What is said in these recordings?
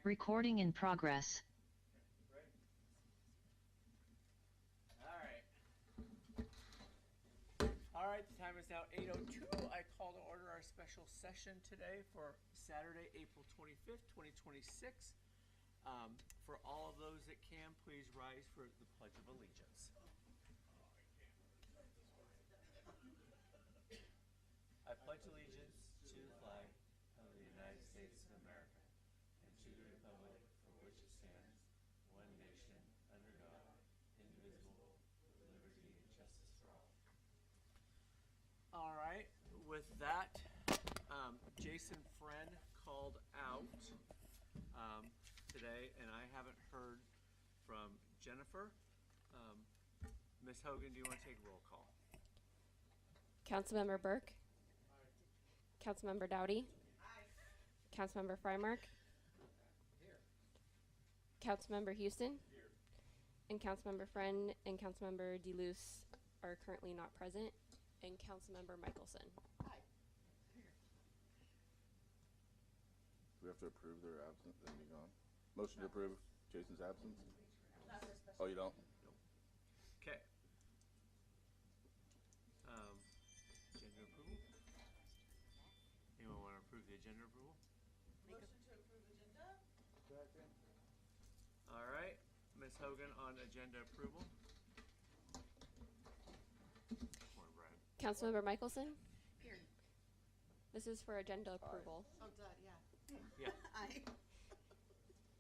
Recording in progress. Great. All right, the time is now 8:02. I call to order our special session today for Saturday, April 25th, 2026. For all of those that can, please rise for the Pledge of Allegiance. I pledge allegiance to the flag of the United States of America and to the republic for which it stands, one nation, under God, indivisible, with liberty and justice for all. All right, with that, Jason Friend called out today, and I haven't heard from Jennifer. Ms. Hogan, do you want to take roll call? Councilmember Burke. Aye. Councilmember Dowdy. Aye. Councilmember Freimark. Here. Councilmember Houston. Here. And Councilmember Friend and Councilmember DeLuce are currently not present. And Councilmember Michelson. Aye. Do we have to approve their absence and be gone? Motion to approve Jason's absence? Oh, you don't? Okay. Agenda approval? Anyone want to approve the agenda approval? Motion to approve agenda? Second. All right, Ms. Hogan on agenda approval. Morning, Brian. Councilmember Michelson. Here. This is for agenda approval. Oh, duh, yeah. Yeah. Aye.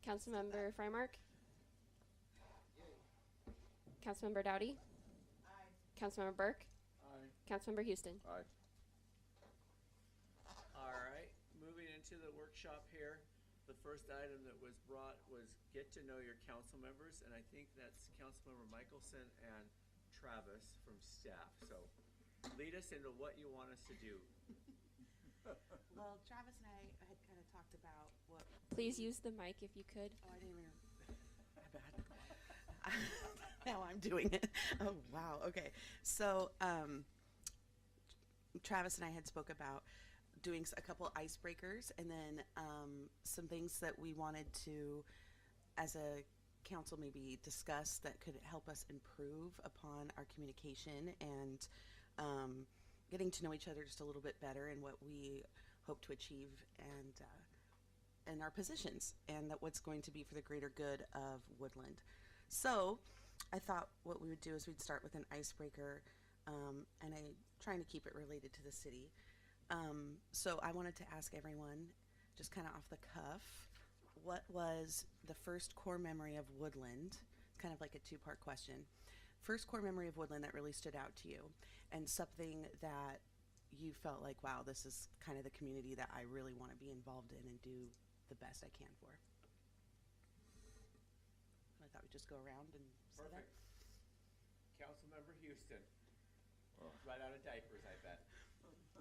Councilmember Freimark. Councilmember Dowdy. Aye. Councilmember Burke. Aye. Councilmember Houston. Aye. All right, moving into the workshop here. The first item that was brought was get to know your council members, and I think that's Councilmember Michelson and Travis from staff. So lead us into what you want us to do. Well, Travis and I had kind of talked about what. Please use the mic if you could. Oh, I didn't even. My bad. Now I'm doing it. Oh, wow. Okay. So, Travis and I had spoke about doing a couple icebreakers and then some things that we wanted to, as a council, maybe discuss that could help us improve upon our communication and getting to know each other just a little bit better and what we hope to achieve and our positions and that what's going to be for the greater good of Woodland. So I thought what we would do is we'd start with an icebreaker and trying to keep it related to the city. So I wanted to ask everyone, just kind of off the cuff, what was the first core memory of Woodland? It's kind of like a two-part question. First core memory of Woodland that really stood out to you, and something that you felt like, wow, this is kind of the community that I really want to be involved in and do the best I can for. I thought we'd just go around and say that. Perfect. Councilmember Houston. Oh. Right out of diapers, I bet.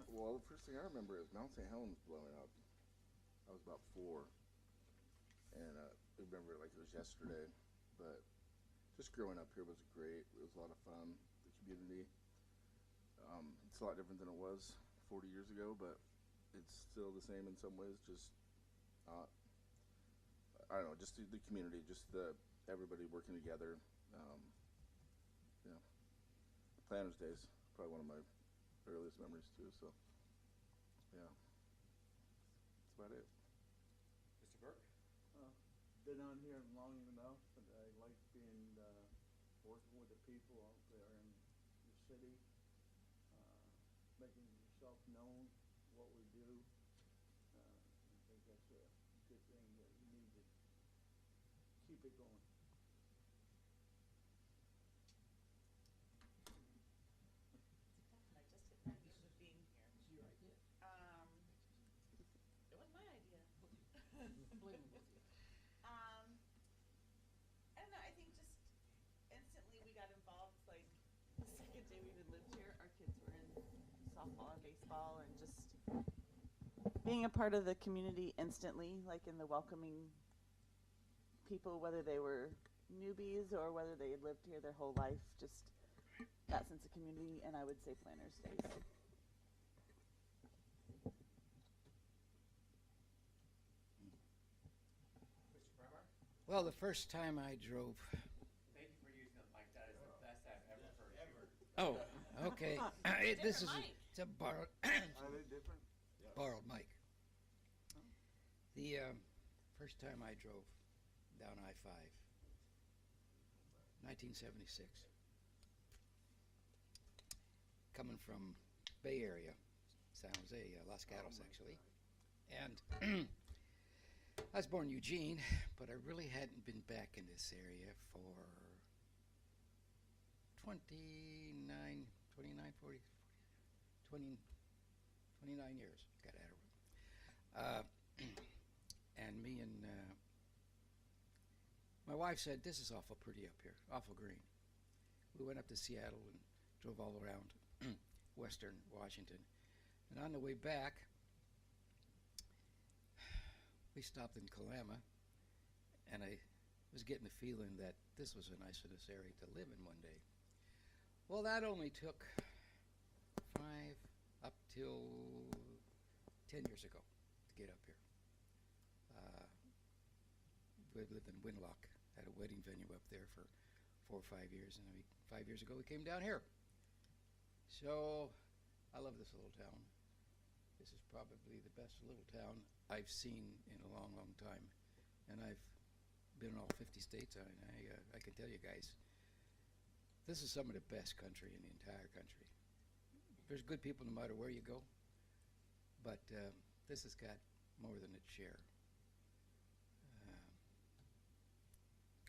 Well, the first thing I remember is Mount St. Helens blowing up. I was about 4. And I remember it like it was yesterday. But just growing up here was great. It was a lot of fun. The community. It's a lot different than it was 40 years ago, but it's still the same in some ways. Just, I don't know, just the community, just everybody working together. Planners Days, probably one of my earliest memories too. So, yeah, that's about it. Mr. Burke? Been on here long enough, and I like being working with the people out there in the city, making yourself known, what we do. I think that's a good thing that we need to keep it going. I just hit that use of being here. It's your idea. It was my idea. I'm blaming both of you. I don't know, I think just instantly we got involved, like, the second day we even lived here, our kids were in softball and baseball and just being a part of the community instantly, like in the welcoming people, whether they were newbies or whether they had lived here their whole life, just that sense of community, and I would say Planners Days. Mr. Well, the first time I drove. Thank you for using the mic. That is the best I've ever heard you. Oh, okay. This is it's a borrowed Are they different? borrowed mic. The first time I drove down I-5, 1976, coming from Bay Area, San Jose, Los Gatos actually, and I was born in Eugene, but I really hadn't been back in this area for 29, 40, 29 years. Got out of it. And me and my wife said, this is awful pretty up here, awful green. We went up to Seattle and drove all around western Washington. And on the way back, we stopped in Kalama, and I was getting the feeling that this was a nice area to live in one day. Well, that only took 5 up till 10 years ago to get up here. We lived in Winlock, had a wedding venue up there for 4 or 5 years, and 5 years ago we came down here. So I love this little town. This is probably the best little town I've seen in a long, long time, and I've been in all 50 states. I can tell you guys, this is some of the best country in the entire country. There's good people no matter where you go, but this has got more than its share.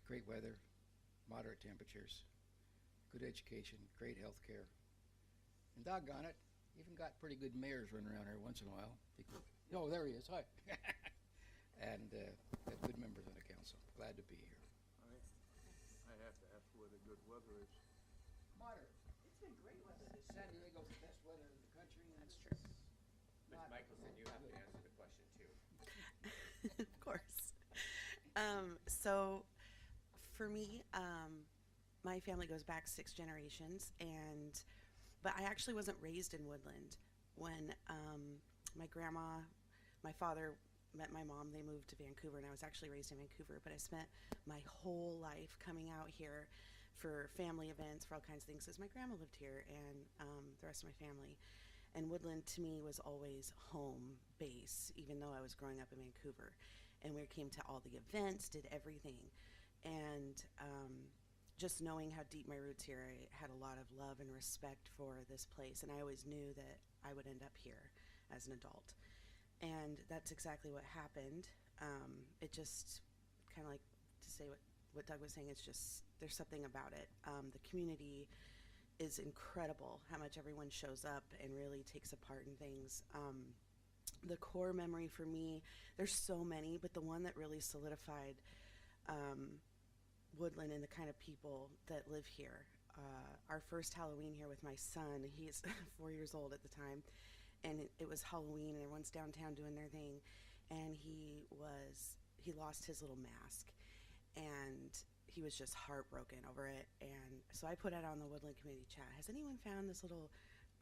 Great weather, moderate temperatures, good education, great health care, and doggone it, even got pretty good mayors running around here once in a while. Oh, there he is, hi. And got good members on the council. Glad to be here. I have to ask where the good weather is. Moderate. It's been great weather. San Diego's the best weather in the country. That's true. Ms. Michelson, you have to answer the question too. Of course. So for me, my family goes back 6 generations, but I actually wasn't raised in Woodland. When my grandma, my father met my mom, they moved to Vancouver, and I was actually raised in Vancouver, but I spent my whole life coming out here for family events, for all kinds of things, because my grandma lived here, and the rest of my family. And Woodland to me was always home base, even though I was growing up in Vancouver. And we came to all the events, did everything. And just knowing how deep my roots here, I had a lot of love and respect for this place. And I always knew that I would end up here as an adult. And that's exactly what happened. It just kind of like to say what Doug was saying, it's just, there's something about it. The community is incredible, how much everyone shows up and really takes a part in things. The core memory for me, there's so many, but the one that really solidified Woodland and the kind of people that live here. Our first Halloween here with my son, he's 4 years old at the time, and it was Halloween and everyone's downtown doing their thing, and he lost his little mask, and he was just heartbroken over it. And so I put it on the Woodland Committee chat, has anyone found this little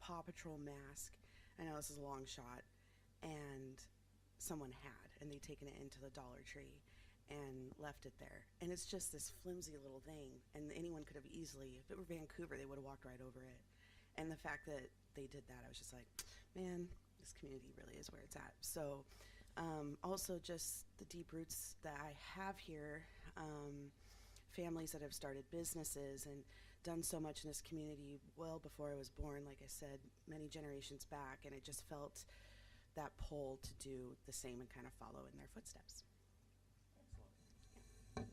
Paw Patrol mask? I know this is a long shot, and someone had, and they'd taken it into the Dollar Tree and left it there. And it's just this flimsy little thing, and anyone could have easily, if it were Vancouver, they would have walked right over it. And the fact that they did that, I was just like, man, this community really is where it's at. So also just the deep roots that I have here, families that have started businesses and done so much in this community well before I was born, like I said, many generations back, and it just felt that pull to do the same and kind of follow in their footsteps. Excellent.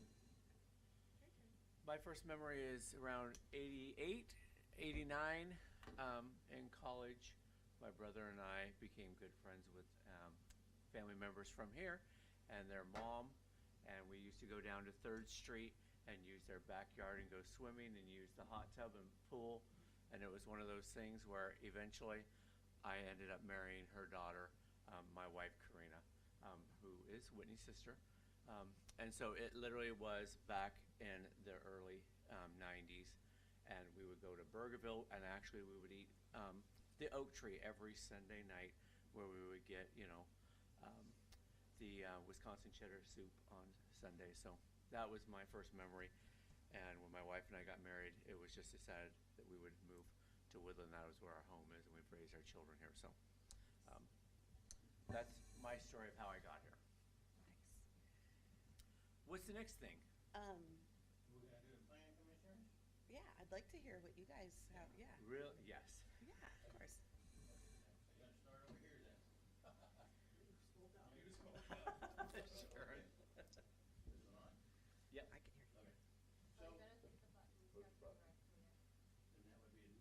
My first memory is around 88, 89. In college, my brother and I became good friends with family members from here and their mom, and we used to go down to 3rd Street and use their backyard and go swimming and use the hot tub and pool. And it was one of those things where eventually I ended up marrying her daughter, my wife Karina, who is Whitney's sister. And so it literally was back in the early 90s, and we would go to Burgerville, and actually we would eat the Oak Tree every Sunday night, where we would get, the Wisconsin cheddar soup on Sunday. So that was my first memory. And when my wife and I got married, it was just decided that we would move to Woodland. That was where our home is, and we've raised our children here. So that's my story of how I got here. What's the next thing? We're gonna do the planning commissioners? Yeah, I'd like to hear what you guys have. Yeah, Real? Yes. yeah, of course. We're gonna start over here then. You spoke up. Sure. Is it on? Yep. I can hear you. Okay. So. Then that would be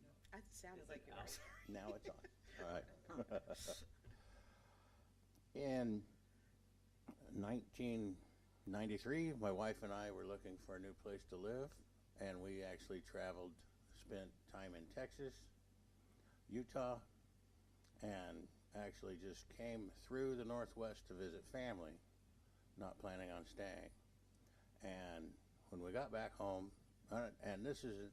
no. It sounded like yours. Now it's on. All right. In 1993, my wife and I were looking for a new place to live, and we actually traveled, spent time in Texas, Utah, and actually just came through the Northwest to visit family, not planning on staying. And when we got back home, and this is a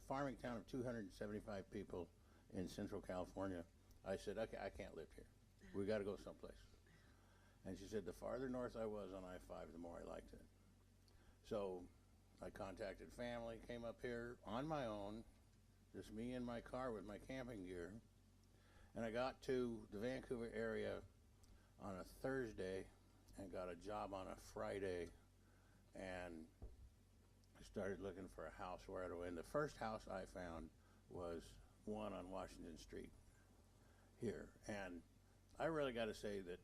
farming town of 275 people in Central California, I said, okay, I can't live here. We got to go someplace. And she said, the farther north I was on I-5, the more I liked it. So I contacted family, came up here on my own, just me in my car with my camping gear. And I got to the Vancouver area on a Thursday and got a job on a Friday, and I started looking for a house right away. And the first house I found was one on Washington Street here. And I really got to say that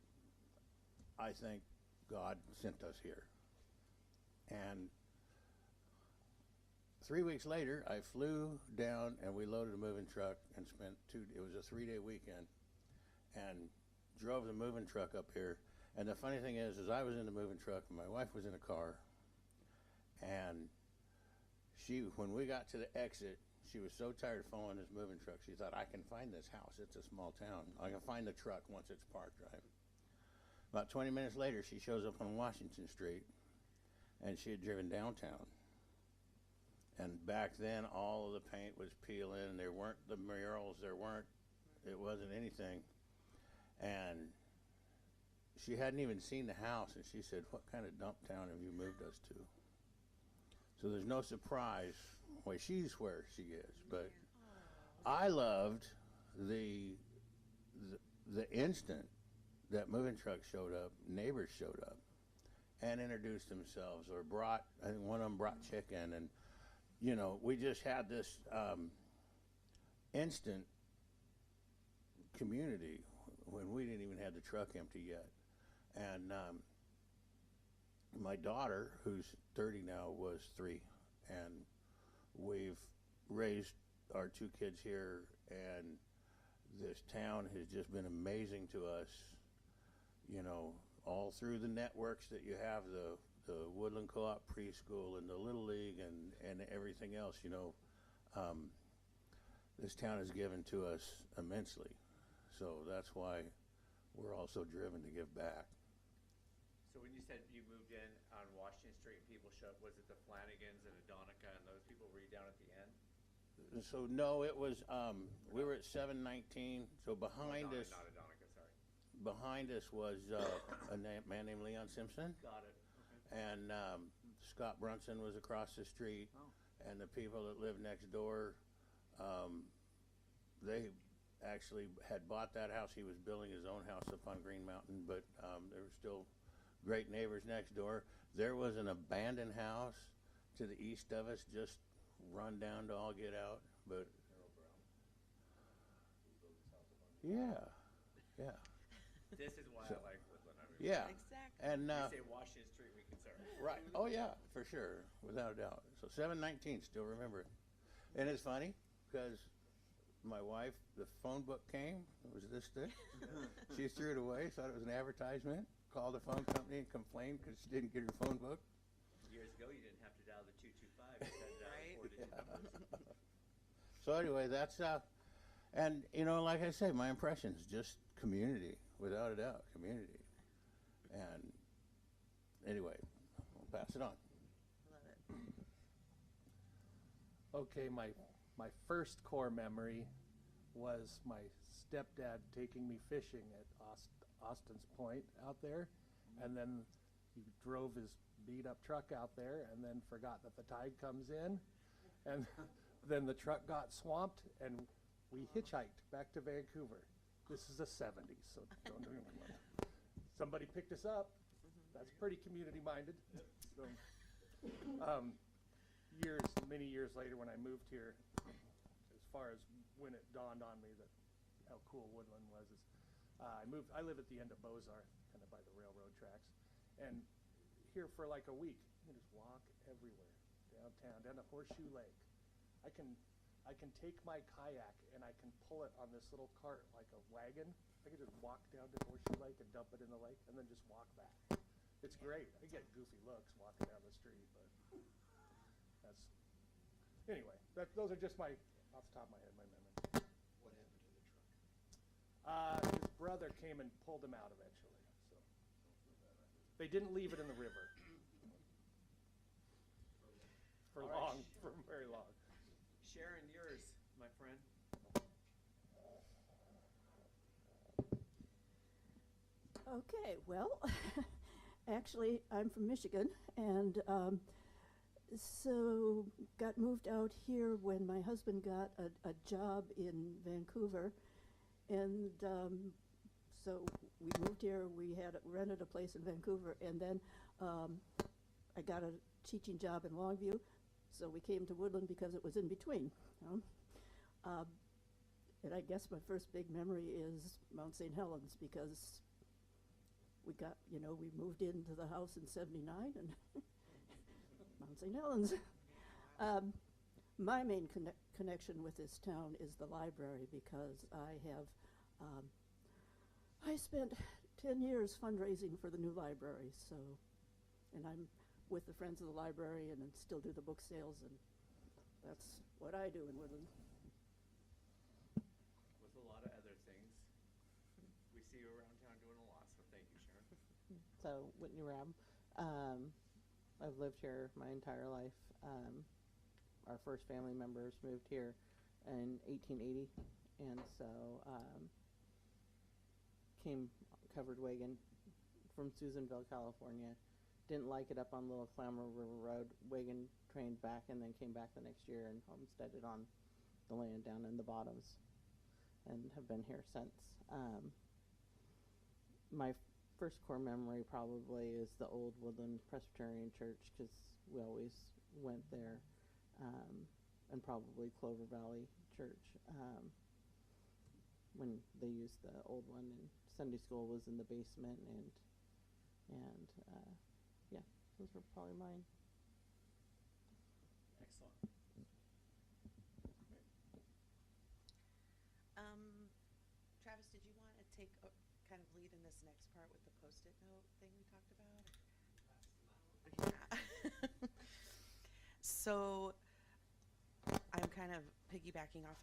I think God sent us here. And 3 weeks later, I flew down and we loaded a moving truck and spent it was a 3-day weekend, and drove the moving truck up here. And the funny thing is I was in the moving truck and my wife was in a car, and when we got to the exit, she was so tired of following this moving truck, she thought, I can find this house. It's a small town. I can find the truck once it's parked, right? About 20 minutes later, she shows up on Washington Street, and she had driven downtown. And back then, all of the paint was peeling. There weren't the murals. It wasn't anything. And she hadn't even seen the house, and she said, what kind of dump town have you moved us to? So there's no surprise why she's where she is. But I loved the instant that moving truck showed up, neighbors showed up and introduced themselves, or brought, I think one of them brought chicken, and you know, we just had this instant community when we didn't even have the truck empty yet. And my daughter, who's 30 now, was 3, and we've raised our 2 kids here, and this town has just been amazing to us, you know, all through the networks that you have, the Woodland Co-op preschool and the Little League and everything else, you know. This town has given to us immensely. So that's why we're also driven to give back. So when you said you moved in on Washington Street and people showed up, was it the Flanagans and Adonica and those people? Were you down at the end? So no, it was, we were at 719, so behind us. Not Adonica, sorry. Behind us was a man named Leon Simpson. Got it. Okay. And Scott Brunson was across the street. Oh. And the people that lived next door, they actually had bought that house. He was building his own house up on Green Mountain, but there were still great neighbors next door. There was an abandoned house to the east of us, just run down to all get out. But yeah. This is why I like Woodland. I mean, Yeah. Exactly. And you say Washington Street, we can start. right. Oh yeah, for sure, without a doubt. So 719, still remember it. And it's funny because my wife, the phone book came. It was this thick. She threw it away. Thought it was an advertisement. Called the phone company and complained because she didn't get her phone book. Years ago, you didn't have to dial the 225. You had to dial the 4 digit. So anyway, that's and you know, like I say, my impressions just community, without a doubt, community. And anyway, I'll pass it on. Love it. Okay, my first core memory was my stepdad taking me fishing at Austin's Point out there, and then he drove his beat-up truck out there and then forgot that the tide comes in, and then the truck got swamped, and we hitchhiked back to Vancouver. This is the 70s, so don't do anything. Somebody picked us up. That's pretty community-minded. So, many years later, when I moved here, as far as when it dawned on me that how cool Woodland was, is I live at the end of Bozarth, kind of by the railroad tracks, and here for like a week, you just walk everywhere downtown, down to Horseshoe Lake. I can take my kayak and I can pull it on this little cart like a wagon. I can just walk down to Horseshoe Lake and dump it in the lake and then just walk back. It's great. I get goofy looks walking down the street, but that's anyway. Those are just my off the top of my head, my memories. What happened to the truck? His brother came and pulled him out eventually. So they didn't leave it in the river for very long. Sharon, yours, my friend. Okay, well, actually, I'm from Michigan, and so got moved out here when my husband got a job in Vancouver, and so we moved here. We had rented a place in Vancouver, and then I got a teaching job in Longview, so we came to Woodland because it was in between. And I guess my first big memory is Mount St. Helens, because we moved into the house in '79, and Mount St. Helens. My main connection with this town is the library, because I spent 10 years fundraising for the new library, and I'm with the Friends of the Library and still do the book sales, and that's what I do in Woodland. With a lot of other things. We see you around town doing a lot, so thank you, Sharon. So, Whitney Rabb. I've lived here my entire life. Our first family members moved here in 1880, and so came covered wagon from Susanville, California. Didn't like it up on Little Clamor River Road. Wagon trained back and then came back the next year and homesteaded on the land down in the bottoms, and have been here since. My first core memory probably is the old Woodland Presbyterian Church, because we always went there, and probably Clover Valley Church when they used the old one, and Sunday school was in the basement, and yeah, those were probably mine. Excellent. Travis, did you want to take kind of lead in this next part with the Post-it note thing we talked about? Yeah. So I'm kind of piggybacking off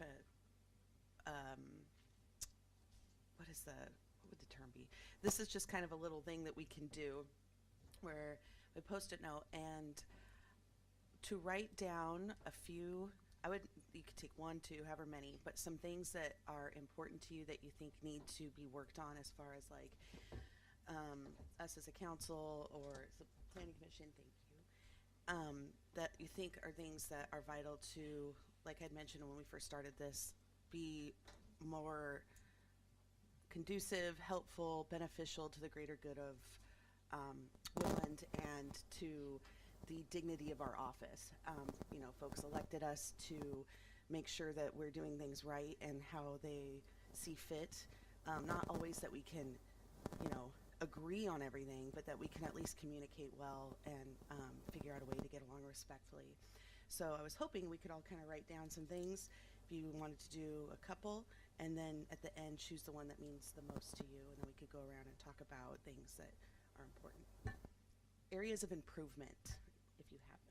what would the term be? This is just kind of a little thing that we can do where we Post-it note, and to write down a few, you could take 1, 2, however many, but some things that are important to you that you think need to be worked on, as far as like us as a council or the planning commission, thank you, that you think are things that are vital to, like I'd mentioned when we first started this, be more conducive, helpful, beneficial to the greater good of Woodland and to the dignity of our office. Folks elected us to make sure that we're doing things right and how they see fit. Not always that we can, agree on everything, but that we can at least communicate well and figure out a way to get along respectfully. So I was hoping we could all kind of write down some things, if you wanted to do a couple, and then at the end choose the one that means the most to you, and then we could go around and talk about things that are important. Areas of improvement, if you have them.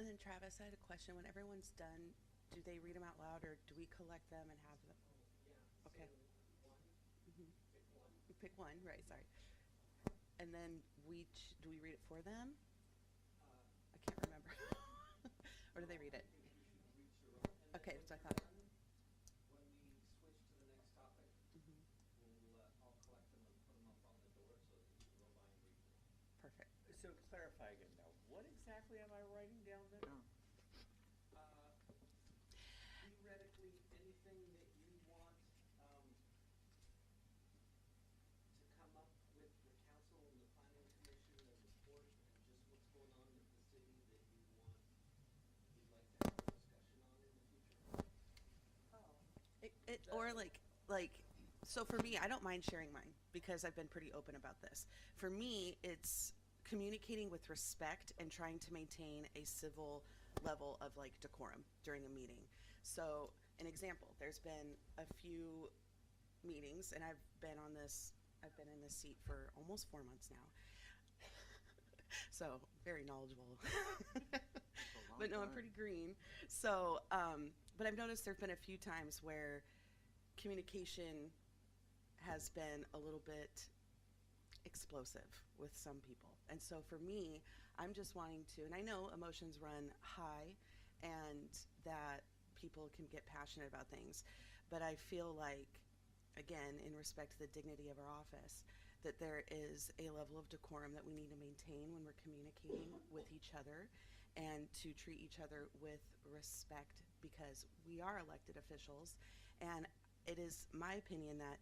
And then Travis, I had a question. When everyone's done, do they read them out loud, or do we collect them and have them? Okay. We pick one, right? Sorry. And then do we read it for them? I can't remember. Or do they read it? Okay, so I thought. When we switch to the next topic, we'll all collect them and put them up on the door so that you can go by and read them. Perfect. So clarify again now, what exactly am I writing down there? Theoretically, anything that you want to come up with the council and the planning commission and report and just what's going on with the city that you'd like to have a discussion on in the future. Or so for me, I don't mind sharing mine because I've been pretty open about this. For me, it's communicating with respect and trying to maintain a civil level of like decorum during a meeting. So an example, there's been a few meetings, and I've been in this seat for almost 4 months now. So very knowledgeable. But no, I'm pretty green. So, but I've noticed there've been a few times where communication has been a little bit explosive with some people. And so for me, I'm just wanting to, and I know emotions run high and that people can get passionate about things, but I feel like, again, in respect to the dignity of our office, that there is a level of decorum that we need to maintain when we're communicating with each other, and to treat each other with respect because we are elected officials. And it is my opinion that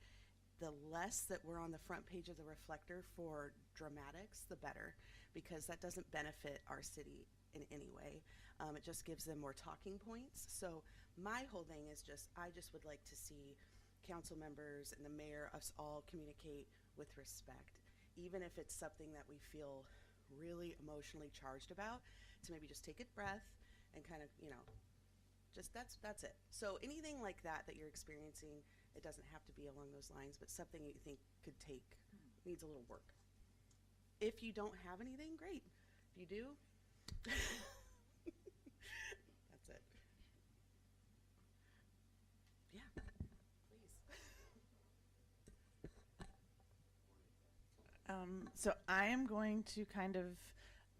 the less that we're on the front page of the Reflector for dramatics, the better, because that doesn't benefit our city in any way. It just gives them more talking points. So my whole thing is I just would like to see council members and the mayor, us all communicate with respect, even if it's something that we feel really emotionally charged about, to maybe just take a breath and kind of, just that's it. So anything like that you're experiencing, it doesn't have to be along those lines, but something you think needs a little work. If you don't have anything, great. If you do, that's it. Yeah, please. So I am going to kind of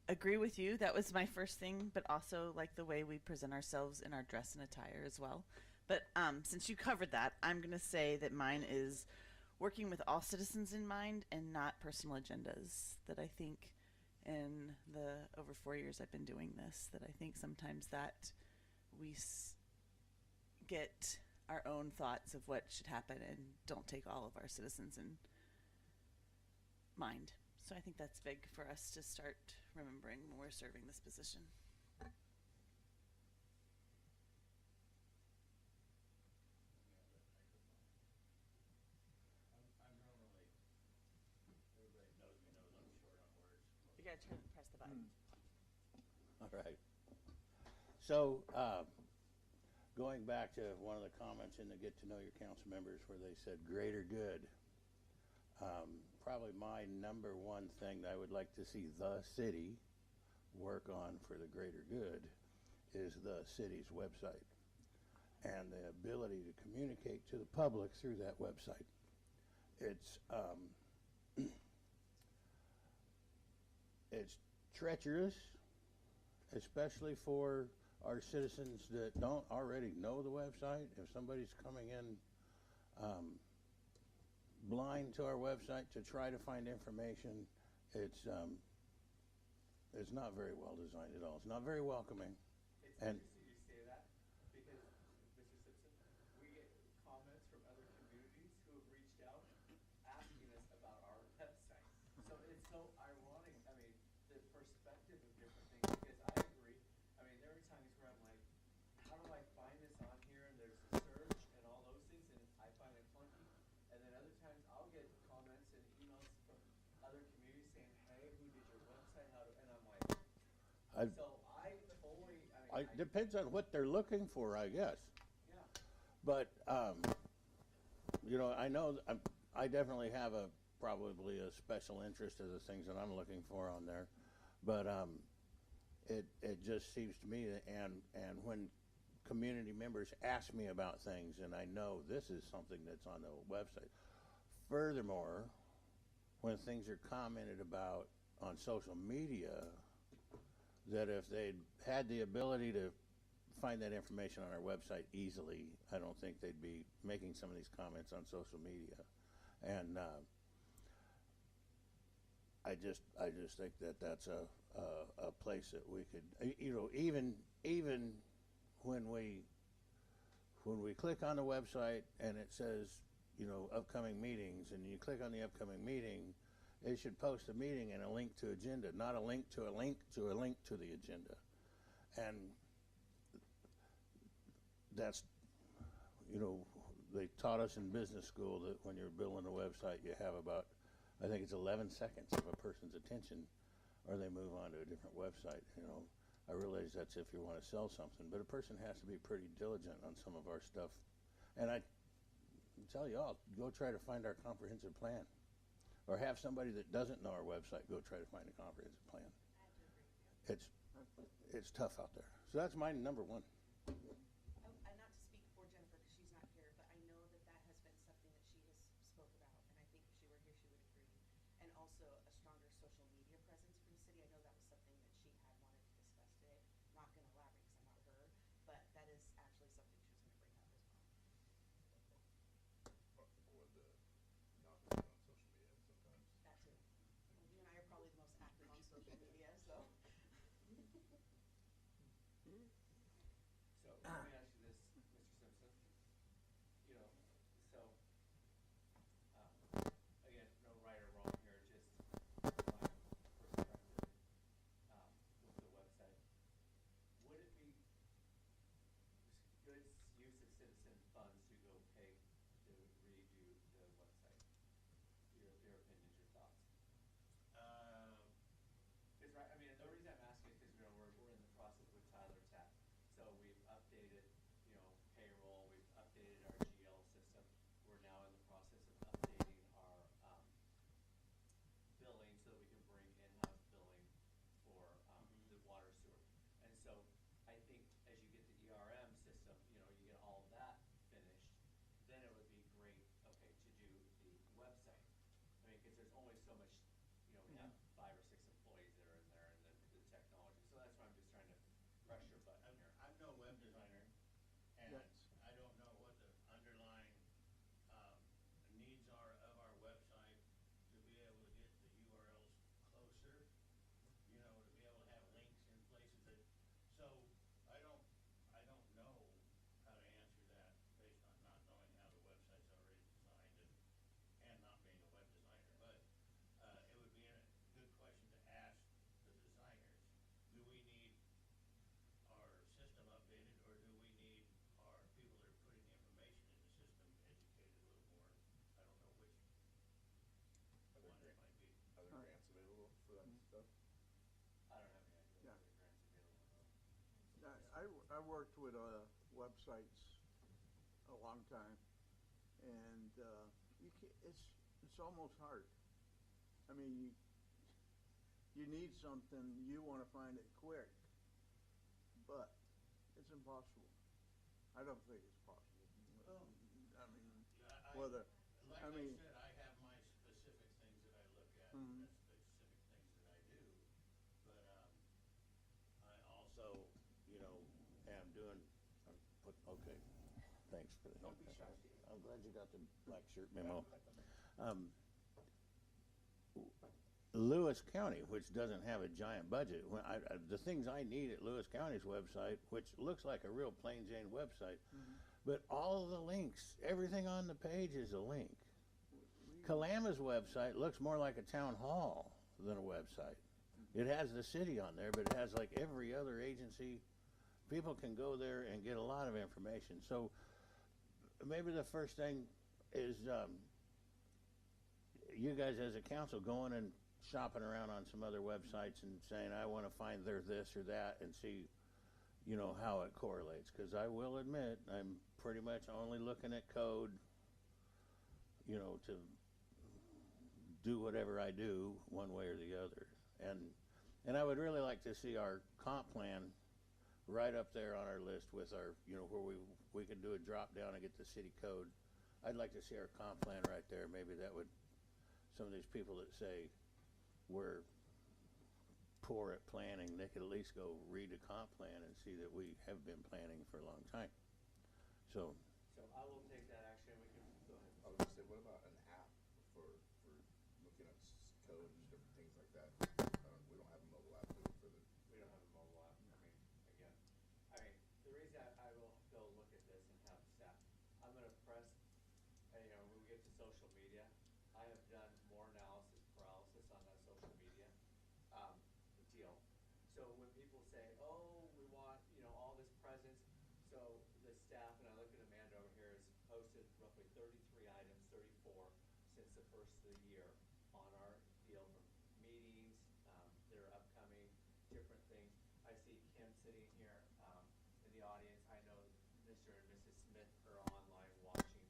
agree with you. That was my first thing, but also like the way we present ourselves in our dress and attire as well. But since you covered that, I'm going to say that mine is working with all citizens in mind and not personal agendas. That I think in the over 4 years I've been doing this, that I think sometimes that we get our own thoughts of what should happen and don't take all of our citizens in mind. So I think that's big for us to start remembering when we're serving this position. Everybody knows me knows I'm short on words. You gotta press the button. All right. So, going back to one of the comments in the Get to Know Your Council Members where they said greater good, probably my number one thing that I would like to see the city work on for the greater good is the city's website and the ability to communicate to the public through that website. It's treacherous, especially for our citizens that don't already know the website. If somebody's coming in blind to our website to try to find information, it's not very well designed at all. It's not very welcoming. It's And interesting you say that because, Mr. Simpson, we get comments from other communities who have I, So I fully, I mean, it depends on what they're looking for, I guess. yeah. But, you know, I know, I definitely have probably a special interest in the things that I'm looking for on there. But, it just seems to me that, and when community members ask me about things, and I know this is something that's on the website. Furthermore, when things are commented about on social media, that if they'd had the ability to find that information on our website easily, I don't think they'd be making some of these comments on social media. And I just think that that's a place that we could, you know, even when we click on the website and it says, you know, upcoming meetings, and you click on the upcoming meeting, it should post a meeting and a link to agenda, not a link to a link to a link to the agenda. And that's, you know, they taught us in business school that when you're building a website, you have about, I think it's 11 seconds of a person's attention, or they move on to a different website. You know, I realize that's if you want to sell something, but a person has to be pretty diligent on some of our stuff. And I tell you all, go try to find our comprehensive plan, or have somebody that doesn't know our website go try to find a comprehensive plan. It's tough out there. So that's my number one. And not to speak for Jennifer because she's not here, but I know that that has been something that she has spoke about, and I think if she were here, she would agree. And also a stronger social media presence for the city. I know that was something that she had wanted to discuss today. I'm not going to elaborate because I'm not her, but that is actually something she was going to bring up as well. Or the not being on social media sometimes. That too. Well, you and I are probably the most active on social media, so. So let me ask you this, Mr. Simpson. You know, so, again, no right or wrong here, just my perspective with the website. Would it be good use of citizen funds to go pay to redo the website? Your opinions, your thoughts? Because, right, I mean, the reason I'm asking is because, you know, we're in the process with Tyler Tech. So we've updated, you know, payroll, we've updated our GL system. We're now in the process of updating our billing so that we can bring in-house billing for the water sewer. And so I think as you get the ERM system, you know, you get all of that finished, then it would be great, okay, to do the website. I mean, because there's only so much, you know, we have 5 or 6 employees that are in there and the technology. So that's why I'm just trying to press your button here. I'm no web designer, and Yes. I don't know what the underlying needs are of our website to be able to get the URLs closer, you know, to be able to have links in places that, so I don't know how to answer that based on not knowing how the website's already designed and not being a web designer. But it would be a good question to ask the designers. Do we need our system updated, or do we need our people that are putting the information in the system educated a little more? I don't know which Are one there it might be. Are there grants available for that stuff? I don't have any idea Yeah. what the grants available are. I worked with websites a long time, and it's almost hard. I mean, you need something, you want to find it quick, but it's impossible. I don't think it's possible. Well, I mean, I whether, like I mean, said, I have my specific things that I look at, Mhm. and specific things that I do. But I also, you know, am doing. Okay, thanks for the. Don't be shy, Steve. I'm glad you got the black shirt memo. Lewis County, which doesn't have a giant budget, the things I need at Lewis County's website, which looks like a real plain Jane website, but all the links, everything on the page is a link. Kalama's website looks more like a town hall than a website. It has the city on there, but it has like every other agency. People can go there and get a lot of information. So maybe the first thing is you guys as a council going shopping around on some other websites and saying, I want to find their this or that and see, you know, how it correlates. Because I will admit, I'm pretty much only looking at code, you know, to do whatever I do one way or the other. And I would really like to see our comp plan right up there on our list with our, you know, where we can do a drop down and get the city code. I'd like to see our comp plan right there. Maybe that would, some of these people that say we're poor at planning, they could at least go read a comp plan and see that we have been planning for a long time. So I will take that action. We can go ahead. I was gonna say, what about an app for looking up code and different things like that? We don't have a mobile app for the. We don't have a mobile app. Again, the reason I will go look at this and have staff, I'm gonna press, you know, when we get to social media, I have done more analysis paralysis on that social media deal. So when people say, oh, we want, you know, all this presence, so the staff, and I look at Amanda over here, has posted roughly 33 items, 34 since the first of the year on our deal, from meetings, that are upcoming, different things. I see Kim sitting here in the audience. I know Mr. and Mrs. Smith are online watching.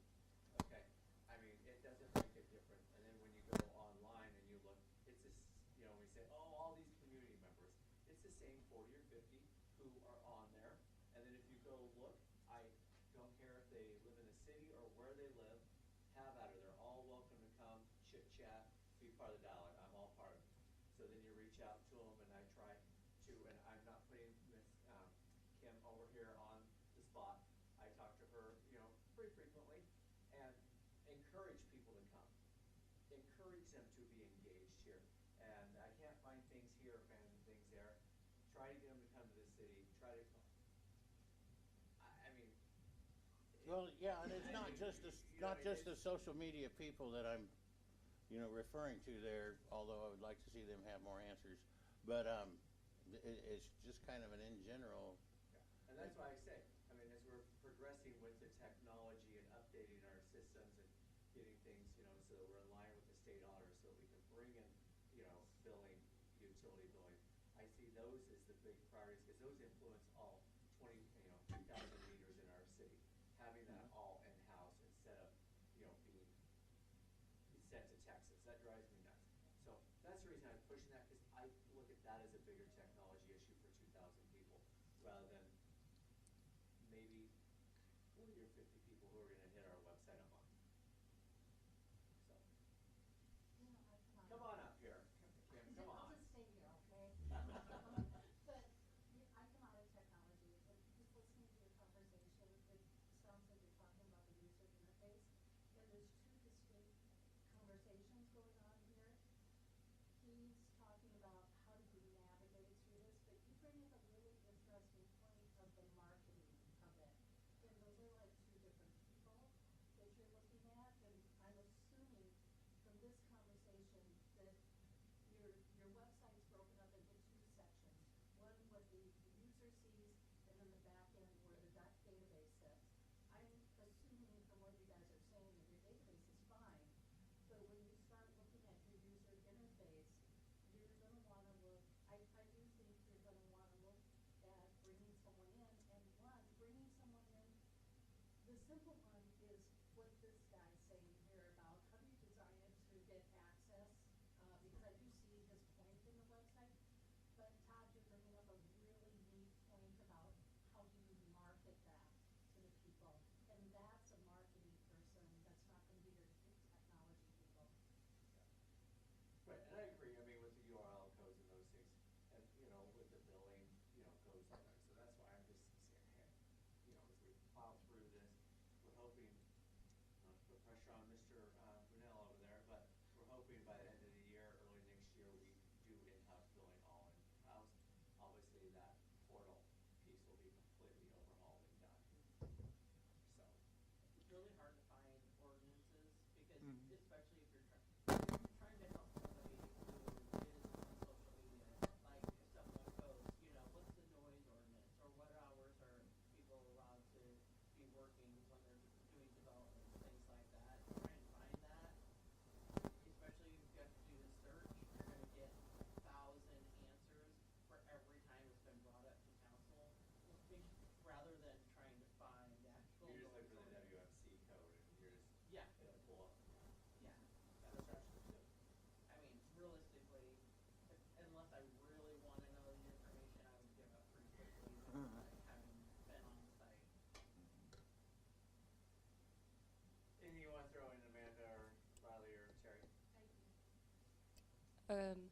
Okay, I mean, it doesn't make a difference. And then when you go online and you look, it's this, you know, we say, oh, all these community members. It's the same 40 or 50 who are on there. And then if you go look, I don't care if they live in the city or where they live, have at it. They're all welcome to come, chit chat, be part of the dialogue. I'm all part of it. So then you reach out to them, and I try to, and I'm not putting Miss Kim over here on the spot. I talk to her, you know, pretty frequently, and encourage people to come. Encourage them to be engaged here. And I can't find things here, find things there. Try to get them to come to the city. Try to come. I mean. well, yeah, and it's not just the social media people that I'm, you know, referring to there, although I would like to see them have more answers. But it's just kind of an in general. Yeah. And that's why I say, I mean, as we're progressing with the technology and updating our systems and getting things, you know, so that we're in line with the state auditor, so that we can bring in, you know, billing, utility billing. I see those as the big priorities, because those influence all 2,000 meters in our city. Having that all in-house instead of, you know, being sent to Texas. That drives me nuts. So that's the reason I'm pushing that, because I look at that as a bigger technology issue for 2,000 people, rather than maybe 40 or 50 people who are going to hit our website a month. So. Come on up here, Kim. Come on. I'll just stay here, okay? But I come out of technology, and just listening to your conversation, it sounds like you're talking about the user interface, and there's two distinct conversations.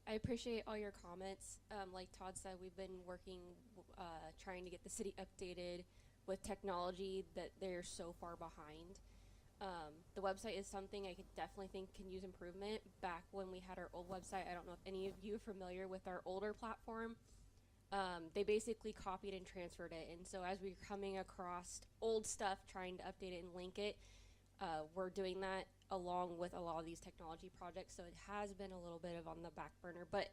I appreciate all your comments. Like Todd said, we've been working, trying to get the city updated with technology that they're so far behind. The website is something I could definitely think can use improvement. Back when we had our old website, I don't know if any of you are familiar with our older platform. They basically copied and transferred it. And so as we're coming across old stuff, trying to update it and link it, we're doing that along with a lot of these technology projects. So it has been a little bit of on the back burner, but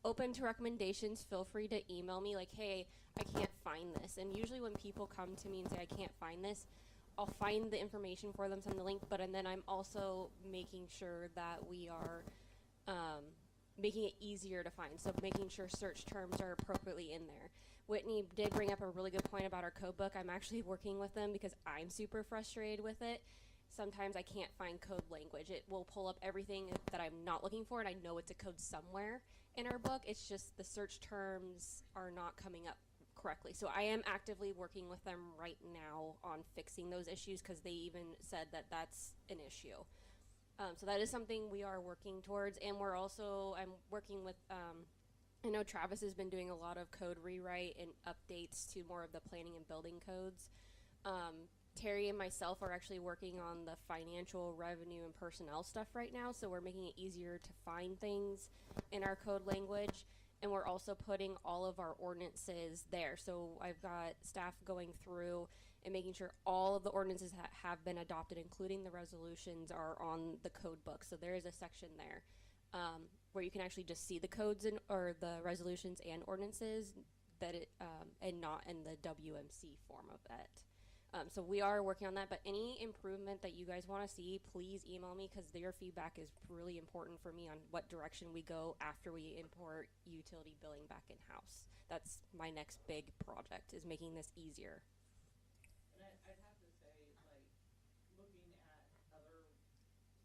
open to recommendations. Feel free to email me like, hey, I can't find this. And usually when people come to me and say, I can't find this, I'll find the information for them, send the link, and then I'm also making sure that we are making it easier to find. So making sure search terms are appropriately in there. Whitney did bring up a really good point about our code book. I'm actually working with them because I'm super frustrated with it. Sometimes I can't find code language. It will pull up everything that I'm not looking for, and I know it's a code somewhere in our book. It's just the search terms are not coming up correctly. So I am actively working with them right now on fixing those issues because they even said that that's an issue. So that is something we are working towards, and we're also, I'm working with, I know Travis has been doing a lot of code rewrite and updates to more of the planning and building codes. Terry and myself are actually working on the financial, revenue, and personnel stuff right now, so we're making it easier to find things in our code language, and we're also putting all of our ordinances there. So I've got staff going through and making sure all of the ordinances that have been adopted, including the resolutions, are on the code book. So there is a section there where you can actually just see the codes or the resolutions and ordinances that and not in the WMC form of it. So we are working on that, but any improvement that you guys want to see, please email me because their feedback is really important for me on what direction we go after we import utility billing back in-house. That's my next big project, is making this easier. And I'd have to say, like, looking at other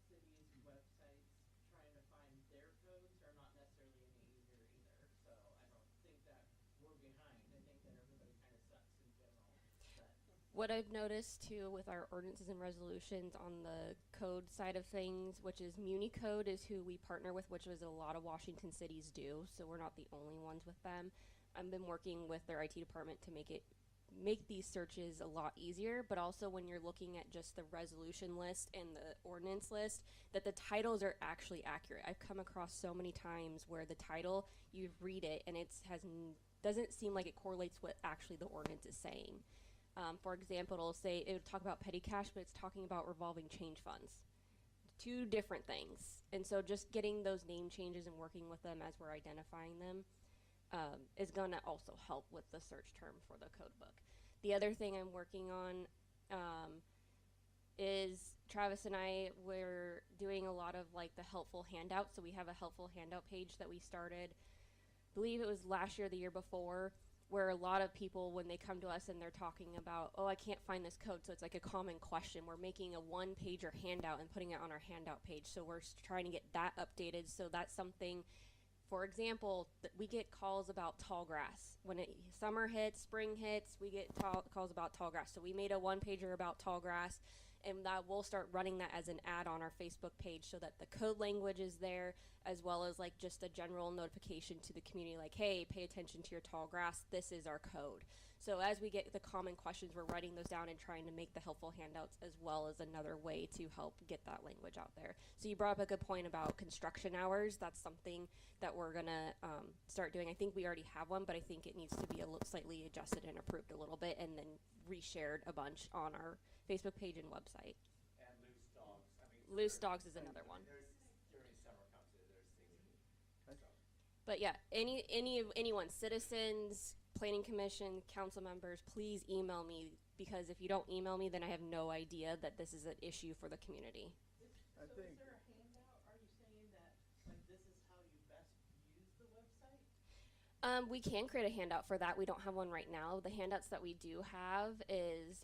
cities' websites, trying to find their codes are not necessarily any easier either. So I don't think that we're behind. I think that everybody kind of sucks in general. But What I've noticed too with our ordinances and resolutions on the code side of things, which is MuniCode is who we partner with, which is a lot of Washington cities do, so we're not the only ones with them. I've been working with their IT department to make these searches a lot easier, but also when you're looking at just the resolution list and the ordinance list, that the titles are actually accurate. I've come across so many times where the title, you read it and doesn't seem like it correlates what actually the ordinance is saying. For example, it would talk about petty cash, but it's talking about revolving change funds. Two different things. And so just getting those name changes and working with them as we're identifying them is going to also help with the search term for the code book. The other thing I'm working on is Travis and I were doing a lot of like the helpful handouts. So we have a helpful handout page that we started, I believe it was last year or the year before, where a lot of people, when they come to us and they're talking about, oh, I can't find this code, so it's like a common question. We're making a one-pager handout and putting it on our handout page. So we're trying to get that updated. So that's something, for example, that we get calls about tall grass. When summer hits, spring hits, we get calls about tall grass. So we made a one-pager about tall grass, and that we'll start running that as an ad on our Facebook page so that the code language is there, as well as like just a general notification to the community like, hey, pay attention to your tall grass, this is our code. So as we get the common questions, we're writing those down and trying to make the helpful handouts as well as another way to help get that language out there. So you brought up a good point about construction hours. That's something that we're gonna start doing. I think we already have one, but I think it needs to be slightly adjusted and approved a little bit and then reshared a bunch on our Facebook page and website. And loose dogs. I mean, Loose dogs is another one. There's, during summer comes in, there's things. But yeah, anyone, citizens, planning commission, council members, please email me, because if you don't email me, then I have no idea that this is an issue for the community. I so think is there a handout? Are you saying that like this is how you best use the website? We can create a handout for that. We don't have one right now. The handouts that we do have is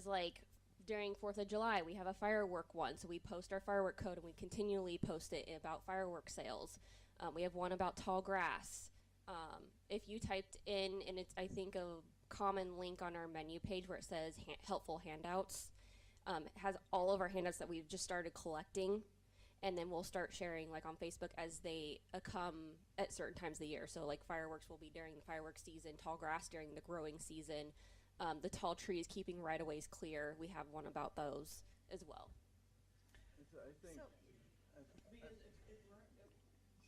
like during 4th of July, we have a firework one. So we post our firework code and we continually post it about firework sales. We have one about tall grass. If you typed in, and it's, I think, a common link on our menu page where it says helpful handouts, it has all of our handouts that we've just started collecting. and then we'll start sharing like on Facebook as they come at certain times of the year. So like fireworks will be during the fireworks season, tall grass during the growing season, the tall trees keeping right-of-ways clear. We have one about those as well. I think, So- Because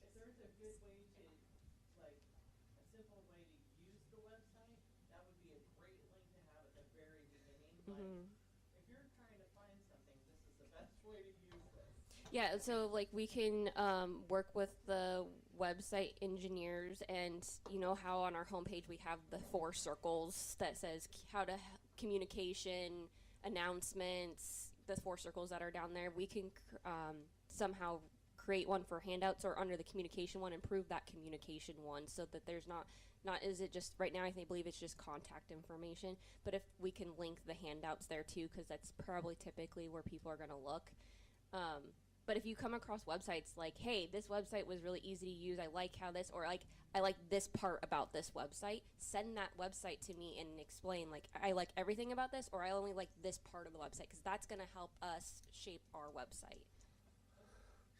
if there's a good way to, like, a simple way to use the website, that would be a great link to have at the very beginning. Like, if you're trying to find something, this is the best way to use this. Yeah, so like we can work with the website engineers, and you know how on our homepage we have the 4 circles that says how to communication, announcements, the 4 circles that are down there. We can somehow create one for handouts or under the communication one, improve that communication one so that there's not is it just right now I believe it's just contact information, but if we can link the handouts there too, because that's probably typically where people are going to look. But if you come across websites like, hey, this website was really easy to use, I like how this, or like I like this part about this website, send that website to me and explain like I like everything about this, or I only like this part of the website, because that's going to help us shape our website.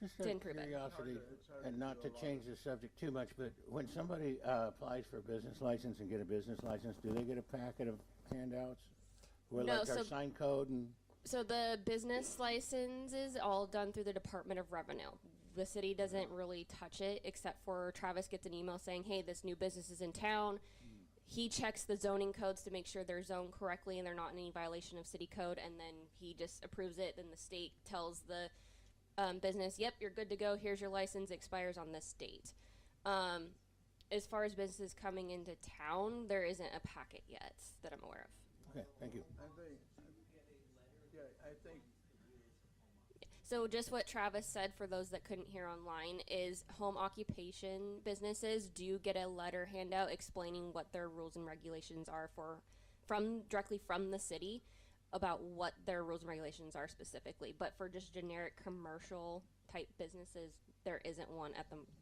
Just To out of improve it. curiosity, It's hard and to not do to a lot change the subject too much, but when somebody applies for a business license and get a business license, do they get a packet of handouts? Where No, like our so- sign code and So the business license is all done through the Department of Revenue. The city doesn't really touch it, except for Travis gets an email saying, hey, this new business is in town. He checks the zoning codes to make sure they're zoned correctly and they're not in any violation of city code, and then he just approves it. Then the state tells the business, yep, you're good to go. Here's your license, expires on this date. As far as businesses coming into town, there isn't a packet yet that I'm aware of. okay, thank you. I think, So just what Travis said, for those that couldn't hear online, is home occupation businesses do get a letter handout explaining what their rules and regulations are directly from the city about what their rules and regulations are specifically. But for just generic commercial type businesses, there isn't one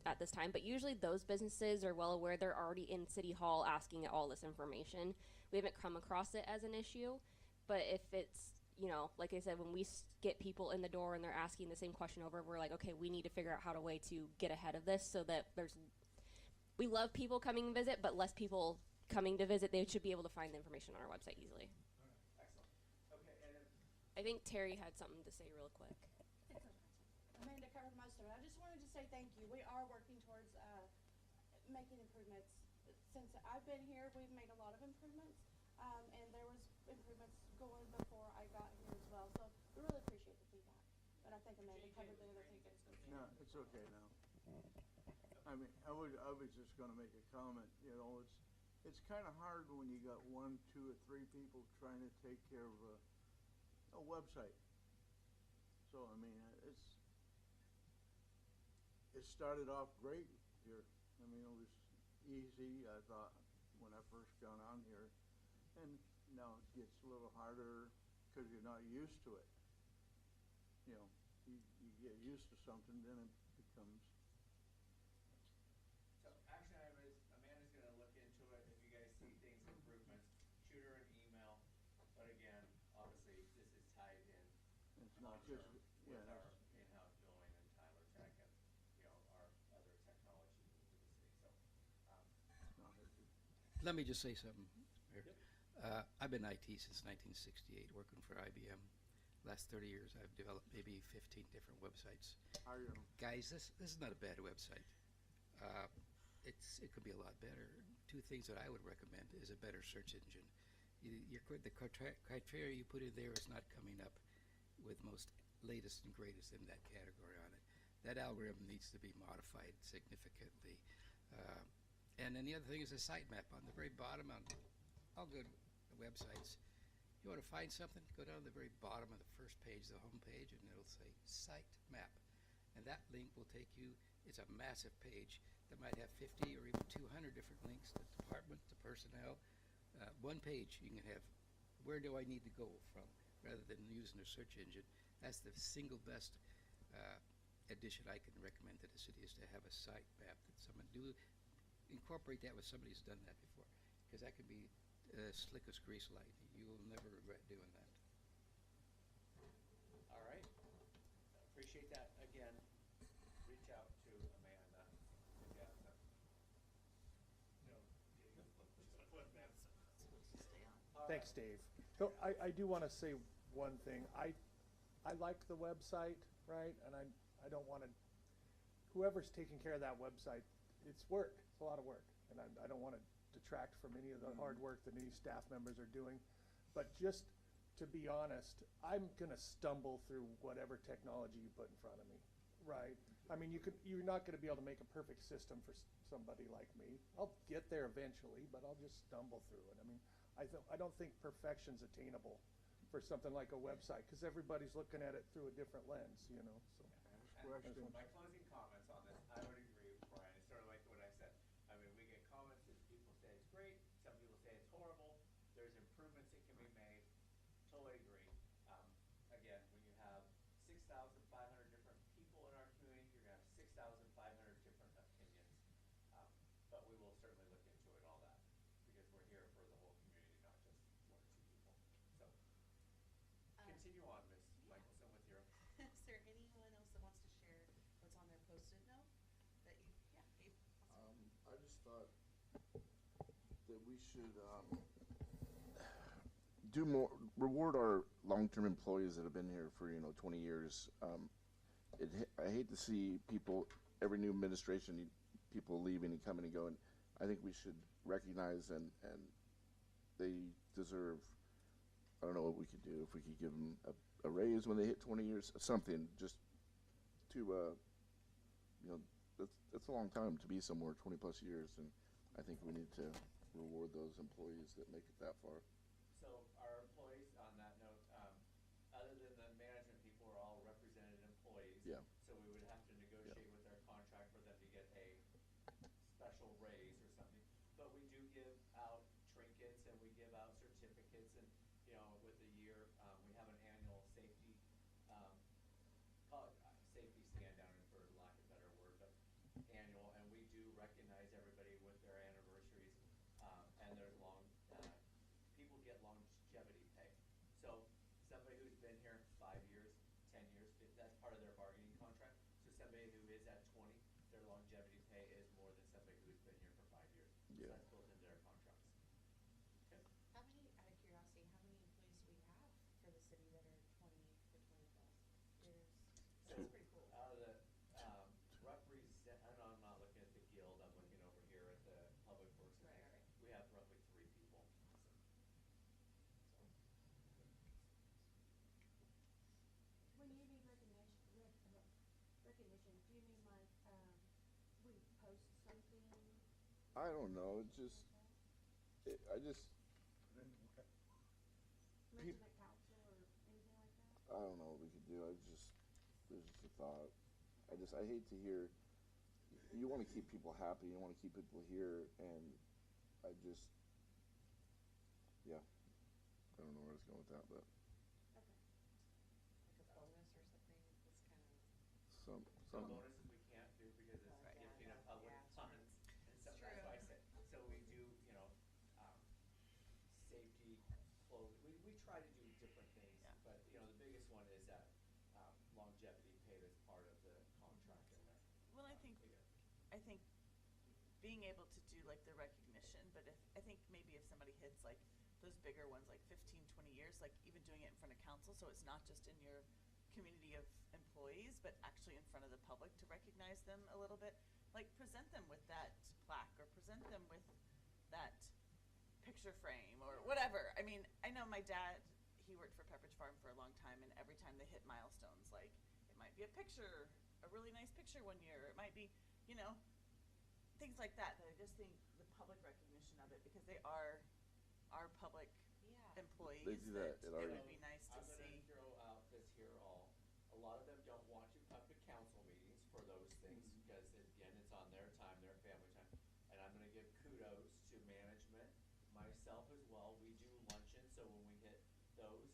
at this time. But usually those businesses are well aware. They're already in City Hall asking all this information. We haven't come across it as an issue, but if it's, you know, like I said, when we get people in the door and they're asking the same question over, we're like, okay, we need to figure out how to way to get ahead of this so that we love people coming and visit, but less people coming to visit. They should be able to find the information on our website easily. Excellent. Okay, and then I think Terry had something to say real quick. Amanda covered most of it. I just wanted to say thank you. We are working towards making improvements. Since I've been here, we've made a lot of improvements, and there was improvements going before I got here as well. So we really appreciate the feedback. But I think Amanda covered the other things. no, it's okay now. I mean, I was just gonna make a comment, you know, it's kinda hard when you got 1, 2, or 3 people trying to take care of a website. So, I mean, it started off great here. I mean, it was easy, I thought, when I first got on here. And now it gets a little harder because you're not used to it. You know, you get used to something, then it becomes, so action item is Amanda's gonna look into it. If you guys see things, improvements, shoot her an email. But again, obviously, this is tied in it's not long-term just, with yeah, our it's, in-house billing and Tyler Tech and, you know, our other technology needs of the city. So, it's not hard to. Let me just say something. Mayor. I've been IT since 1968, working for IBM. Last 30 years, I've developed maybe 15 different websites. Are you? Guys, this is not a bad website. It could be a lot better. 2 things that I would recommend is a better search engine. The criteria you put in there is not coming up with most latest and greatest in that category on it. That algorithm needs to be modified significantly. And then the other thing is a sitemap on the very bottom on all good websites. You want to find something, go down to the very bottom of the first page, the home page, and it'll say site map. And that link will take you, it's a massive page that might have 50 or even 200 different links to departments, to personnel. One page you can have, where do I need to go from, rather than using a search engine. That's the single best addition I can recommend to the city, is to have a site map that someone incorporate that with somebody who's done that before, because that can be slick as grease light. You will never regret doing that. all right. appreciate that. Again, reach out to Amanda if you have some. Thanks, Dave. So I do want to say one thing. I like the website, right? And I don't want to, whoever's taking care of that website, it's work. It's a lot of work. And I don't want to detract from any of the hard work that any staff members are doing. But just to be honest, I'm going to stumble through whatever technology you put in front of me, right? I mean, you're not going to be able to make a perfect system for somebody like me. I'll get there eventually, but I'll just stumble through it. I mean, I don't think perfection's attainable for something like a website, because everybody's looking at it through a different lens, you know, so. Question. My closing comments on this, I would agree with Brian. It's sort of like what I said. I mean, we get comments that people say it's great, some people say it's horrible. There's improvements that can be made. Totally agree. Again, when you have 6,500 different people in our community, you're gonna have 6,500 different opinions. But we will certainly look into it, all that, because we're here for the whole community, not just one or two people. So, continue on, Ms. Michelson, with your. Is there anyone else that wants to share what's on their post-it note? That you, yeah, Gabe. I just thought that we should do more, reward our long-term employees that have been here for 20 years. I hate to see people, every new administration, people leaving and coming and going. I think we should recognize and they deserve. I don't know what we could do, if we could give them a raise when they hit 20 years, something just to that's a long time to be somewhere, 20 plus years, and I think we need to reward those employees that make it that far. So our employees, on that note, other than the management people, are all represented employees. Yeah. So we would have to negotiate with their contract for them to get a special raise or something. But we do give out trinkets and we give out certificates, and with the year, we have an annual safety, call it safety stand down, for lack of a better word, but annual, and we do recognize everybody with their anniversaries, and there's people get longevity pay. So somebody who's been here 5 years, 10 years, that's part of their bargaining contract. So somebody who is at 20, their longevity pay is more than somebody who's been here for 5 years. Yeah. So that's built into their contracts. Okay. How many, out of curiosity, how many employees do we have for the city that are 20 to 20 plus years? So That's pretty cool. out of the I know I'm not looking at the guild, I'm looking over here at the public works. Right, right. We have roughly 3 people. When you need recognition, do you mean like, we post something? I don't know. I just Mention at council or anything like that? I don't know what we could do. There's just a thought. I hate to hear. You want to keep people happy. You want to keep people here, and I don't know where I was going with that, but Okay. Like a bonus or something, it's kind of. some Bonuses we can't do because it's Right. gifting of public Yeah. funds, and so that's why I said, so we do, safety, clothes, we try to do different things, Yeah. but, the biggest one is that, longevity pay that's part of the contract in there. Well, I think being able to do like the recognition, but I think maybe if somebody hits like those bigger ones, like 15, 20 years, like even doing it in front of council, so it's not just in your community of employees, but actually in front of the public to recognize them a little bit, like present them with that plaque or present them with that picture frame or whatever. I mean, I know my dad, he worked for Pepperidge Farm for a long time, and every time they hit milestones, like it might be a picture, a really nice picture one year, it might be, things like that I just think the public recognition of it, because they are our public Yeah. employees, They do that at it our- would be nice to I'm see. gonna throw out this here a lot of them don't want to come to council meetings for those things, because again, it's on their time, their family time. And I'm gonna give kudos to management, myself as well. We do luncheon, so when we hit those,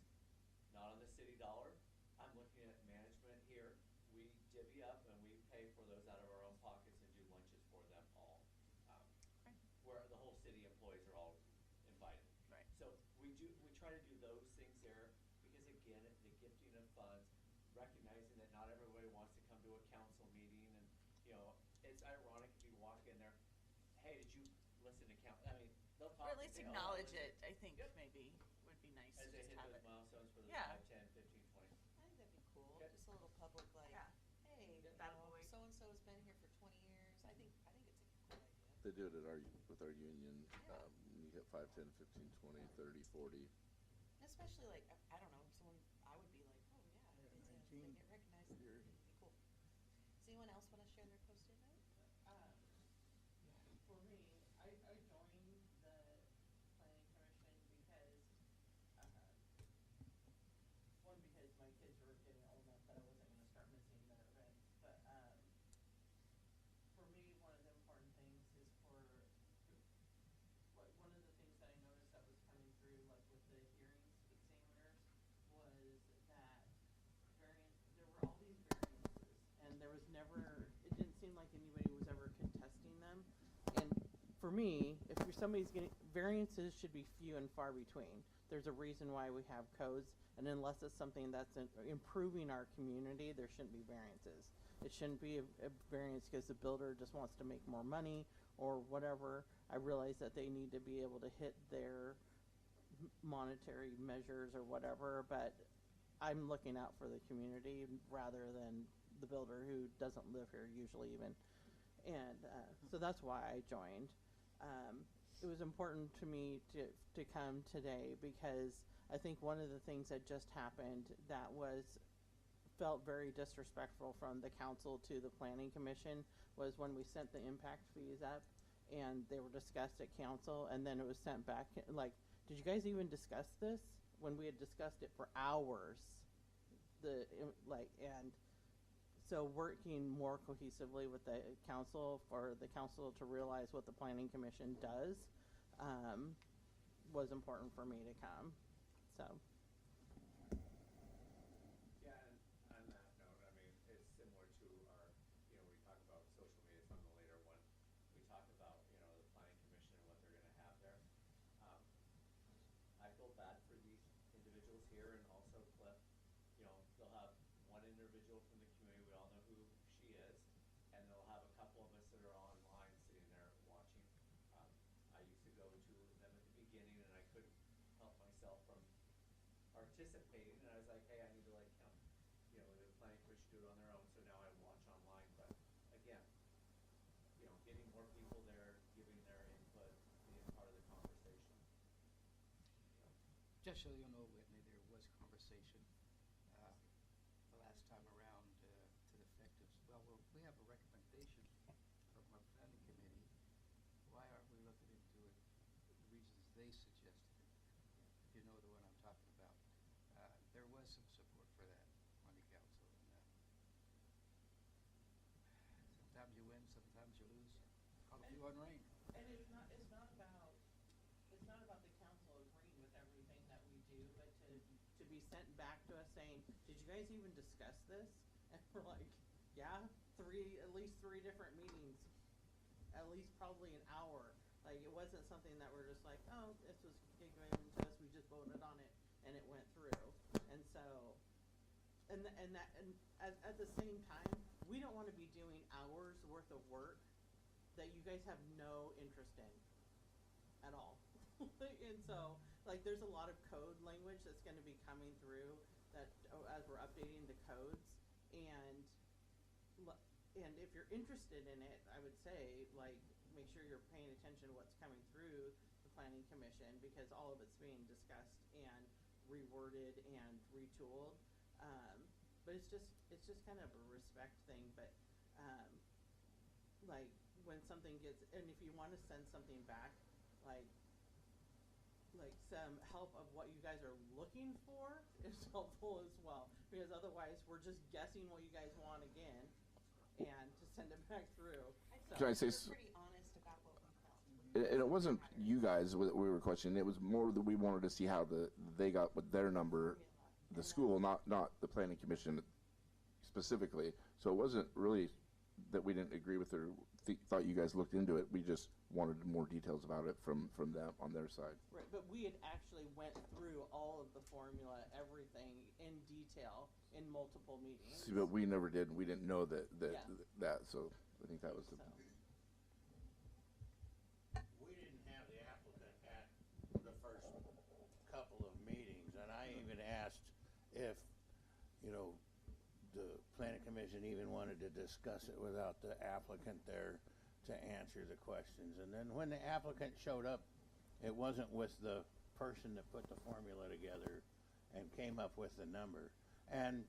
not on the city dollar, I'm looking at management here. We divvy up and we pay for those out of our own pockets and do lunches for them all. Where the whole city employees are all invited. Right. So we try to do those things there, because again, the gifting of funds, recognizing that not everybody wants to come to a council meeting, and, you know, it's ironic if you walk in there, hey, did you listen to I mean, they'll talk Or at and least say, "Oh, I acknowledge listened." it, I think Yep. maybe would be nice As to they just hit have those it. milestones for the Yeah. 5, 10, 15, 20. I think that'd be cool. Okay. Just a little public, like, Yeah. hey, Yep. That boy. so and so's been here for 20 years. I think it's a cool idea. They do it at with our union. Yeah. When you hit 5, 10, 15, 20, 30, 40. And especially like I don't know, someone I would be like, oh yeah, Yeah, they 19 get recognized. It'd years. be cool. Does anyone else want to share their post-it note? For me, I joined the planning commission because, one, because my kids were getting old enough that I wasn't going to start missing their events. But for me, one of the important things is one of the things that I noticed that was coming through, like with the hearings examiners, was that there were all these variances, and there was never, it didn't seem like anybody was ever contesting them. And for me, if somebody's getting, variances should be few and far between. There's a reason why we have codes, and unless it's something that's improving our community, there shouldn't be variances. It shouldn't be a variance because the builder just wants to make more money or whatever. I realize that they need to be able to hit their monetary measures or whatever, but I'm looking out for the community rather than the builder who doesn't live here usually even. And so that's why I joined. It was important to me to come today because I think one of the things that just happened that felt very disrespectful from the council to the planning commission was when we sent the impact fees up and they were discussed at council, and then it was sent back. Like, did you guys even discuss this? When we had discussed it for hours, and so working more cohesively with the council for the council to realize what the planning commission does was important for me to come. So. Yeah, and on that note, I mean, it's similar to our, you know, we talk about social media, it's on the later one. We talk about, you know, the planning commission and what they're gonna have there. I feel bad for these individuals here, and also Cliff. You know, they'll have one individual from the community, we all know who she is, and they'll have a couple of us that are online sitting there watching. I used to go to them at the beginning, and I couldn't help myself from participating, and I was like, hey, I need to, like, you know, the planning commission do it on their own, so now I watch online. But again, you know, getting more people there, giving their input, being part of the conversation. Just so you know, Whitney, there was conversation the last time around to the effect of, well, we have a recommendation from our planning committee. Why aren't we looking into it, the reasons they suggested it? If you know the one I'm talking about. There was some support for that on the council. And, sometimes you win, sometimes you lose. Caught a few on rain. And it's not about the council agreeing with everything that we do, but to be sent back to us saying, did you guys even discuss this? And we're like, yeah, at least three different meetings, at least probably an hour. Like, it wasn't something that we're just like, oh, this was given to us, we just voted on it and it went through. And so, and at the same time, we don't want to be doing hours worth of work that you guys have no interest in at all. And so, like, there's a lot of code language that's going to be coming through that as we're updating the codes, and if you're interested in it, I would say, like, make sure you're paying attention to what's coming through the planning commission, because all of it's being discussed and reworded and retooled. But it's just kind of a respect thing. But like, when something gets, and if you want to send something back, like some help of what you guys are looking for is helpful as well, because otherwise we're just guessing what you guys want again and to send it back through. Can I say We're pretty honest about what we felt. And it wasn't you guys that we were questioning. It was more that we wanted to see how they got with their number, the school, not the planning commission specifically. So it wasn't really that we didn't agree with or thought you guys looked into it. We just wanted more details about it from them on their side. Right, but we had actually went through all of the formula, everything in detail in multiple meetings. See, but we never did. We didn't know that Yeah. So I think that was the. So. We didn't have the applicant at the first couple of meetings, and I even asked if, you know, the planning commission even wanted to discuss it without the applicant there to answer the questions. And then when the applicant showed up, it wasn't with the person that put the formula together and came up with the number. And,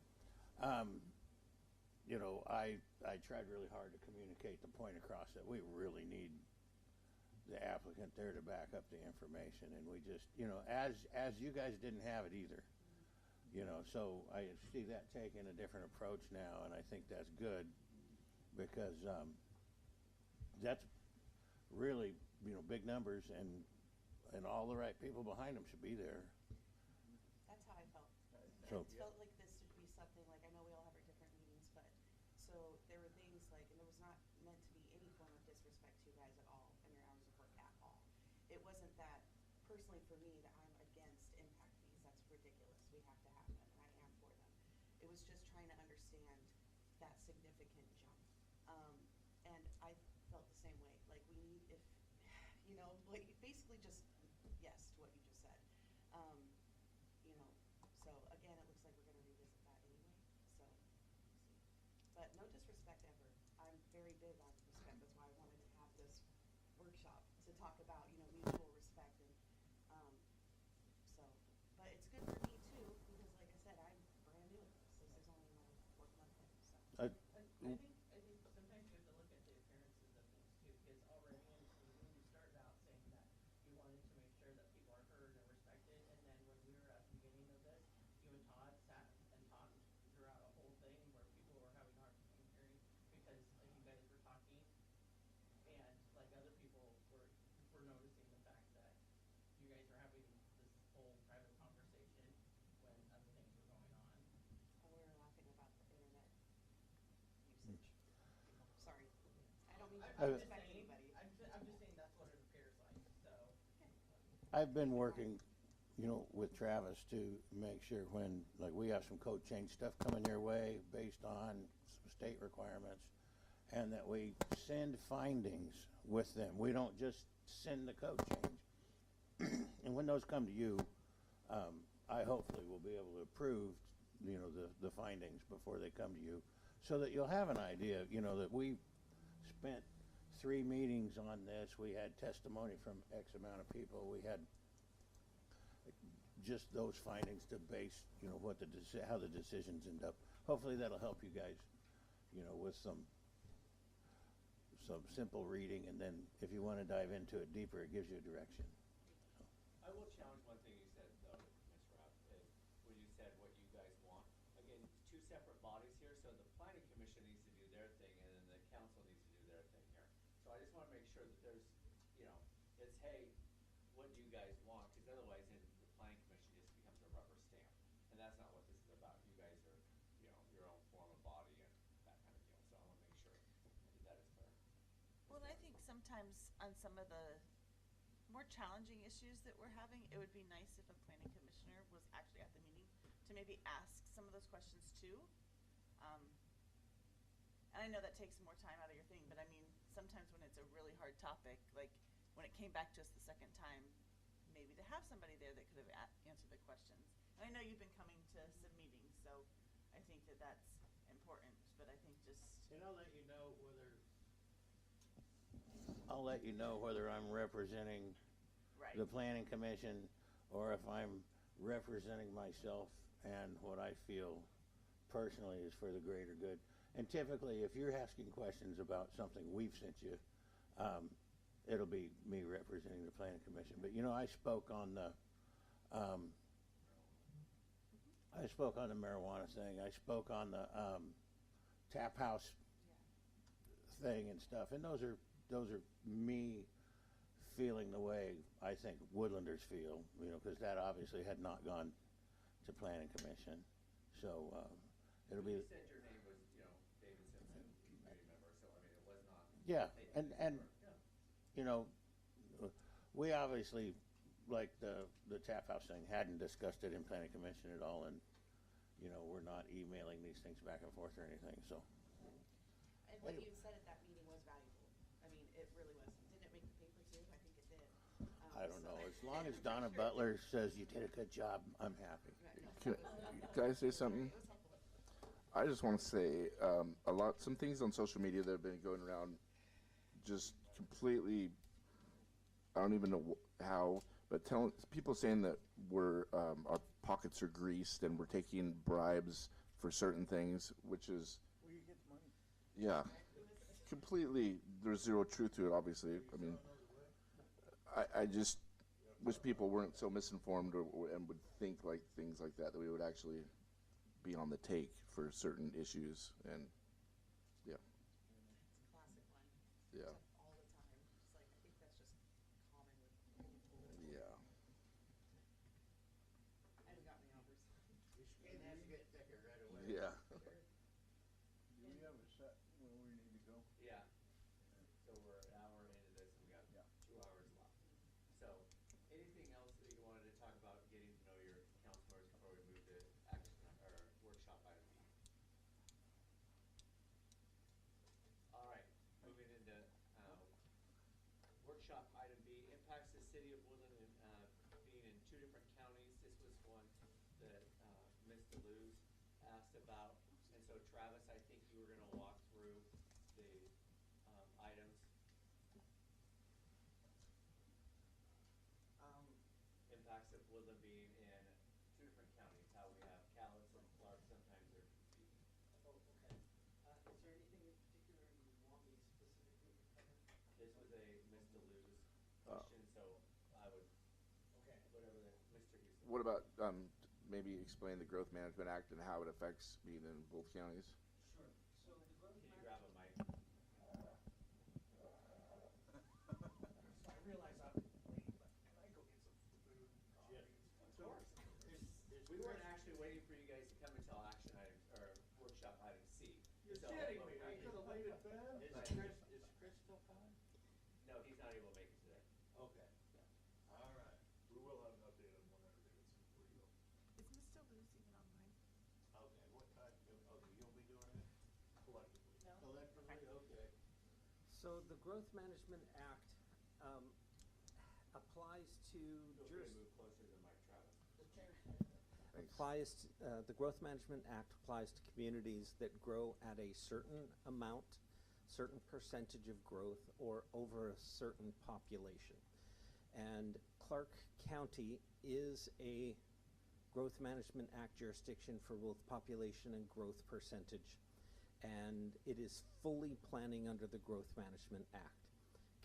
you know, I tried really hard to communicate the point across that we really need the applicant there to back up the information. And we just, you know, as you guys didn't have it either. You know, so I see that taking a different approach now, and I think that's good because that's really, you know, big numbers, and all the right people behind them should be there. That's how I felt. So, It felt like this should be something, like, I know we all have our different meetings, but, so there were things like, and it was not meant to be any form of disrespect to you guys at all, and your hours of work at all. It wasn't that, personally for me, that I'm against impact fees. That's ridiculous. We have to have them, and I am for them. It was just trying to understand that significant jump. And I felt the same way. Like, we need, if, you know, like, basically just yes to what you just said. You know, so again, it looks like we're gonna revisit that anyway, so, we'll see. But no disrespect ever. I'm very big on respect. That's why I wanted to have this workshop to talk about, you know, mutual respect and, so, but it's good for me too, because like I said, I'm brand new at this. This is only my 4th month in, so. I think sometimes you have to look at the appearances of things too, because already when you started out saying that you wanted to make sure that people are heard and respected, and then when we were at the beginning of this, you and Todd sat and talked throughout a whole thing where people were having a hard time hearing because like you guys were talking, and like other people were noticing the fact that you guys were having this whole private conversation when other things were going on. We were laughing about the internet usage. Sorry. I don't mean to disrespect anybody. I'm just saying that's what it appears like, so. I've been working, you know, with Travis to make sure when, like, we have some code change stuff coming your way based on some state requirements, and that we send findings with them. We don't just send the code change. And when those come to you, I hopefully will be able to approve, you know, the findings before they come to you, so that you'll have an idea, you know, that we spent 3 meetings on this. We had testimony from X amount of people. We had just those findings to base, you know, what how the decisions end up. Hopefully that'll help you guys, you know, with some simple reading, and then if you want to dive into it deeper, it gives you a direction. I will challenge one thing you said, though, Ms. Rapp, is when you said what you guys want. Again, 2 separate bodies here, so the planning commission needs to do their thing, and then the council needs to do their thing here. So I just want to make sure that there's, you know, it's, hey, what do you guys want? Because otherwise, then the planning commission just becomes a rubber stamp, and that's not what this is about. You guys are, you know, your own form of body and that kind of deal. So I want to make sure that is clear. Well, and I think sometimes on some of the more challenging issues that we're having, it would be nice if a planning commissioner was actually at the meeting to maybe ask some of those questions too. And I know that takes more time out of your thing, but I mean, sometimes when it's a really hard topic, like when it came back to us the second time, maybe to have somebody there that could have answered the questions. And I know you've been coming to some meetings, so I think that that's important, but I think just. And I'll let you know whether I'm representing the planning commission or if I'm representing myself and what I feel personally is for the greater good. And typically, if you're asking questions about something we've sent you, it'll be me representing the planning commission. But you know, I spoke on the marijuana thing. I spoke on the tap house thing and stuff, and those are me feeling the way I think Woodlanders feel, you know, because that obviously had not gone to planning commission. So it'll be. You said your name was, you know, Davidson, community member. So Yeah, and you know, we obviously, like the tap house thing, hadn't discussed it in planning commission at all, and you know, we're not emailing these things back and forth or anything, so. And what you said at that meeting was valuable. I mean, it really was. Didn't it make the paper too? I think it did. I don't know, as long as Donna Butler says you did a good job, I'm happy. Can I say something? I just want to say some things on social media that have been going around just completely, I don't even know how, but people saying that our pockets are greased and we're taking bribes for certain things, which is, Where you get the money? yeah, completely, there's zero truth to it, obviously. I mean, I just wish people weren't so misinformed and would think like things like that we would actually be on the take for certain issues, and yeah. It's a classic one. Yeah. All the time. Just like, I think that's just common with people. Yeah. I haven't got my hours. It has to get thicker right away. Yeah. Do we have a set where we need to go? Yeah. So we're an hour into this and we got 2 hours left. So anything else that you wanted to talk about getting to know your council members before we move to action or workshop item B? All right, moving into workshop item B, impacts the City of Woodland being in 2 different counties. This was one that Ms. DeLuz asked about. And so Travis, I think you were going to walk through the items. Impacts of Woodland being in 2 different counties, how we have Cowlitz and Clark, sometimes they're confusing. Oh, okay. Is there anything in particular you want me specifically to cover? This was a Ms. DeLuz question, so I would, Okay. whatever the, Mr. Houston. What about maybe explain the Growth Management Act and how it affects being in both counties? Sure. So the growth Can you management. grab a mic? So I realize I'm late, but can I go get some food, coffee? Of course. We weren't actually waiting for you guys to come until action item, or workshop item C. You're So- kidding me, I could have laid in bed. Is Chris still coming? No, he's not able to make it today. Okay. All right. We will have an update on 100 Davidson before you go. Is Ms. DeLuz even online? Okay, what time, okay, you'll be doing it? Collectively. No? Collectively, okay. So the Growth Management Act, applies to Feel free to move closer to the mic, Travis. applies to, the Growth Management Act applies to communities that grow at a certain amount, certain percentage of growth, or over a certain population. And Clark County is a Growth Management Act jurisdiction for both population and growth percentage. And it is fully planning under the Growth Management Act.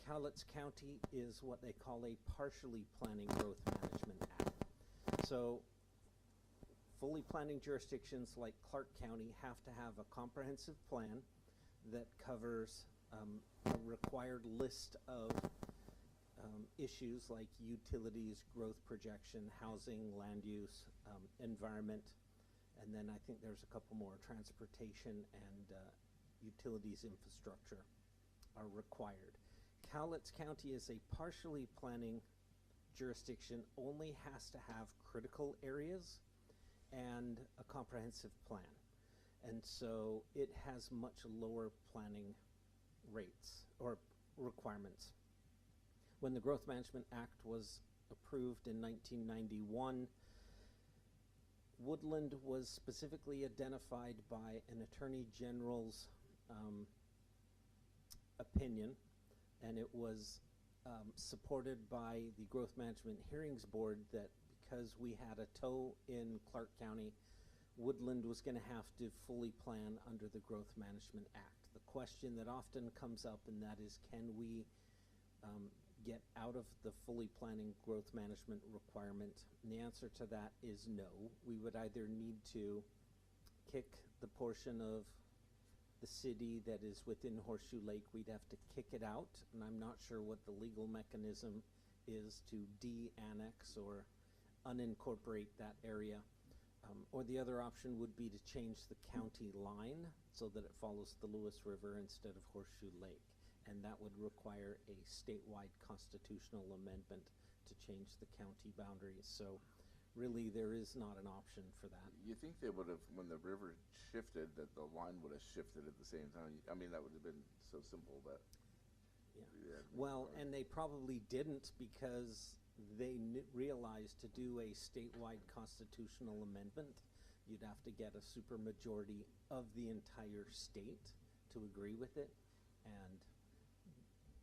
Cowlitz County is what they call a partially planning Growth Management Act. So fully planning jurisdictions like Clark County have to have a comprehensive plan that covers a required list of issues like utilities, growth projection, housing, land use, environment, and then I think there's a couple more, transportation and utilities infrastructure are required. Cowlitz County is a partially planning jurisdiction, only has to have critical areas and a comprehensive plan. And so it has much lower planning rates or requirements. When the Growth Management Act was approved in 1991, Woodland was specifically identified by an Attorney General's opinion, and it was supported by the Growth Management Hearings Board that because we had a toe in Clark County, Woodland was going to have to fully plan under the Growth Management Act. The question that often comes up, and that is, can we get out of the fully planning growth management requirement? And the answer to that is no. We would either need to kick the portion of the city that is within Horseshoe Lake, we'd have to kick it out, and I'm not sure what the legal mechanism is to de-annex or unincorporate that area. Or the other option would be to change the county line so that it follows the Lewis River instead of Horseshoe Lake. and that would require a statewide constitutional amendment to change the county boundaries. So really, there is not an option for that. You think they would have, when the river shifted, that the line would have shifted at the same time? I mean, that would have been so simple, but. Yeah. Well, and they probably didn't because they realized to do a statewide constitutional amendment, you'd have to get a supermajority of the entire state to agree with it, and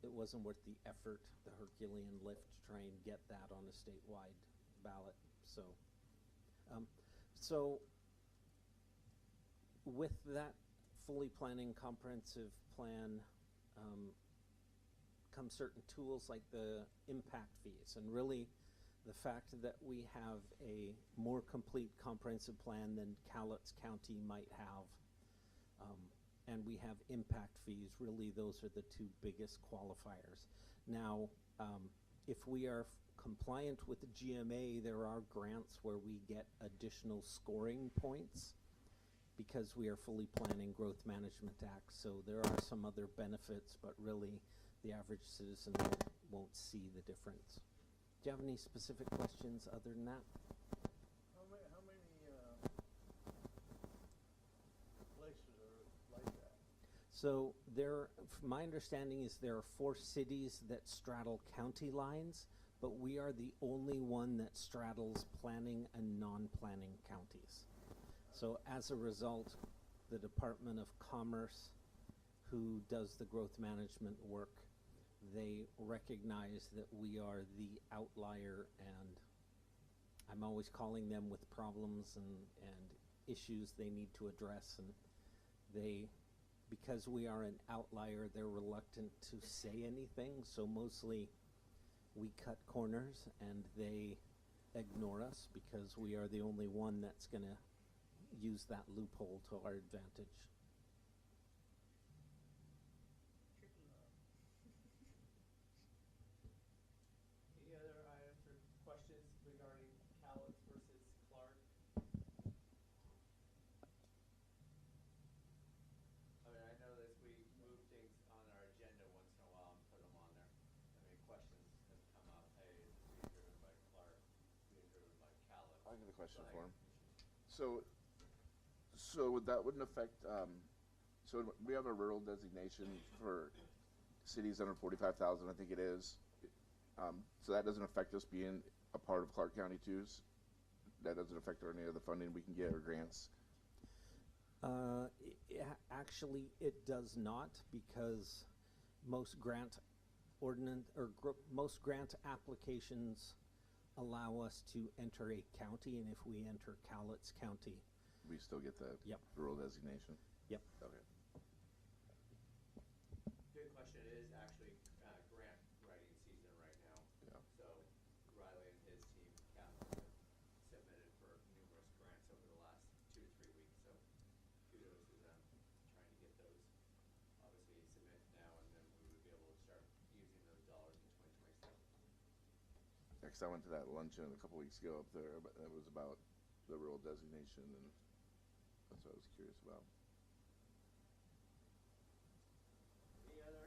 it wasn't worth the effort, the Herculean lift, to try and get that on a statewide ballot. So with that fully planning comprehensive plan come certain tools like the impact fees, and really the fact that we have a more complete comprehensive plan than Cowlitz County might have, and we have impact fees. Really, those are the two biggest qualifiers. Now, if we are compliant with the GMA, there are grants where we get additional scoring points because we are fully planning Growth Management Act. So there are some other benefits, but really the average citizen won't see the difference. Do you have any specific questions other than that? How many places are like that? So my understanding is there are 4 cities that straddle county lines, but we are the only one that straddles planning and non-planning counties. So as a result, the Department of Commerce, who does the growth management work, they recognize that we are the outlier, and I'm always calling them with problems and issues they need to address, and because we are an outlier, they're reluctant to say anything, so mostly we cut corners and they ignore us because we are the only one that's going to use that loophole to our advantage. Any other items or questions regarding Cowlitz versus Clark? I mean, I know that we move things on our agenda once in a while and put them on there. I mean, questions have come up. Hey, is this being driven by Clark? Being driven by Cowlitz? I got a question Go for ahead. him. So that wouldn't affect, so we have a rural designation for cities under 45,000, I think it is. So that doesn't affect us being a part of Clark County too? That doesn't affect any of the funding we can get or grants? Actually, it does not, because most grant most grant applications allow us to enter a county, and if we enter Cowlitz County, We still get the Yep. rural designation? Yep. Okay. Good question. It is actually grant writing season right now. Yeah. So Riley and his team, Catherine, have submitted for numerous grants over the last 2 to 3 weeks. So kudos to them trying to get those. Obviously submit now, and then we would be able to start using those dollars in 2027. Next, I went to that luncheon a couple weeks ago up there, but it was about the rural designation, and that's what I was curious about. Any other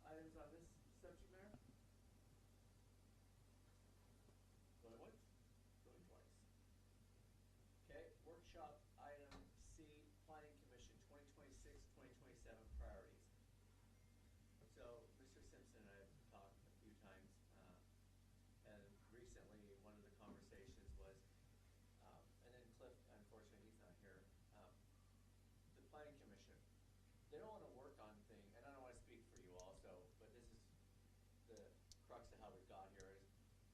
items on this subject matter? Going once, going twice. Okay, workshop item C, Planning Commission 2026-2027 priorities. So Mr. Simpson and I have talked a few times, and recently one of the conversations was, and then Cliff, unfortunately, he's not here. The Planning Commission, they don't want to work on things, and I don't want to speak for you also, but this is the crux of how we got here, is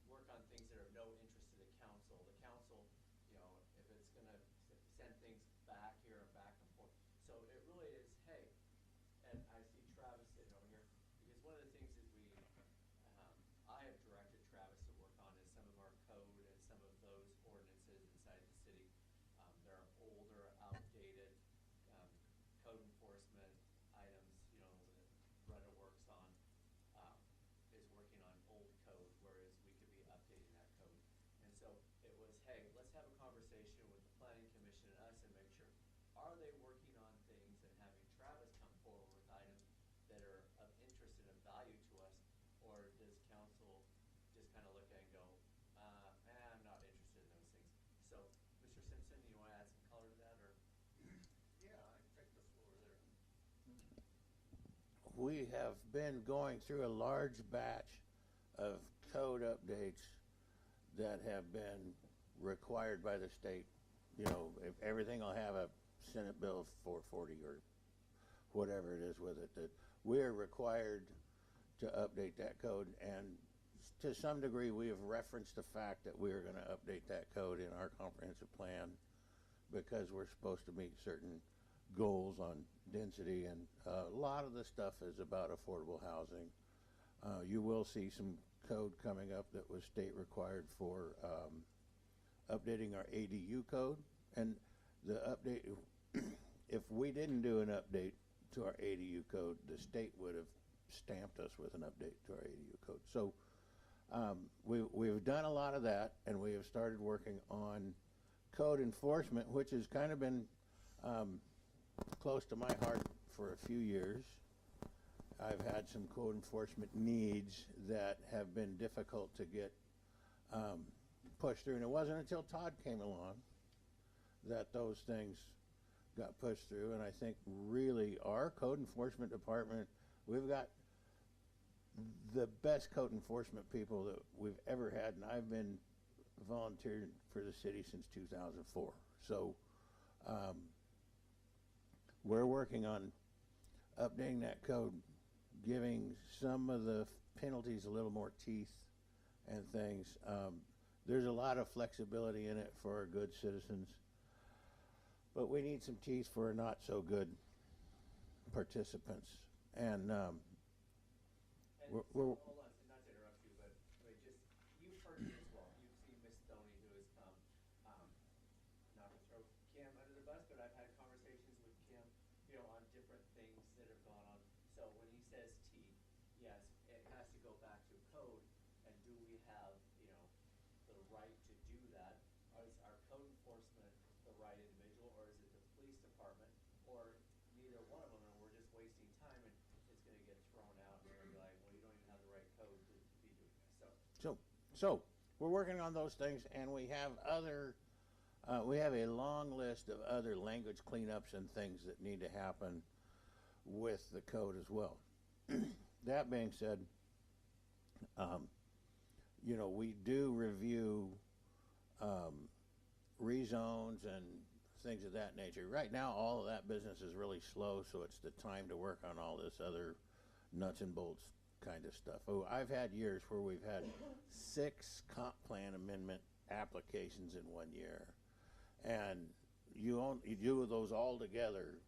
work on things that are of no interest to the council. The council, you know, if it's going to send things back here and back and forth. So it really is, hey, and I see Travis sitting over here, because one of the things that I have directed Travis to work on is some of our code and some of those ordinances inside the city. There are older, outdated code enforcement items, you know, that Retta works on, is working on old code, whereas we could be updating that code. And so it was, hey, let's have a conversation with the Planning Commission and us and make sure, are they working on things, and having Travis come forward with items that are of interest and we have been going through a large batch of code updates that have been required by the state. You know, if everything will have a Senate Bill 440 or whatever it is with it, that we're required to update that code. And to some degree, we have referenced the fact that we are going to update that code in our comprehensive plan because we're supposed to meet certain goals on density, and a lot of the stuff is about affordable housing. You will see some code coming up that was state required for updating our ADU code, and the update, if we didn't do an update to our ADU code, the state would have stamped us with an update to our ADU code. So we've done a lot of that, and we have started working on code enforcement, which has kind of been close to my heart for a few years. I've had some code enforcement needs that have been difficult to get pushed through, and it wasn't until Todd came along that those things got pushed through. And I think really our code enforcement department, we've got the best code enforcement people that we've ever had, and I've been volunteering for the city since 2004. So we're working on updating that code, giving some of the penalties a little more teeth and things. There's a lot of flexibility in it for our good citizens, but we need some teeth for not so good participants. And we're hold on, not to interrupt you, but just, you've heard it as well. You've seen Miss Stoney, who has come, not to throw Kim under the bus, but I've had conversations with Kim, you know, on different things that have gone on. So when he says teeth, yes, it has to go back to code, and do we have, you know, the right to do that? Is our code enforcement the right individual, or is it the police department, or neither one of them, and we're just wasting time, and it's gonna get thrown out, and we're gonna be like, well, you don't even have the right code to be doing this, So we're working on those things, and we have other, we have a long list of other language cleanups and things that need to happen with the code as well. That being said, you know, we do review rezones and things of that nature. Right now, all of that business is really slow, so it's the time to work on all this other nuts and bolts kind of stuff. Oh, I've had years where we've had 6 comp plan amendment applications in 1 year, and you do those all together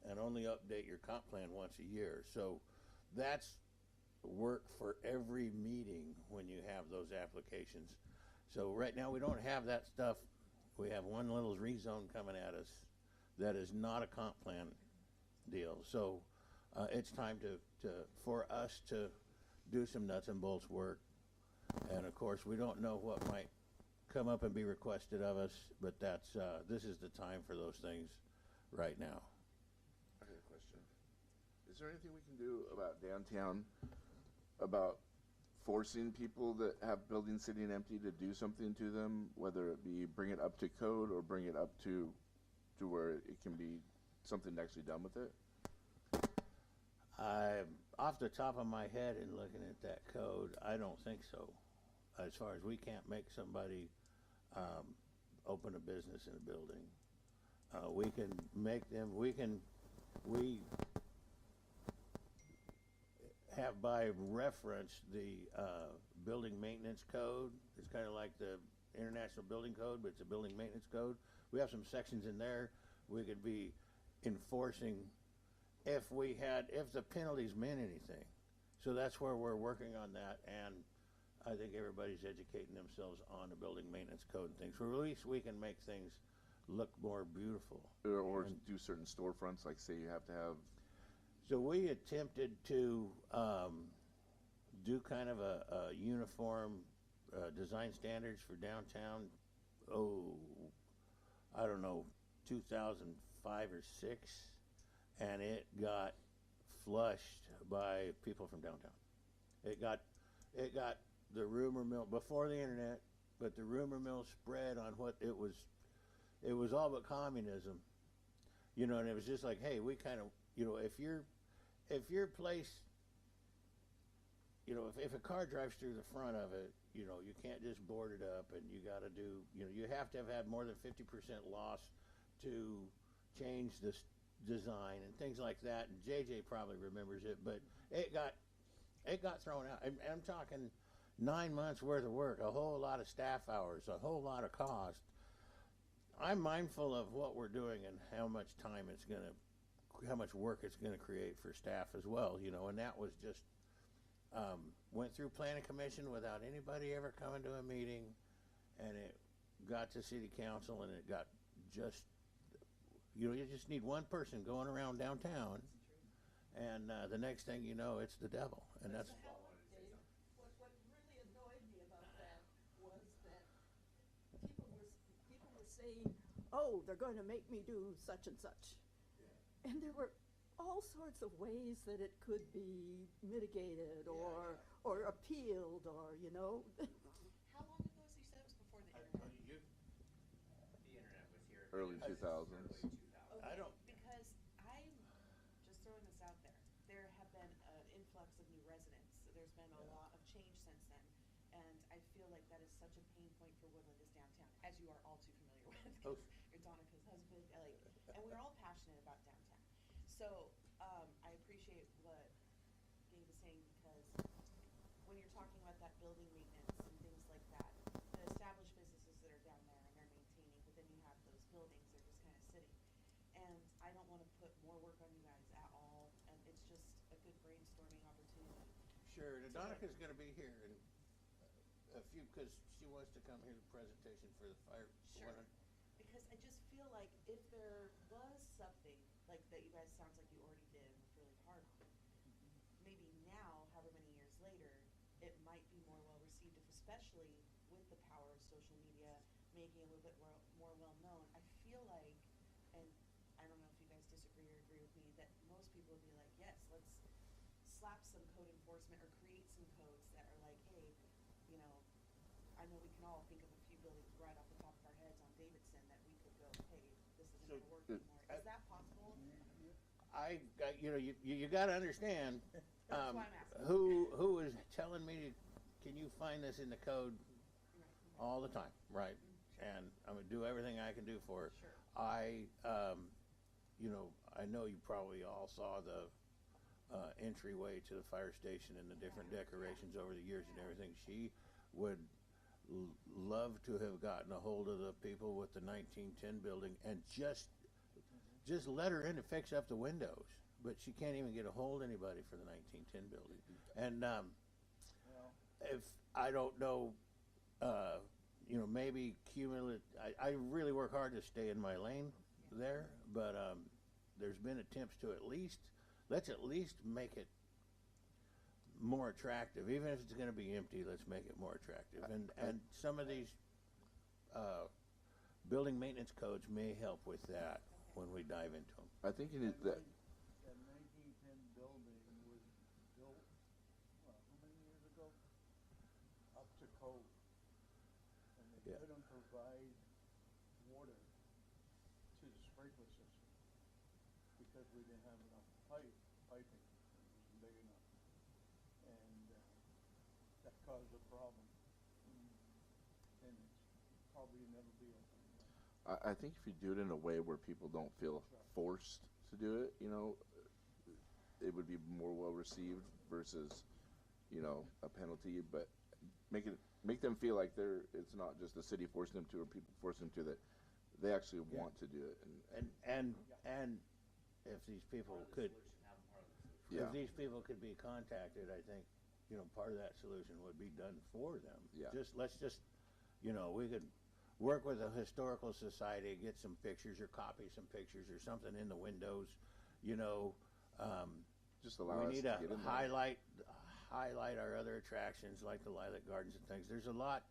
and only update your comp plan once a year. So that's work for every meeting when you have those applications. So right now we don't have that stuff. We have one little rezone coming at us that is not a comp plan deal. So it's time for us to do some nuts and bolts work. And of course, we don't know what might come up and be requested of us, but that's this is the time for those things right now. I have a question. Is there anything we can do about downtown, about forcing people that have buildings sitting empty to do something to them, whether it be bring it up to code or bring it up to where it can be something actually done with it? Off the top of my head and looking at that code, I don't think so. As far as we can't make somebody open a business in a building. We can make them, we have by reference the building maintenance code. It's kind of like the International Building Code, but it's a building maintenance code. We have some sections in there we could be enforcing if the penalties meant anything. So that's where we're working on that, and I think everybody's educating themselves on the building maintenance code and things. So at least we can make things look more beautiful. Or do certain storefronts, like say you have to have. So we attempted to do kind of a uniform design standards for downtown, I don't know, 2005 or 6, and it got flushed by people from downtown. It got the rumor mill before the internet, but the rumor mill spread on what it was all but communism, you know, and it was just like, hey, we kind of, you know, if your place, you know, if a car drives through the front of it, you know, you can't just board it up, and you got to do, you know, you have to have had more than 50% loss to change this design and things like that. And JJ probably remembers it, but it got thrown out. And I'm talking 9 months worth of work, a whole lot of staff hours, a whole lot of cost. I'm mindful of what we're doing and how much time it's gonna, how much work it's gonna create for staff as well, you know. And that was just went through planning commission without anybody ever coming to a meeting, and it got to city council, and it got just, you know, you just need one person going around downtown, and the next thing you know, it's the devil, and that's. What really annoyed me about that was that people were saying, oh, they're going to make me do such and such. Yeah. And there were all sorts of ways that it could be mitigated or appealed, or, you know. How long ago was you said it was before the internet? The internet was here. Early 2000s. Okay, I don't. because I'm just throwing this out there. There have been an influx of new residents. There's been a lot of change since then, and I feel like that is such a pain point for Woodland is downtown, as you are all too familiar with. 'Cause you're Donica's husband, and we're all passionate about downtown. So I appreciate what Gabe is saying, because when you're talking about that building maintenance and things like that, the established businesses that are down there and they're maintaining, but then you have those buildings, they're just kind of sitting. And I don't want to put more work on you guys at all, and it's just a good brainstorming opportunity. Sure, and Donica's going to be here in a few, because she wants to come hear the presentation for the fire. Sure. Because I just feel like if there was something like that, you guys sounds like you already did and worked really hard on, maybe now, however many years later, it might be more well received, if especially with the power of social media, making it a little bit more well known. I feel like, and I don't know if you guys disagree or agree with me, that most people would be like, yes, let's slap some code enforcement or create some codes that are like, hey, you know, I know we can all think of a few buildings right off the top of our heads on Davidson that we could go, hey, this isn't going to work anymore. Is that possible? You know, you got to understand, That's why I'm asking. who is telling me to, can you find this in the code all the time, right? And I'm going to do everything I can do for it. Sure. You know, I know you probably all saw the entryway to the fire station and the different decorations over the years and everything. She would love to have gotten a hold of the people with the 1910 building and just let her in to fix up the windows, but she can't even get a hold of anybody for the 1910 building. And if I don't know, you know, maybe cumulative. I really work hard to stay in my lane there, but there's been attempts to let's at least make it more attractive, even if it's going to be empty. Let's make it more attractive, and some of these building maintenance codes may help with that when we dive into them. I think you need that. That 1910 building was built, how many years ago? Up to code. And they couldn't provide water to the sprinkler system because we didn't have enough piping. It wasn't big enough. And that caused a problem. And it's probably never be open. I think if you do it in a way where people don't feel forced to do it, you know, it would be more well received versus, you know, a penalty. But make them feel like it's not just the city forcing them to or people forcing them to, that they actually want to do it. And if these people could, if these people could be contacted, I think, you know, part of that solution would be done for them. Yeah. Let's just, you know, we could work with a historical society, get some pictures or copy some pictures or something in the windows, you know. Just allow us we need to to get in highlight our other attractions like the lilac gardens and things. There's a lot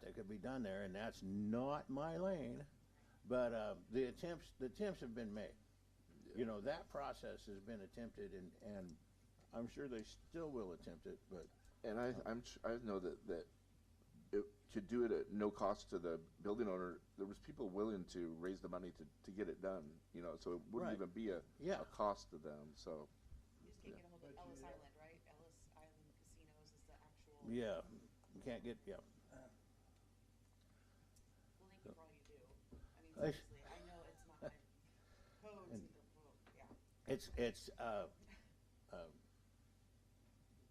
that could be done there, and that's not my lane. But the attempts have been made. Yeah. You know, that process has been attempted, and I'm sure they still will attempt it. But I know that to do it at no cost to the building owner, there was people willing to raise the money to get it done, you know, so it wouldn't even be a cost to them. So Ellis Island, right? Ellis Island Casinos is the actual. Yeah, you can't get, yeah. Well, thank you for all you do. I mean, I- seriously, I know it's not my codes and the, well, yeah.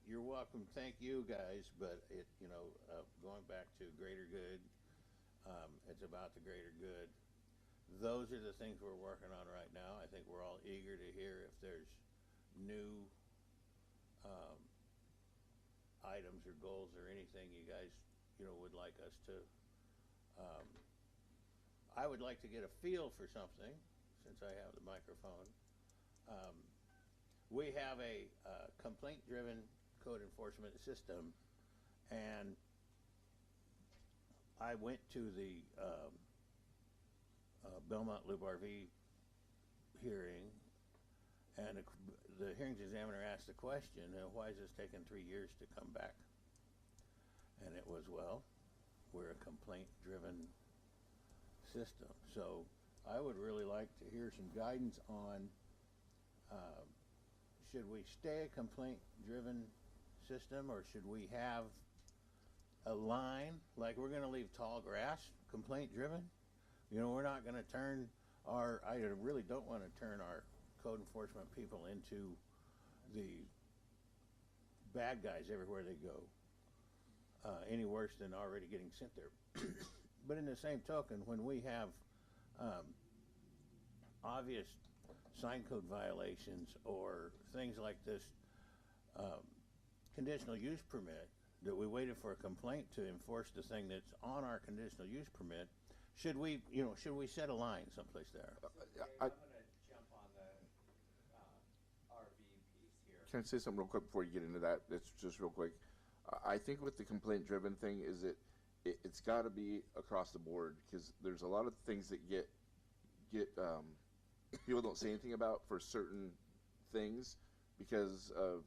You're welcome, thank you guys, but going back to greater good, it's about the greater good. Those are the things we're working on right now. I think we're all eager to hear if there's new items or goals or anything you guys, would like us to. I would like to get a feel for something, since I have the microphone. We have a complaint-driven code enforcement system, and I went to the Belmont Loop RV hearing, and the hearings examiner asked the question, why is this taking 3 years to come back? And it was, well, we're a complaint-driven system. So I would really like to hear some guidance on should we stay a complaint-driven system, or should we have a line, like we're going to leave tall grass complaint-driven? We're not going to turn I really don't want to turn our code enforcement people into the bad guys everywhere they go, any worse than already getting sent there. But in the same token, when we have obvious sign code violations or things like this conditional use permit, that we waited for a complaint to enforce the thing that's on our conditional use permit, should we set a line someplace there? I- I'm gonna jump on the RV piece here. Can I say something real quick before you get into that? It's just real quick. I think with the complaint-driven thing is it's got to be across the board, because there's a lot of things that get people don't say anything about for certain things because of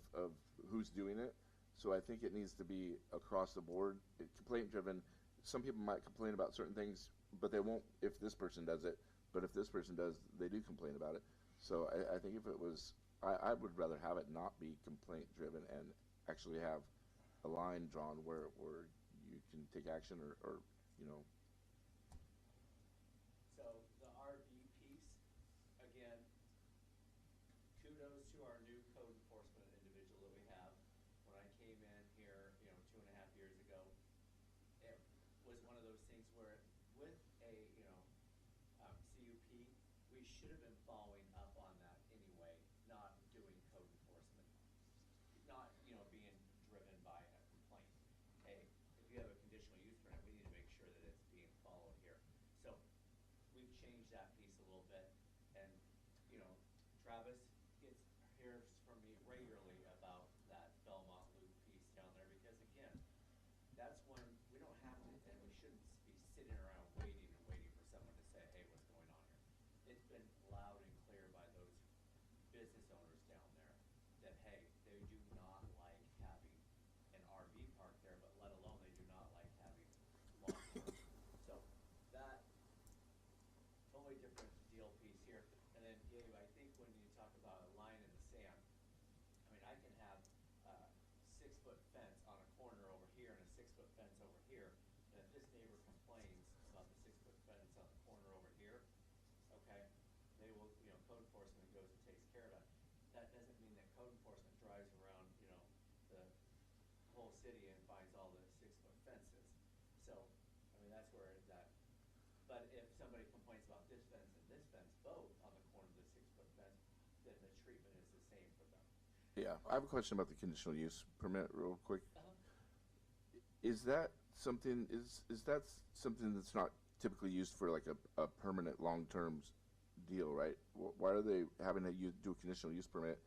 who's doing it. So I think it needs to be across the board. Complaint-driven. Some people might complain about certain things, but they won't if this person does it. But if this person does, they do complain about it. So I think if it was, I would rather have it not be complaint-driven and actually have a line drawn where you can take action or. So the RV piece, again, kudos to our new code enforcement individual that we have. When I came in here, 2.5 years ago, it was one of those things where with a, CUP, we should have been following up on that anyway, not doing code enforcement, not, being driven by a complaint. Hey, if you have a conditional use permit, we need to make sure that it's being followed here. So we've changed that piece a little bit, and, Travis hears from me regularly about that Belmont Loop piece down there, because again, that's when we don't have to, and we shouldn't be sitting around waiting for someone to say, hey, what's going on here? It's been loud and clear by those business owners down there that, hey, they do not like having an RV park there, but let alone they do not like having lawn parks. So that totally different deal piece here. And then, Gabe, I think when you talk about a line in the sand, I mean, I can have a 6-foot fence on a corner over here and a 6-foot fence over here. And if this neighbor complains about the 6-foot fence on the corner over here, okay, they will, code enforcement goes and takes care of it. That doesn't mean that code enforcement drives around, the whole city and finds all the 6-foot fences. So, I mean, that's where that, but if somebody complains about this fence and this fence, both on the corner of the 6-foot fence, then the treatment is the same for them. Yeah, I have a question about the conditional use permit real quick. Is that something that's not typically used for like a permanent long-term deal, right? Why are they having to do a conditional use permit?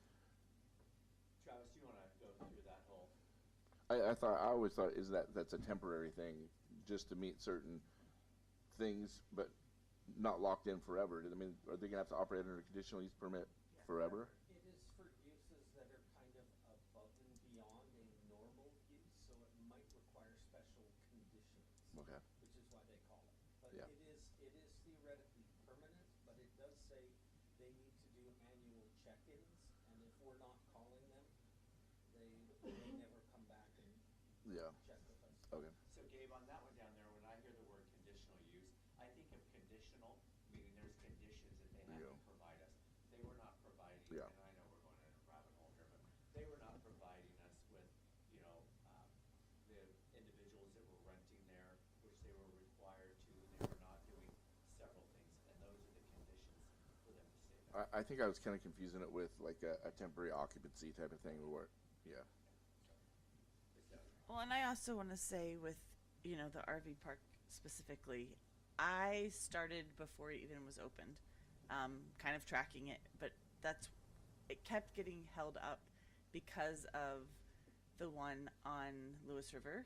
Travis, do you want to go through that whole? I always thought that's a temporary thing, just to meet certain things, but not locked in forever. I mean, are they gonna have to operate under a conditional use permit forever? It is for uses that are kind of above and beyond a normal use, so it might require special conditions. Okay. Which is why they call it. But Yeah. it is theoretically permanent, but it does say they need to do annual check-ins, and if we're not calling them, they never come back and Yeah. check with us. Okay. So Gabe, on that one down there, when I hear the word conditional use, I think of conditional, meaning there's conditions that they have Yeah. to provide us. They were not providing, Yeah. and I know we're going in a rabbit hole here, but they were not providing us with, you know, the individuals that were renting there, which they were required to, and they were not doing several things, and those are the conditions for them to stay there. I think I was kind of confusing it with like a temporary occupancy type of thing, or yeah. Well, and I also want to say with, you know, the RV park specifically, I started before it even was opened, kind of tracking it, but it kept getting held up because of the one on Lewis River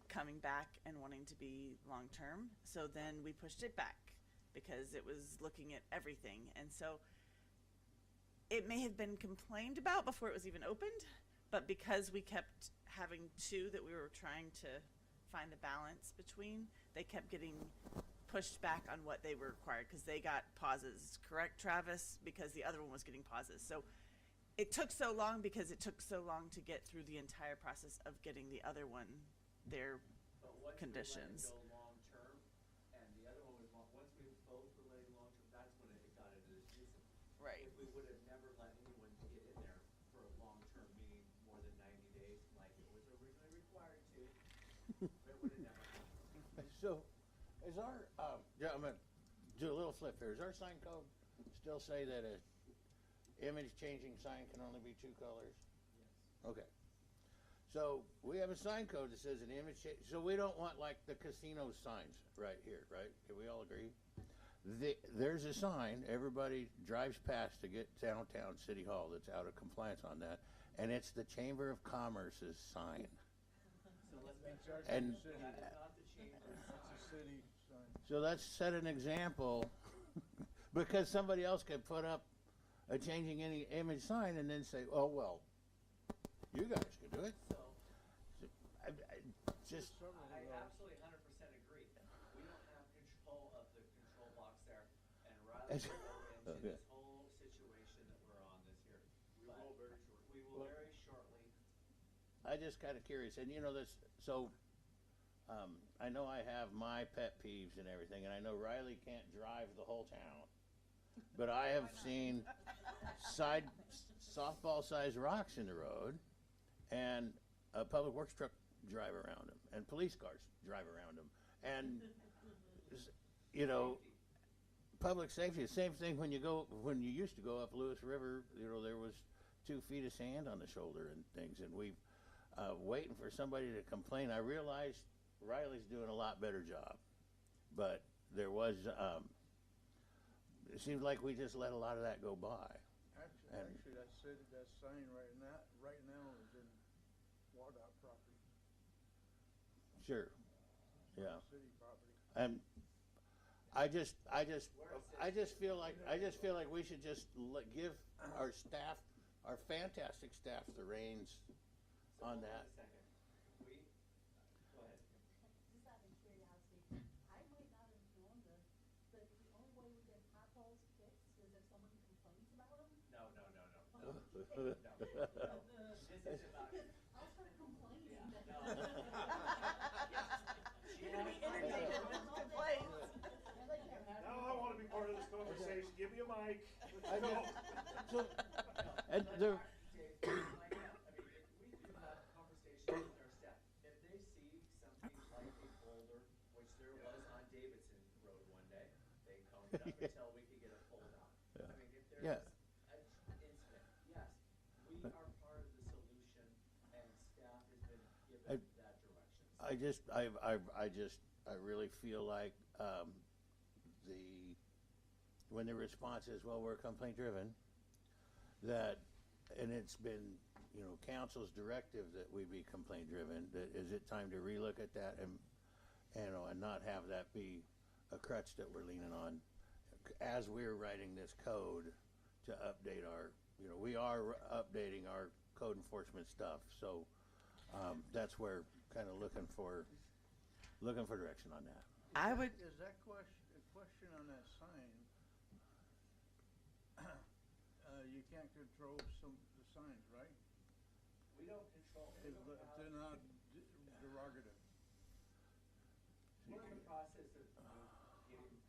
coming back and wanting to be long-term. So then we pushed it back because it was looking at everything. And so it may have been complained about before it was even opened, but because we kept having two that we were trying to find the balance between, they kept getting pushed back on what they were required because they got pauses. Correct, Travis? Because the other one was getting pauses. So it took so long because it took so long to get through the entire process of getting the other one their But once conditions. we let it go long-term, and the other one was once we both were letting long-term, that's when it got into this nuisance. Right. If we would have never let anyone get in there for a long-term, meaning more than 90 days, like it was originally required to, it would have never happened. So, is our, yeah, I'm gonna do a little flip here. Does our sign code still say that a image changing sign can only be 2 colors? Yes. Okay. So, we have a sign code that says an image so we don't want like the casino signs right here, right? Can we all agree? There's a sign everybody drives past to get downtown City Hall that's out of compliance on that, and it's the Chamber of Commerce's sign. So let's make sure And that is not the chamber. It's a city sign. so let's set an example because somebody else could put up a changing any image sign and then say, oh, well, you guys could do it. Just I absolutely 100% agree. We don't have control of the control box there, and rather than go into this whole situation that we're on this year, we will very shortly. We will very shortly. I just kind of curious, and you know this. So I know I have my pet peeves and everything, and I know Riley can't drive the whole town, but I have seen softball-sized rocks in the road, and a public works truck drive around them, and police cars drive around them, and you know, public safety. The same thing when you used to go up Lewis River. You know, there was 2 feet of sand on the shoulder and things, and we waiting for somebody to complain. I realized Riley's doing a lot better job, but there was it seems like we just let a lot of that go by. Actually, that sign right now is in WADOT property. Sure. Yeah. City property. And I just feel like we should just give our staff, our fantastic staff, the reins on that. Wait a second. Go ahead. Just out of curiosity, I might not have known this, but the only way we get potholes fixed is if someone complains about them? No. No. This is about. I'll start complaining. Yeah, that- no. You're gonna be inundated with complaints. Now I want to be part of this conversation. Give me a mic. I know. So, and Dave, like, if we do have conversations with our staff, if they see something like a boulder, which there was on Davidson Road one day, they coned it up until we could get it pulled out. Yeah. I mean, if Yeah. there's an incident, yes, we are part of the solution, and staff has been given that direction. I really feel like when the response is, well, we're complaint driven, and it's been, you know, council's directive that we be complaint driven, that is it time to relook at that and not have that be a crutch that we're leaning on as we're writing this code to update our, you know, we are updating our code enforcement stuff, so that's where kind of looking for direction on that. I would. Is that question on that sign? You can't control the signs, right? We don't control, we don't have. They're not derogative. We're in the process of getting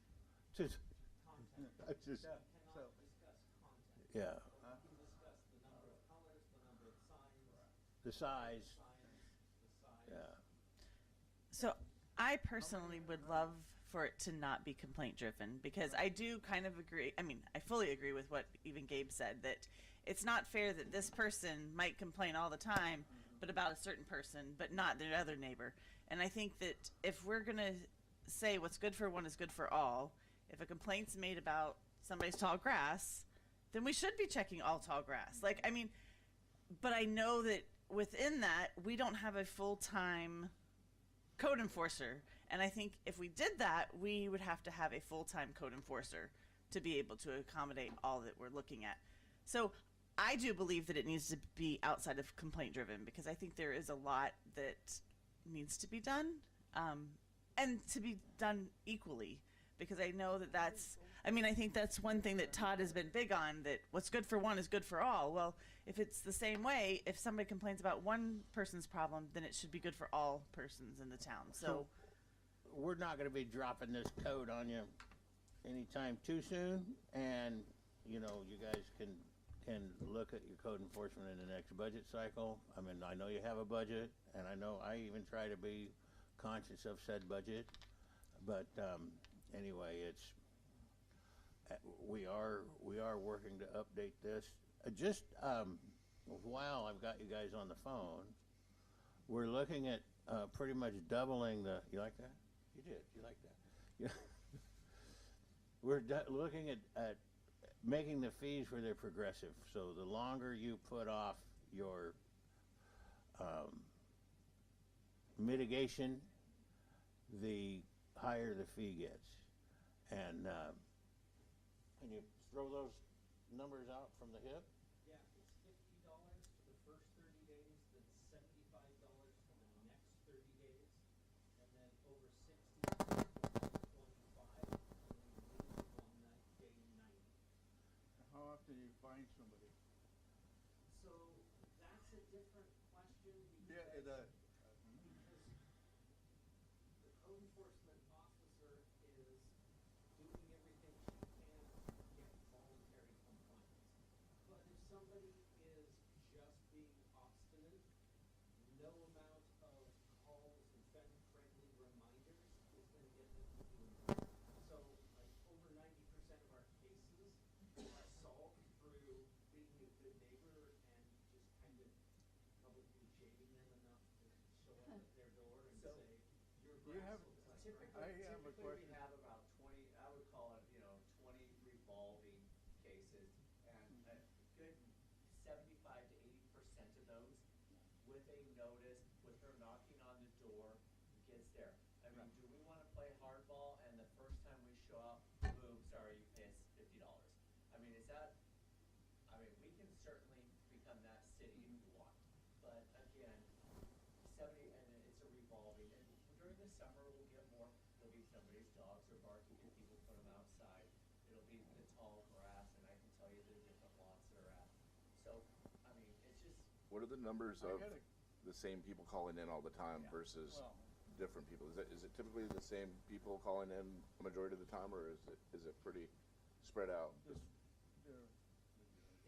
Just, content. I just, Yeah, Cannot so, discuss content. yeah, We can discuss the number of colors, the number of signs, the size, the size. yeah. So I personally would love for it to not be complaint driven, because I do kind of agree. I mean, I fully agree with what even Gabe said, that it's not fair that this person might complain all the time, but about a certain person, but not their other neighbor. And I think that if we're going to say what's good for one is good for all, if a complaint's made about somebody's tall grass, then we should be checking all tall grass. Like, I mean, but I know that within that, we don't have a full-time code enforcer. And I think if we did that, we would have to have a full-time code enforcer to be able to accommodate all that we're looking at. So I do believe that it needs to be outside of complaint driven, because I think there is a lot that needs to be done, and to be done equally, because I know that I think that's one thing that Todd has been big on, that what's good for one is good for all. Well, if it's the same way, if somebody complains about one person's problem, then it should be good for all persons in the town. So We're not gonna be dropping this code on you anytime too soon, and, you know, you guys can look at your code enforcement in the next budget cycle. I mean, I know you have a budget, and I know I even try to be conscious of said budget, but, anyway, it's, we are working to update this. Just, while I've got you guys on the phone, we're looking at, pretty much doubling the, you like that? You did, you like that? Yeah. We're looking at making the fees where they're progressive. So the longer you put off your mitigation, the higher the fee gets. And can you throw those numbers out from the hip? Yeah, it's $50 for the first 30 days, then $75 for the next 30 days, and then over 60 $125, and then leave on that day 90. how often do you find somebody? So that's a different question, Yeah, because the code enforcement officer is doing everything she can to get voluntary compliance. But if somebody is just being obstinate, no amount of calls and friendly reminders is going to get them to do it. So, like, over 90% of our cases are solved through being a good neighbor and just kind of publicly shaming them enough to show up at their door and So, say, your you grass have- looks like I crap." have a Typically, question. we have about 20, I would call it, 20 revolving cases, and a good 75 to 80% of those, with a notice, with her knocking on the door, gets there. I mean, do we wanna play hardball, and the first time we show up, boom, sorry, you pay us $50? I mean, we can certainly become that city if you want, but again, 70, and it's a revolving, and during the summer, we'll get more, there'll be somebody's dogs are barking, and people put them outside. It'll be the tall grass, and I can tell you the different lots they're at. So, I mean, it's just, What are the numbers I of gotta- the same people calling in all the time versus Well, different people? Is it typically the same people calling in a majority of the time, or is it pretty spread out? this, there,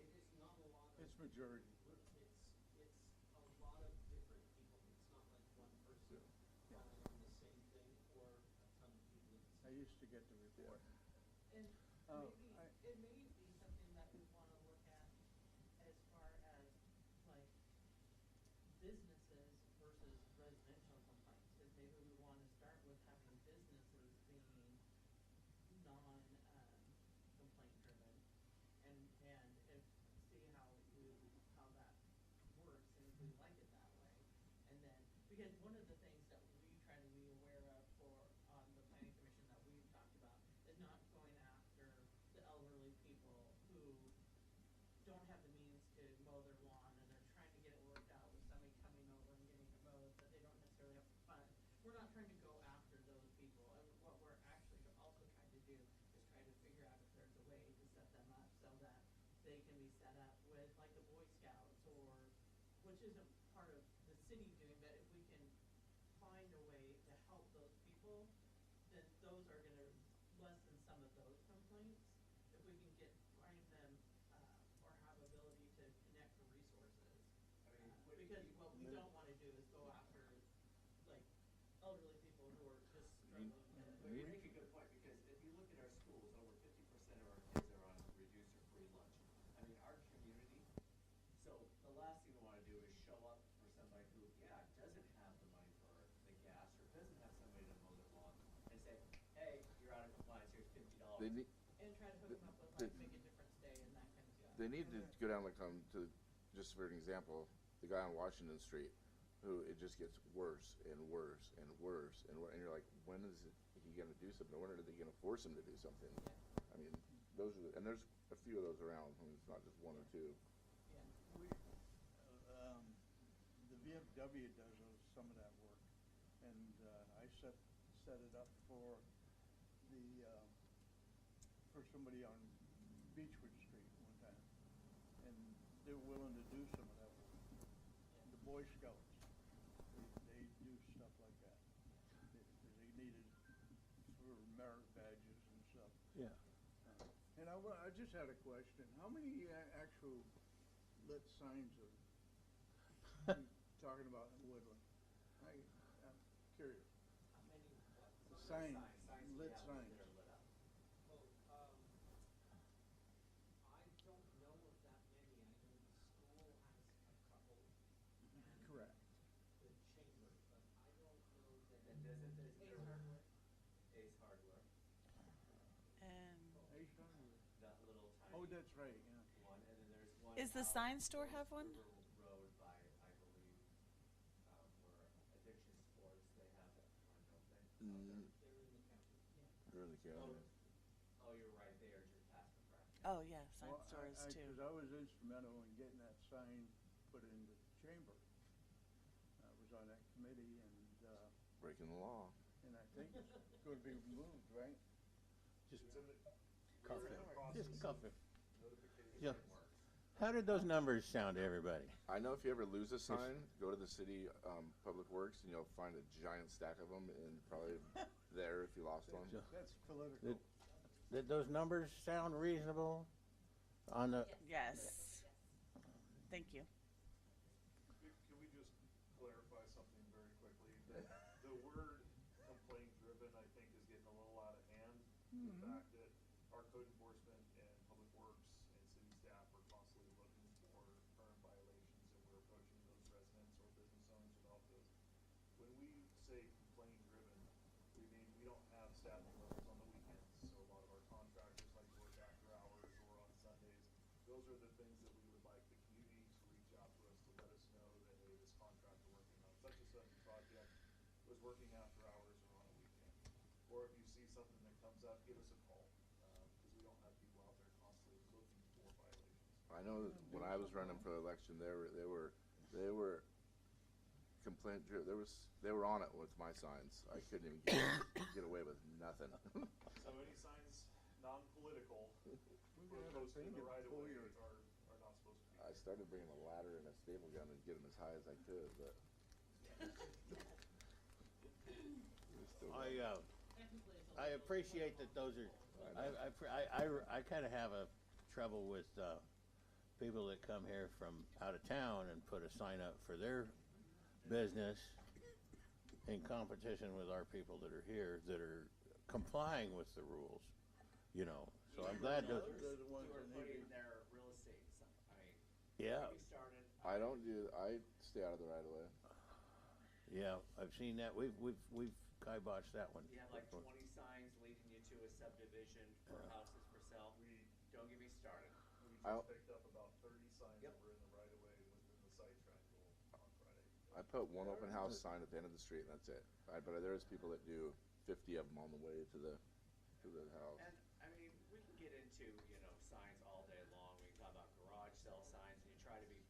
It is not a lot of. it's majority. It's a lot of different people. It's not like one person calling on the same thing or a ton of people. I used to get the report. And Oh, maybe, I- it may be something that we wanna look at as far as, like, businesses versus residential complaints. Cause maybe we wanna start with having businesses being complaint driven, and if, see how that works, and if we like it that way. And then, because one of the things that we try to be aware of on the planning commission that we've talked about is not going after the elderly people who don't have the means to mow their lawn, and they're trying to get it worked out with somebody coming which isn't part of the city doing, but if we can find a way to help those people, then those are gonna lessen some of those complaints. If we can find them, or have ability to connect to resources. I mean, Because what we don't wanna do is go after, like, elderly people who are just struggling to. Well, you make a good point, because if you look at our schools, over 50% of our kids are on reduced or free lunch. I mean, our community, so the last thing we wanna do is show up for somebody who, yeah, doesn't have the money for the gas, or doesn't have somebody to mow their lawn, and say, hey, you're out of compliance, here's $50. They need, And try to hook them up with like Make a Difference Day and that kind of stuff. they need to go down like to, just for an example, the guy on Washington Street, who it just gets worse and worse and worse and worse, and you're like, when is he gonna do something? When are they gonna force him to do something? I mean, those are, and there's a few of those around. I mean, it's not just one or two. We, the VFW does some of that work, and I set it up for the for somebody on Beechwood Street one time, and they're willing to do some of that work. The Boy Scouts, they do stuff like that. They need it for merit badges and stuff. Yeah. And I just had a question. How many actual lit signs are you talking about in Woodland? I'm curious. How many, what? The signs, Signs we lit have signs. that are lit up. Oh, I don't know of that many. I know the school has a couple. And Correct. the chamber, but I don't know that. And isn't Ace there Hardware. Ace Hardware, And Ace Hardware. that little tiny Oh, that's right, yeah. one, and then there's one. Is the out sign store towards have one? River Road by, I believe, where Addiction Sports, they have that one, don't they? Mm, They're in the county. they're in the county. Oh, you're right, they are just past the crack. oh yeah, sign Well, stores too. Because I was instrumental in getting that sign put in the chamber. I was on that committee, and Breaking the law. I think it's going to be removed, right? Just It's in the, cuff we're in him. the process Just cuff of him. notification Yeah. work. How did those numbers sound to everybody? I know if you ever lose a sign, go to the city public works, and you'll find a giant stack of them, and probably there if you lost one. That's political. Did those numbers sound reasonable? On the, Yes. Thank you. Can we just clarify something very quickly? The word complaint driven, I think, is getting a little out of hand. The fact that our code enforcement and public works and city staff are constantly looking for current violations, and we're approaching those residents or business owners about those. When we say complaint driven, we mean we don't have staffing levels on the weekends, so a lot of our contractors like to work after hours or on Sundays. Those are the things that we would like the community to reach out to us to let us know that, hey, this contractor working on such and such a project was working after hours or on a weekend. Or if you see something that comes up, give us a call, because we don't have people out there constantly looking for violations. I know that when I was running for election, they were complaint driven. They were on it with my signs. I couldn't even get away with nothing. So any signs non-political We or have a posted in thing the to right of pull way your- are not supposed to be. I started bringing a ladder and a staple gun and get them as high as I could, but. We're still going. Technically, it's I appreciate that those are, I kind of have a trouble with people that come here from out of town and put a sign up for their business in competition with our people that are here that are complying with the rules, you know. So I'm glad to, They're the ones Who are that need putting to. their real estate, yeah, we started. I stay out of the right of way. yeah, I've seen that. We've kiboshed that one. You have like 20 signs leading you to a subdivision for houses for sale. Don't get me started. We I'll- just picked up about 30 signs Yep. that were in the right of way within the site triangle on Friday. I put one open house sign at the end of the street, and that's it. But there's people that do 50 of them on the way to the house. And, I mean, we can get into, signs all day long. We can talk about garage sale signs, and you try to be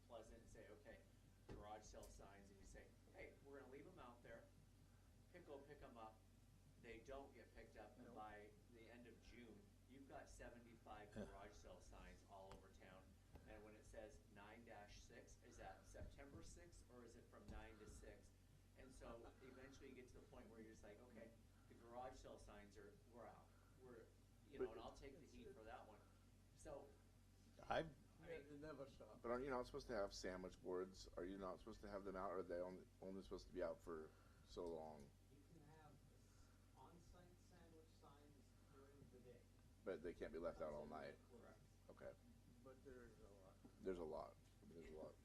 pleasant and say, okay, garage sale signs, and you say, hey, we're gonna leave them out there. Pick them up. They don't get picked up, and by the end of June, you've got 75 garage sale signs all over town. And when it says 9-6, is that September So eventually you get to the point where you're just like, okay, the garage sale signs we're out. And I'll take the heat for that one. So, I It never stops. But aren't you not supposed to have sandwich boards? Are you not supposed to have them out, or are they only supposed to be out for so long? You can have on-site sandwich signs during the day. But they can't be left out all night? correct. Okay. But there is a lot. There's a lot. There's a lot.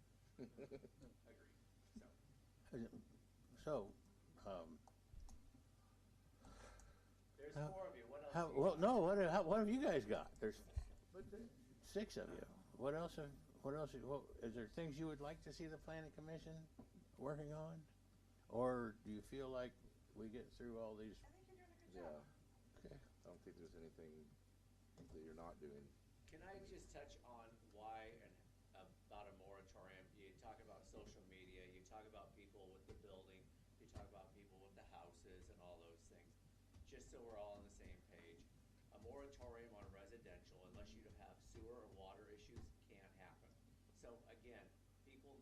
Agreed. so, There's How- 4 of you. What else? how, do you well, got? no, what have you guys got? There's But they, 6 of you. What else, is there things you would like to see the planning commission working on? Or do you feel like we get through all these? I think you're doing a good Yeah. job. Okay. I don't think there's anything that you're not doing. Can I just touch on why and about a moratorium? You talk about social media, you talk about people with the building, you talk about people with the houses and all those things. Just so we're all on the same page, a moratorium on residential, unless you have sewer or water issues, can't happen. So again, people,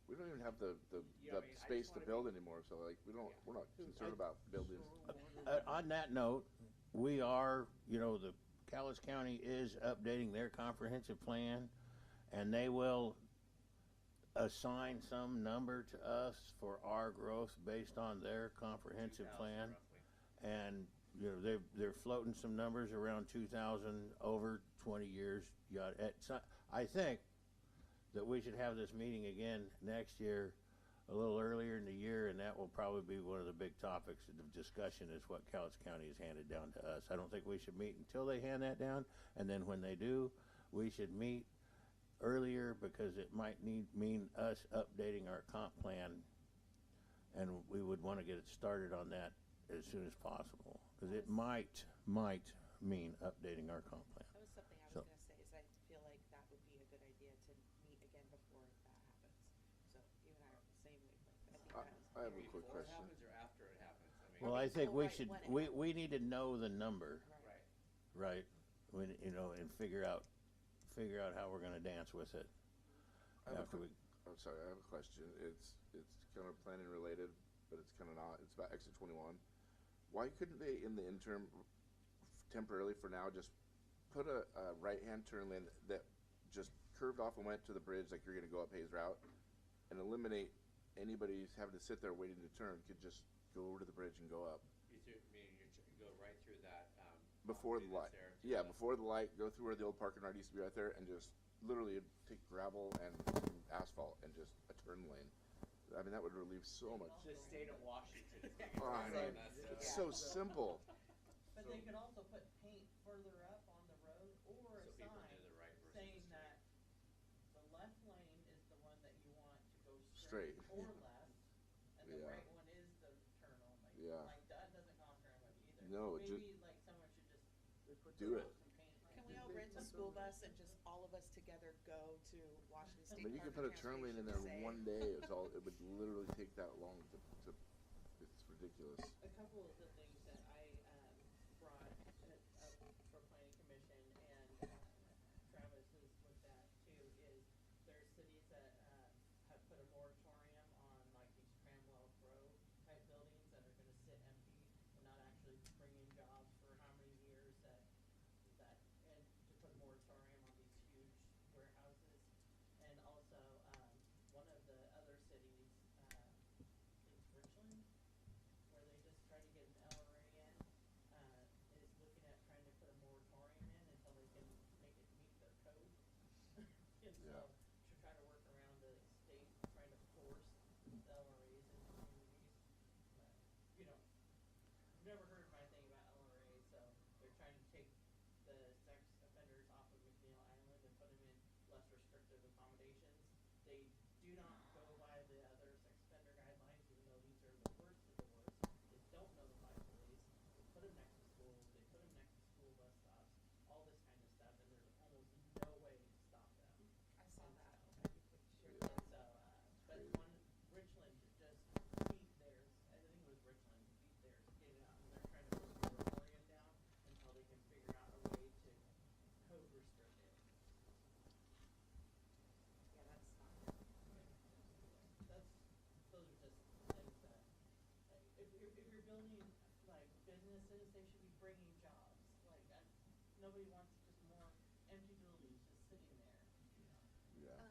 We don't even have the Yeah, I mean, I space just to wanna build be- anymore, so like, Yeah. we're not concerned about buildings. On that note, we are, the Cowlitz County is updating their comprehensive plan, and they will assign some number to us for our growth based on their comprehensive 2,000 plan. roughly. And, they're floating some numbers around 2,000 over 20 years. I think that we should have this meeting again next year, a little earlier in the year, and that will probably be one of the big topics of discussion is what Cowlitz County has handed down to us. I don't think we should meet until they hand that down, and then when they do, we should meet earlier because it might mean us updating our comp plan, and we would want to get it started on that as soon as possible, because it might mean updating our comp plan. That was something I was So- gonna say, is I feel like that would be a good idea to meet again before that happens. So you and I are on the same wavelength. I think that's. I have a quick Before it question. happens or after it happens? I mean, Well, I think we right, should, when it we need to know the number, right. right? When, and figure out how we're gonna dance with it. I have a After quick, I'm sorry, I have a question. It's kind of planning related, but it's kind of not. It's about exit 21. Why couldn't they, in the interim, temporarily for now, just put a right-hand turn lane that just curved off and went to the bridge like you're going to go up Hayes Route, and eliminate anybody who's having to sit there waiting to turn, could just go over to the bridge and go up You go right through that. before the property light. that's there to Yeah, the- before the light, go through where the old parking lot used to be right there, and just literally take gravel and asphalt and just a turn lane. I mean, that would relieve so much. The state of Washington is getting Oh, I mean, that it's stuff. so simple. But they could also put paint further up on the road or a So people sign do the right versus saying the that the left lane is the one that you want to go Straight. straight or left, and the Yeah. right one is the turn only. Yeah. Like, that doesn't cost very much either. No, it Maybe, like, someone should just Do it. throw some paint right Can we there. all rent a school bus and just all of us together go to Washington I State mean, you Park could put and a turn lane in there Transportation one to say- day. It would literally take that long to it's ridiculous. A couple of the things that I brought up for planning commission, and Travis has looked at too, is there's cities that have put a moratorium on like these Cramwell Grove type buildings that are gonna sit empty and not actually bring in jobs for how many years and to put a moratorium on these huge warehouses. And also, one of the other cities, I think it's Richland, where they just tried to get an LRA in, is looking at trying to put a moratorium in until they can make it meet their code. And so, to try to work around the state trying to force the LRAs in communities. But, I've never heard my thing about LRAs, so they're trying to take the sex offenders off of McNeil Island and put them in less restrictive accommodations. They do not go by the other sex offender guidelines, even though these are the worst of the worst. They don't notify police. They put them next to schools. They put them next to school bus stops. All this kind of stuff, and there's almost no way to stop them. I saw And that. so- I think we shared And that. so, but one, Richland just beat theirs, I think it was Richland, beat theirs, get it out, and they're trying to put a moratorium down until they can figure out a way to code restrict it. Yeah, that's not good. businesses, they should be bringing jobs. Like, nobody wants just more empty buildings just sitting there, you know. Yeah.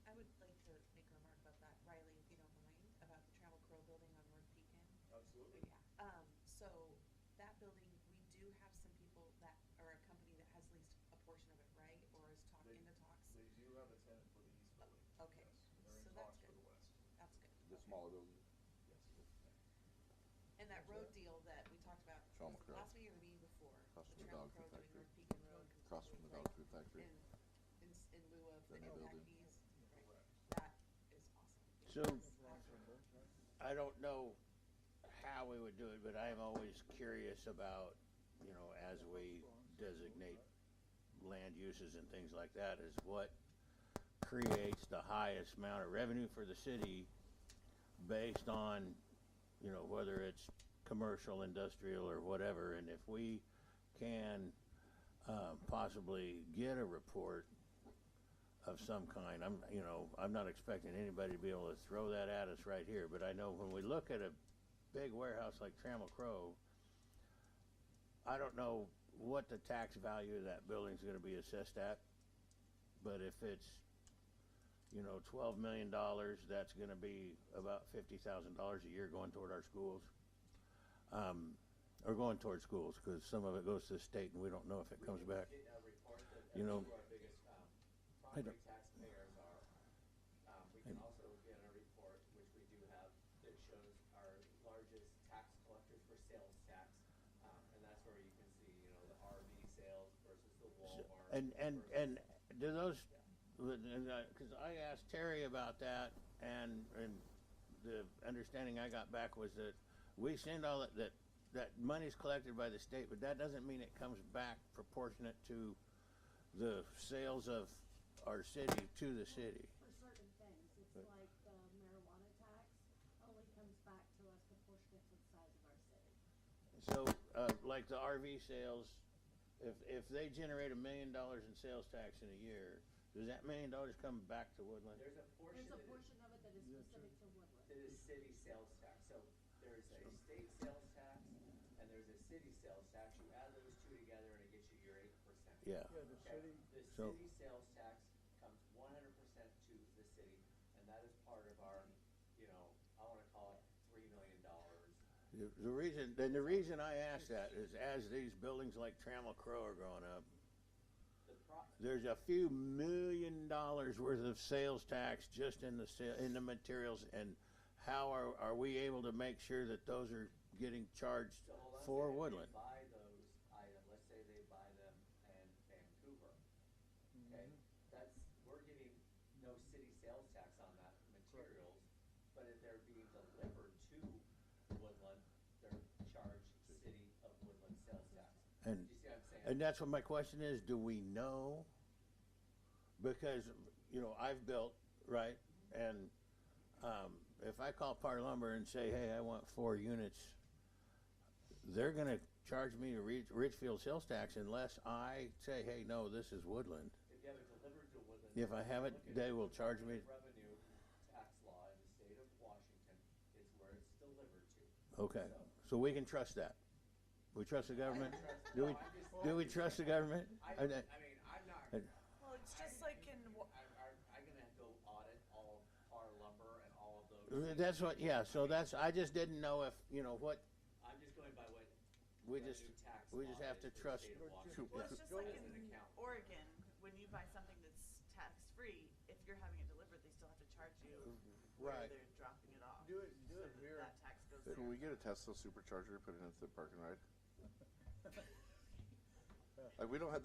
I would like to make a remark about that, Riley, if you don't mind, about the Travel Crow building on North Pecan. Absolutely. Yeah, so that building, we do have some people that, or a company that has leased a portion of it, right? Or is They- in the talks? They do have a tenant for the east building. Okay, Yes, and they're in so talks that's for good. the west. That's good. The smaller building. Yes. And that road deal that we talked about, Trauma was it Crow. last meeting or the meeting before? Across The from the Travel dog Crow food doing factory. North Pecan Road. Across from the completely, dog food factory. In lieu of The the new impact building. fees. Correct. That is awesome. So, I don't know how we would do it, but I'm always curious about, you know, as we designate land uses and things like that, is what creates the highest amount of revenue for the city based on, you know, whether it's commercial, industrial, or whatever. And if we can possibly get a report of some kind, I'm not expecting anybody to be able to throw that at us right here, but I know when we look at a big warehouse like Trammell Crow, I don't know what the tax value of that building's gonna be assessed at, but if it's, you know, $12 million, that's gonna be about $50,000 a year going toward our schools. Or going towards schools, because some of it goes to the state and we don't know if it comes back. Get a report that You know, who our biggest I don't- property taxpayers are. We can also get a report, which we do have, that shows our largest tax collectors for sales tax. And that's where you can see, you know, the RV sales versus the Walmart. And do those, because I asked Terry about that, and the understanding I got back was that we send all that money's collected by the state, but that doesn't mean it comes back proportionate to the sales of our city to the city. For certain things, it's like the marijuana tax only comes back to us proportionate to the size of our city. So, like the RV sales, if they generate $1 million in sales tax in a year, does that $1 million come back to Woodland? There's a portion There's a that portion of it that is specific to Woodland. that is city sales tax. So there's a state sales tax and there's a city sales tax. You add those two together and it gets you your 8%. Yeah. Yeah, the city, The So- city sales tax comes 100% to the city, and that is part of our, you know, I wanna call it $3 million. The reason I ask that is as these buildings like Trammell Crow are growing up, there's a few $1 million worth of sales tax just in the materials, and how are we able to make sure that those are getting charged So let's for say if Woodland? they buy those items, let's say they buy them in Vancouver, okay? We're getting no city sales tax on that materials, but if they're being delivered to Woodland, they're charged City of Woodland sales tax. And, Do you see what I'm saying? and that's what my question is, do we know? Because, you know, I've built, right, and if I call Par Lumber and say, hey, I want 4 units, they're gonna charge me a Richfield sales tax unless I say, hey, no, this is Woodland. If you have it delivered to Woodland. If I have it, look at they the will charge me. Revenue tax law in the state of Washington is where it's delivered to. Okay, so we can trust that. We trust the government? Do we trust the government? I mean, I'm not. Well, it's just like in. I'm gonna go audit all of our lumber and all of those. That's what, yeah, so I just didn't know if, you know, what, I'm just going by what. we the just, new tax we just law have is to for the trust. state of Washington. Well, it's just like As an in accountant. Oregon, when you buy something that's tax-free, if you're having it delivered, they still have to charge you where Right. they're dropping it off. do it so here. that tax goes there. Can we get a Tesla supercharger, put it into the parking ride? Like, we don't have,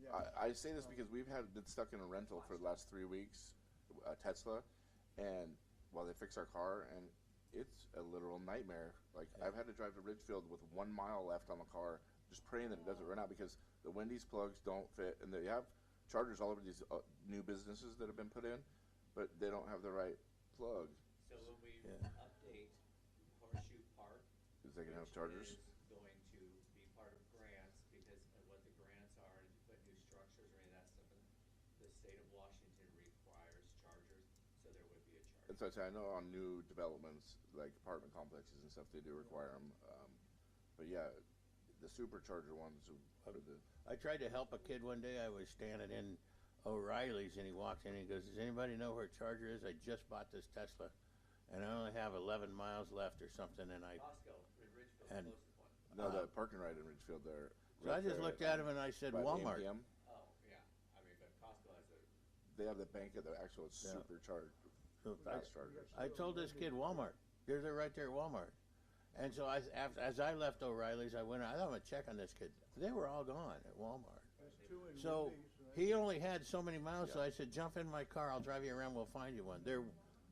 Yeah. I say this because we've been stuck in a rental for the last 3 weeks, Tesla, and while they fix our car, and it's a literal nightmare. Like, I've had to drive to Ridgefield with 1 mile left on the car, just praying that it doesn't run out, because the Wendy's plugs don't fit, and they have chargers all over these new businesses that have been put in, but they don't have the right plug. So when we Yeah. update Horseshoe Park. Is they gonna have which chargers? is going to be part of grants, because of what the grants are, and if you put new structures or any of that stuff in, the state of Washington requires chargers, so there would be a charge. And so I know on new developments, like apartment complexes and stuff, they do require them. But yeah, the supercharger ones are the. I tried to help a kid one day. I was standing in O'Reilly's and he walked in and he goes, "Does anybody know where a charger is? I just bought this Tesla and I only have 11 miles left or something." And Costco in Ridgefield, and the closest one. No, the parking right in Ridgefield there. so I just looked at him and I said, by the "Walmart." AMPM. Oh, yeah. I mean, but Costco has a. They have the bank of the actual Yeah. supercharged So fast chargers. I told this kid Walmart. They're right there at Walmart. And so as I left O'Reilly's, I went, I thought I'm going to check on this kid. They were all gone at Walmart. There's two in So Wendy's, right? he only had so many miles, so I said, "Jump in my car. I'll drive you around. We'll find you one." There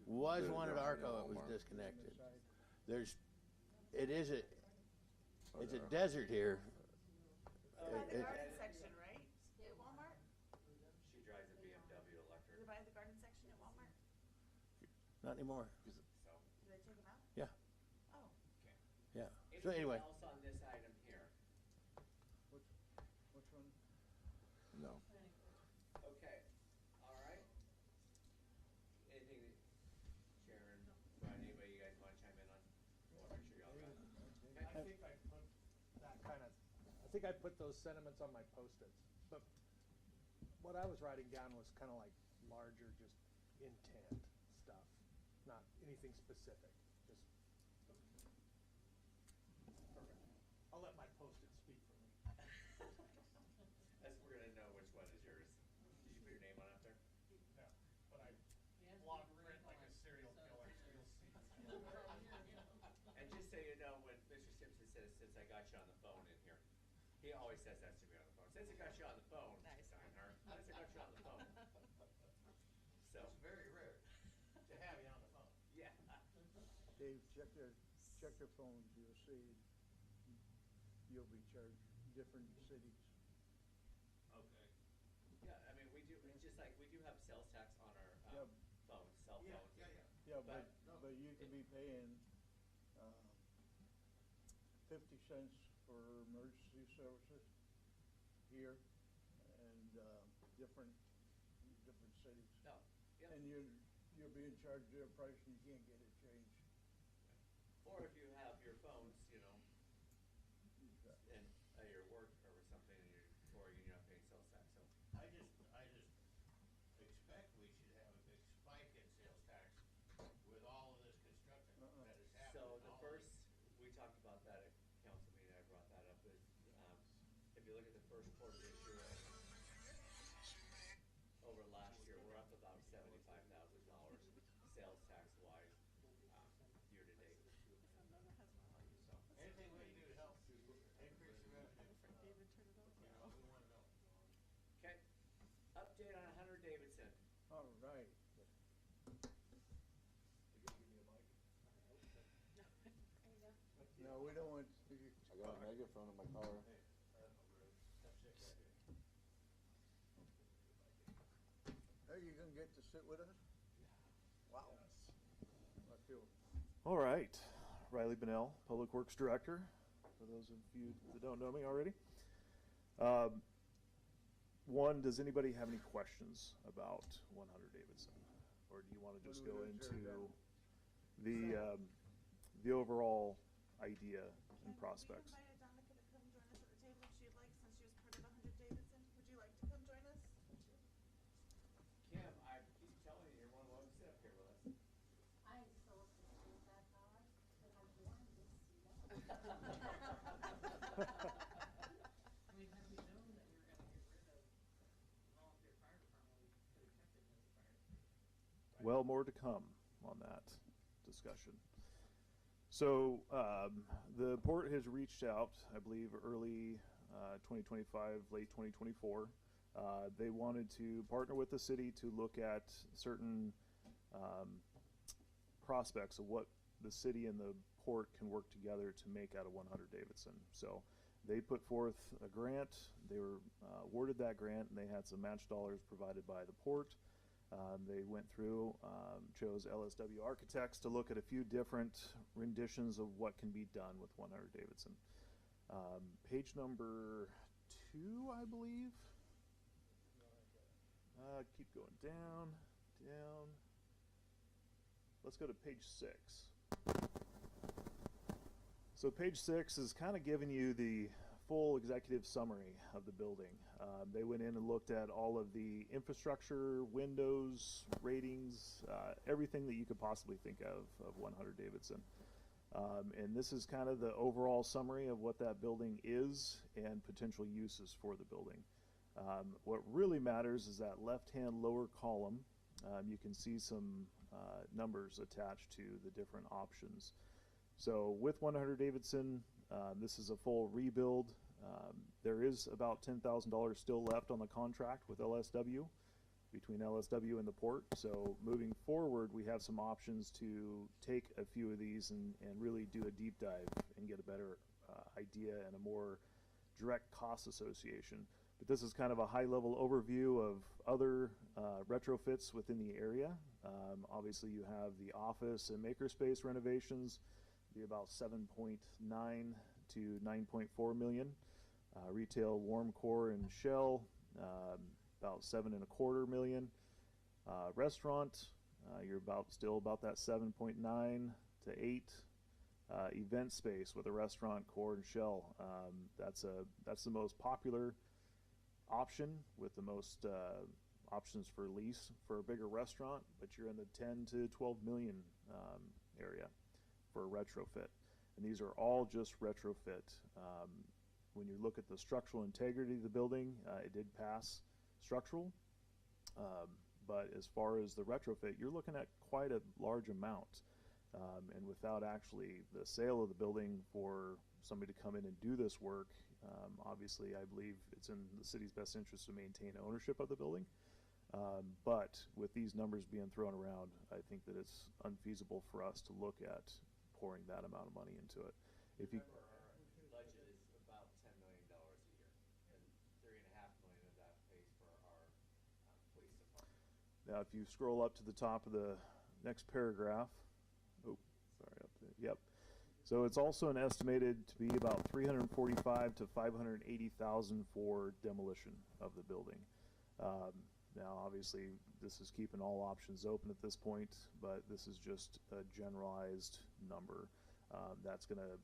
was They're one at only Arco. at It was Walmart. disconnected. It's a there are. desert here. By the It- garden section, right? At Walmart? She drives a BMW electric. They're by the garden section at Walmart? Not anymore. So. Do they take them out? Yeah. Oh. Okay. Yeah. So anyway. Anything else on this item here? Which one? No. Okay, all right. Anything that Sharon, Brian, anybody you guys want to chime in on? I want to make sure y'all got it. I think I put that kind of, I think I put those sentiments on my Post-its, but what I was writing down was kind of like larger, just intent stuff, not anything specific, just. Perfect. I'll let my Post-it speak for me. That's, we're gonna know which one is yours. Did you put your name on up there? Yeah, but I block print like a serial killer, so you'll see. And just so you know, when Mr. Simpson says, "Since I got you on the phone in here," he always says that to me on the phone. "Since I got you on the phone," Nice. sign her. "Since I got you on the phone." So. It's very rare to have you on the phone. Yeah. Dave, check your phones, you'll see, you'll be charged different cities. Okay. Yeah, I mean, we do, it's just like, we do have sales tax on our Yep. phones, cell Yeah, phones. yeah, Yeah, But- but you can be paying, 50 cents for emergency services here and, different cities. No, yep. And you're being charged a price and you can't get it changed. Or if you have your phones, you know, and your work or something, and or you're not paying sales tax, so. I just expect we should have a big spike in sales tax with all of this construction that has happened. So and the all first, we talked about that at council meeting, I brought that up, is, if you look at the first quarter this year over last year, we're up about $75,000 sales tax wise, year to date. So. Anything we can do to help increase the revenue. We want to know. Okay, update on Hunter Davidson. All right. No, we don't want. I got a megaphone in my car. Are you gonna get to sit with us? Wow. I feel. All right, Riley Bennell, Public Works Director, for those of you that don't know me already. One, does anybody have any questions about 100 Davidson? Or do you want to just go into the overall idea and prospects? We invited Donica to come join us at the table if she'd like, since she was part of 100 Davidson. Would you like to come join us? Kim, I keep telling you, you're one of the ones to sit up here with us. I so appreciate that, Howard, but I wanted to see that. I mean, had we known that we were gonna get rid of the volunteer fire department, we could have kept it as a fire department. Well, more to come on that discussion. So the port has reached out, I believe, early 2025, late 2024. They wanted to partner with the city to look at certain prospects of what the city and the port can work together to make out of 100 Davidson. So they put forth a grant. They were awarded that grant, and they had some match dollars provided by the port. They went through, chose LSW Architects to look at a few different renditions of what can be done with 100 Davidson. Page number 2, I believe. Keep going down, down. Let's go to page 6. So page 6 is kind of giving you the full executive summary of the building. They went in and looked at all of the infrastructure, windows, ratings, everything that you could possibly think of 100 Davidson. And this is kind of the overall summary of what that building is and potential uses for the building. What really matters is that left-hand lower column. You can see some numbers attached to the different options. So with 100 Davidson, this is a full rebuild. There is about $10,000 still left on the contract with LSW, between LSW and the port. So moving forward, we have some options to take a few of these and really do a deep dive and get a better idea and a more direct cost association. But this is kind of a high-level overview of other retrofits within the area. Obviously, you have the office and makerspace renovations, be about 7.9 to 9.4 million. Retail warm core and shell, about 7.25 million. Restaurant, you're still about that 7.9 to 8. Event space with a restaurant core and shell. That's the most popular option with the most options for lease for a bigger restaurant, but you're in the 10 to 12 million area for a retrofit. And these are all just retrofit. When you look at the structural integrity of the building, it did pass structural. But as far as the retrofit, you're looking at quite a large amount. And without actually the sale of the building for somebody to come in and do this work, obviously I believe it's in the city's best interest to maintain ownership of the building. But with these numbers being thrown around, I think that it's unfeasible for us to look at pouring that amount of money into it. If you Our budget is about $10 million a year, and $3.5 million of that pays for our police department. Now, if you scroll up to the top of the next paragraph, yep. So it's also an estimated to be about $345,000 to $580,000 for demolition of the building. Now, obviously, this is keeping all options open at this point, but this is just a generalized number. That's going to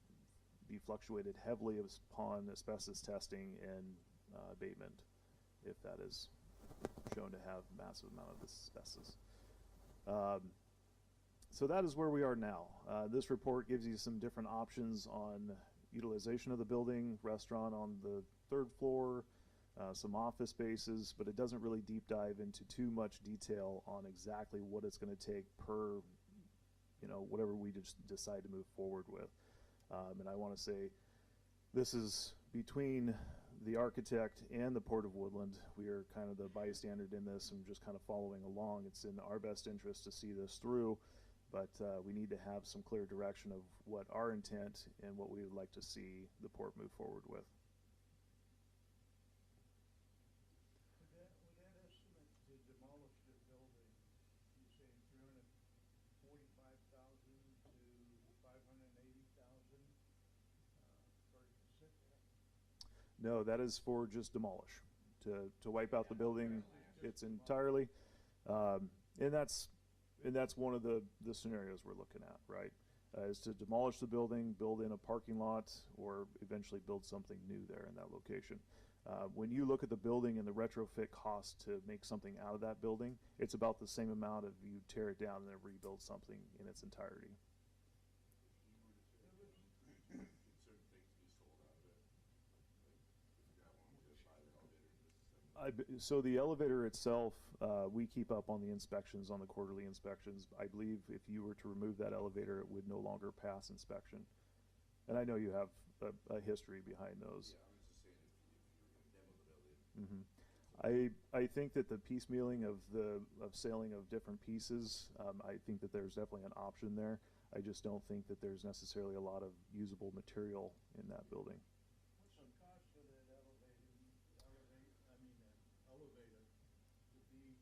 be fluctuated heavily upon asbestos testing and abatement, if that is shown to have massive amount of asbestos. So that is where we are now. This report gives you some different options on utilization of the building, restaurant on the 3rd floor, some office spaces, but it doesn't really deep dive into too much detail on exactly what it's going to take per, whatever we just decide to move forward with. And I want to say this is between the architect and the Port of Woodland. We are kind of the bystander in this and just kind of following along. It's in our best interest to see this through, but we need to have some clear direction of what our intent and what we would like to see the port move forward with. Would that estimate to demolish the building, you say 345,000 to 580,000 for No, that is for just demolish, to wipe out the building. It's entirely, and that's one of the scenarios we're looking at, right? Is to demolish the building, build in a parking lot, or eventually build something new there in that location. When you look at the building and the retrofit cost to make something out of that building, it's about the same amount of you tear it down and then rebuild something in its entirety. So the elevator itself, we keep up on the inspections, on the quarterly inspections. I believe if you were to remove that elevator, it would no longer pass inspection. And I know you have a history behind those. Yeah, I was just saying if you were going to demo the building. I think that the piecemealing of selling of different pieces, I think that there's definitely an option there. I just don't think that there's necessarily a lot of usable material in that building. What's the cost of that elevator to be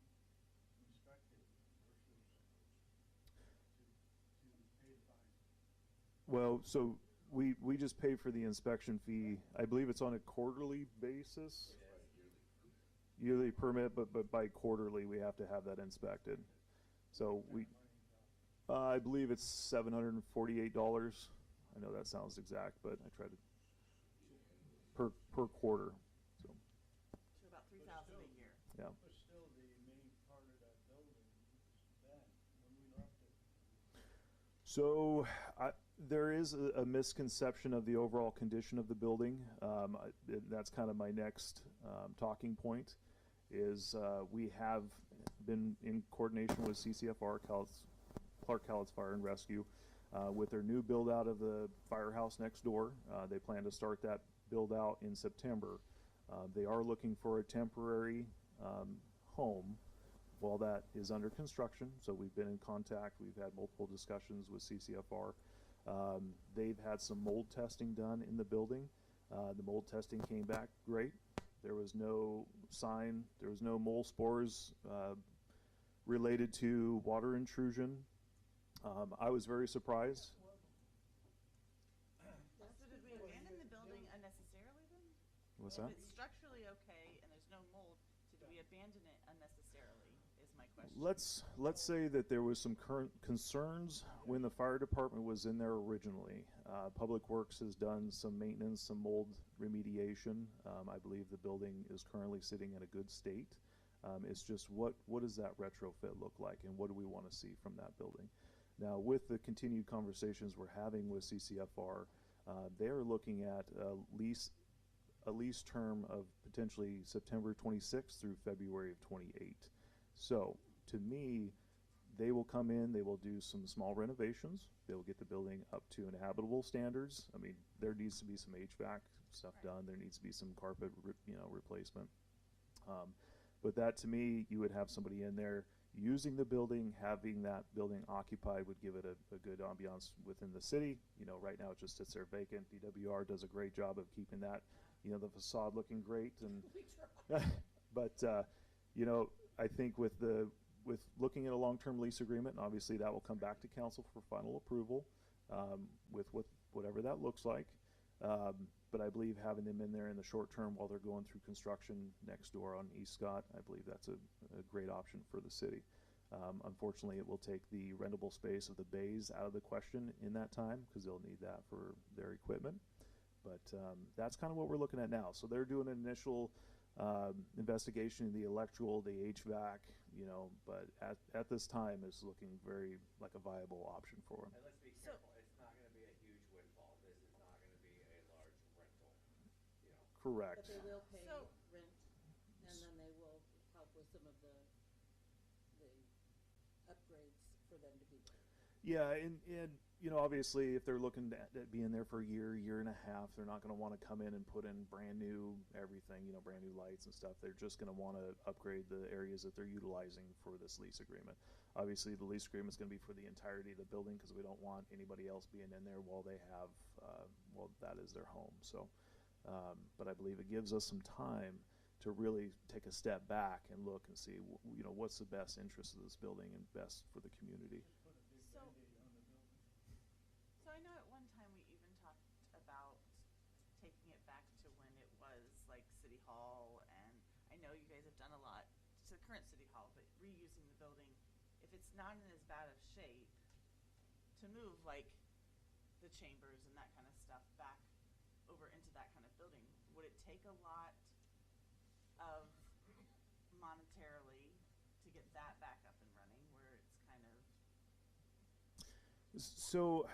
inspected versus to pay the fine? Well, so we just pay for the inspection fee. I believe it's on a quarterly basis. Yearly permit, but by quarterly we have to have that inspected. So I believe it's $748. I know that sounds exact, but I try to. per quarter. So To about 3,000 a year. yeah. But still, the main part of that building is bad when we left it. So there is a misconception of the overall condition of the building. That's kind of my next talking point. Is we have been in coordination with CCFR, Clark Cowlitz Fire and Rescue, with their new build out of the firehouse next door. They plan to start that build out in September. They are looking for a temporary home while that is under construction. So we've been in contact. We've had multiple discussions with CCFR. They've had some mold testing done in the building. The mold testing came back great. There was no sign, there was no mold spores related to water intrusion. I was very surprised. So did we abandon the building unnecessarily then? What's If that? it's structurally okay and there's no mold, did we abandon it unnecessarily, is my question. Let's say that there was some current concerns when the fire department was in there originally. Public Works has done some maintenance, some mold remediation. I believe the building is currently sitting in a good state. It's just what does that retrofit look like, and what do we want to see from that building? Now, with the continued conversations we're having with CCFR, they are looking at a lease term of potentially September 26th through February of 28. So, to me, they will come in, they will do some small renovations, they will get the building up to inhabitable standards. I mean, there needs to be some HVAC stuff done, there needs to be some carpet replacement. But that, to me, you would have somebody in there using the building, having that building occupied would give it a good ambiance within the city. You know, right now it just sits there vacant. DWR does a great job of keeping that, the facade looking great. And but I think with looking at a long-term lease agreement, and obviously that will come back to council for final approval, with whatever that looks like. But I believe having them in there in the short term while they're going through construction next door on East Scott, I believe that's a great option for the city. Unfortunately, it will take the rentable space of the bays out of the question in that time, because they'll need that for their equipment. But that's kind of what we're looking at now. So they're doing an initial investigation of the electrical, the HVAC, but at this time it's looking very like a viable option for them. And let's be careful, it's not gonna be a huge windfall, this is not gonna be a large rental, Correct. But they will pay So- rent, and then they will help with some of the upgrades for them to be there. Yeah, and obviously if they're looking at being there for a year and a half, they're not going to want to come in and put in brand new everything, brand new lights and stuff. They're just going to want to upgrade the areas that they're utilizing for this lease agreement. Obviously, the lease agreement is going to be for the entirety of the building, because we don't want anybody else being in there while they have, that is their home. So, but I believe it gives us some time to really take a step back and look and see, what's the best interest of this building and best for the community. So I know at one time we even talked about taking it back to when it was like City Hall, and I know you guys have done a lot to the current City Hall, but reusing the building, if it's not in as bad of shape, to move like the chambers and that kind of stuff back over into that kind of building, would it take a lot of monetarily to get that back up and running, where it's kind of... So,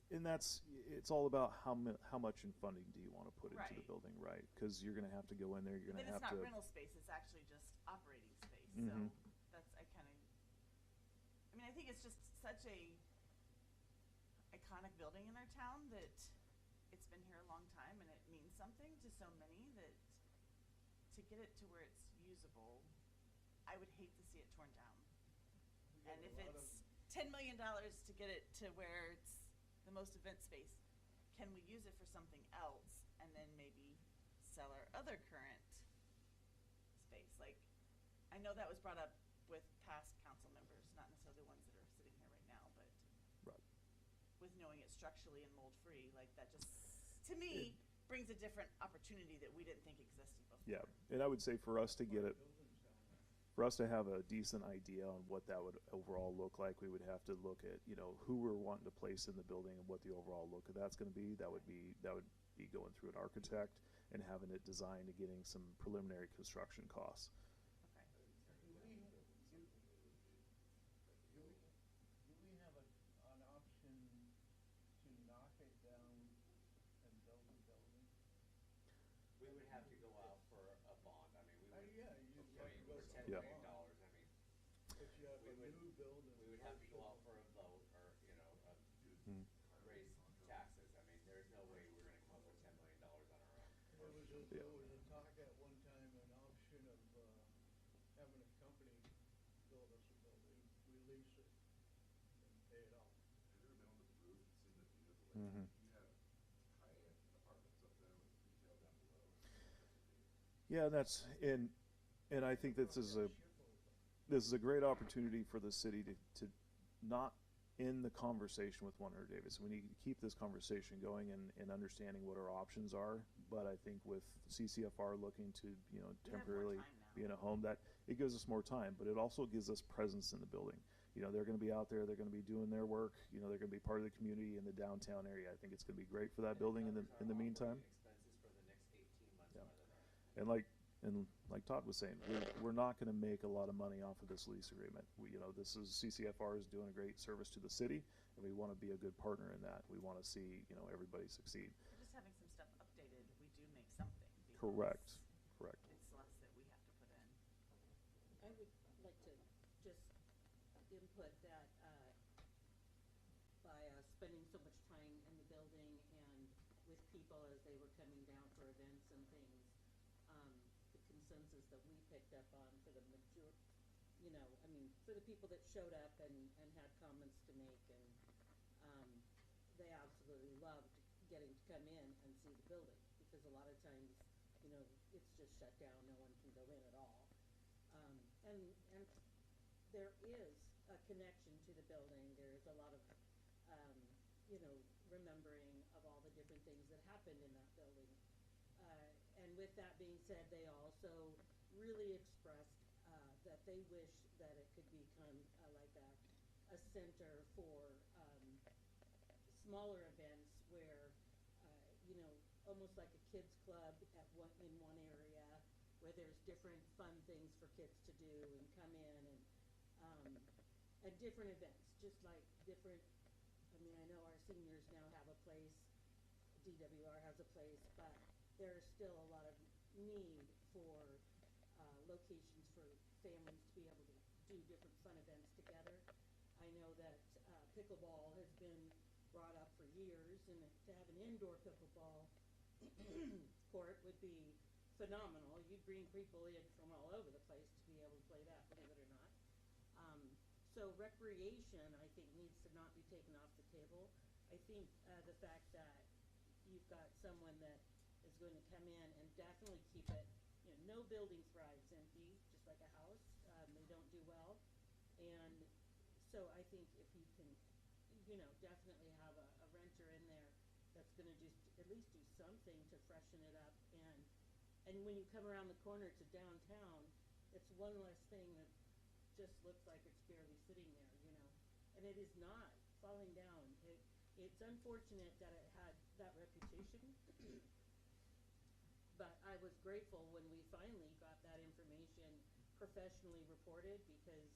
and it's all about how much in funding do you want to put into the Right. building, right? Because you're going to have to go in there, you're going Then to it's have not to... rental space, it's actually just operating space. Mhm. So that's, I think it's just such a iconic building in our town that it's been here a long time and it means something to so many that to get it to where it's usable, I would hate to see it torn down. And if it's $10 million to get it to where it's the most event space, can we use it for something else and then maybe sell our other current space? Like, I know that was brought up with past council members, not necessarily the ones that are sitting here right now, but Right. with knowing it's structurally and mold-free, like that just, to me, brings a different opportunity that we didn't think existed before. Yeah, and I would say for us to get it, for us to have a decent idea on what that would overall look like, we would have to look at, who we're wanting to place in the building and what the overall look of that's going to be. That would be going through an architect and having it designed and getting some preliminary construction costs. Do we have an option to knock it down and build a building? We would have to go out for a bond. I mean, we would. Yeah, you have to go for for $10 a million. bond. I mean, But you have we a would, new building. we would have to go out for a vote or, raise taxes. I mean, there's no way we're gonna come up with $10 million on our own. There was a talk at one time, an option of, having a company build us a building, we lease it and pay it off. Have you ever been on the roof and seen the view of the lake? Mm-hmm. You have high-end apartments up there with retail down below. Yeah, that's and I think this is a great opportunity for the city to not end the conversation with 100 Davidson. We need to keep this conversation going and understanding what our options are. But I think with CCFR looking to temporarily be in a home, that it gives us more time, but it also gives us presence in the building. They're going to be out there. They're going to be doing their work. They're going to be part of the community in the downtown area. I think it's going to be great for that building in the meantime. Expenses for the next 18 months. Yeah. And like Todd was saying, we're not going to make a lot of money off of this lease agreement. This is CCFR is doing a great service to the city, and we want to be a good partner in that. We want to see everybody succeed. Just having some stuff updated, we do make something. Correct. It's less that we have to put in. I would like to just input that, by spending so much time in the building and with people as they were coming down for events and things, the consensus that we picked up on for the for the people that showed up and had comments to make, and they absolutely loved getting to come in and see the building, because a lot of times, it's just shut down, no one can go in at all. And there is a connection to the building. There's a lot of, remembering of all the different things that happened in that building. And with that being said, they also really expressed that they wish that it could become like a center for smaller events where, almost like a kids club in one area, where there's different fun things for kids to do and come in, and different events, just like different. I know our seniors now have a place, DWR has a place, but there's still a lot of need for locations for families to be able to do different fun events together. I know that pickleball has been brought up for years, and to have an indoor pickleball court would be phenomenal. You'd bring people in from all over the place to be able to play that, believe it or not. So recreation, I think, needs to not be taken off the table. I think the fact that you've got someone that is going to come in and definitely keep it, no building thrives empty, just like a house. They don't do well. And so I think if you can, definitely have a renter in there that's going to just at least do something to freshen it up. And when you come around the corner to downtown, it's one less thing that just looks like it's barely sitting there, and it is not falling down. It's unfortunate that it had that reputation, but I was grateful when we finally got that information professionally reported, because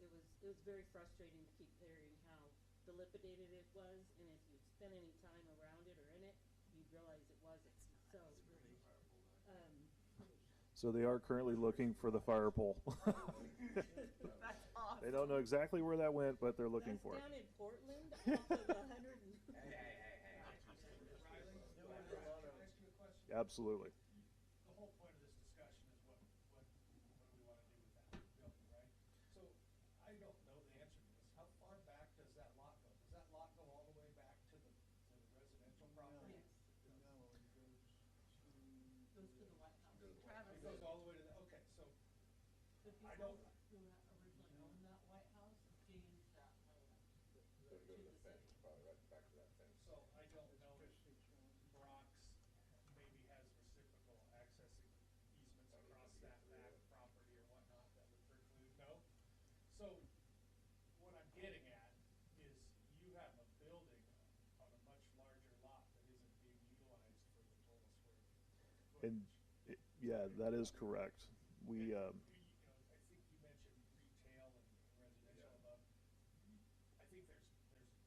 it was very frustrating to keep hearing how dilapidated it was, and if you'd spent any time around it or in it, you'd realize it wasn't. So they are currently looking for the fire pole. That's awesome. They don't know exactly where that went, but they're looking for it. Down in Portland, off of 100. Absolutely. The whole point of this discussion is what do we want to do with that building, right? So I don't know the answer to this. How far back does that lot go? Does that lot go all the way back to the residential property? Goes to the White House. It goes all the way to the, okay, so The people I don't. who originally owned that White House gave that land to the city. Probably right back to that fence. So I don't know if Brock's maybe has reciprocal accessing easements across that back property or whatnot that would preclude, no? So what I'm getting at is you have a building on a much larger lot that isn't being And, yeah, that is correct. We, I think you mentioned retail and residential above. I think there's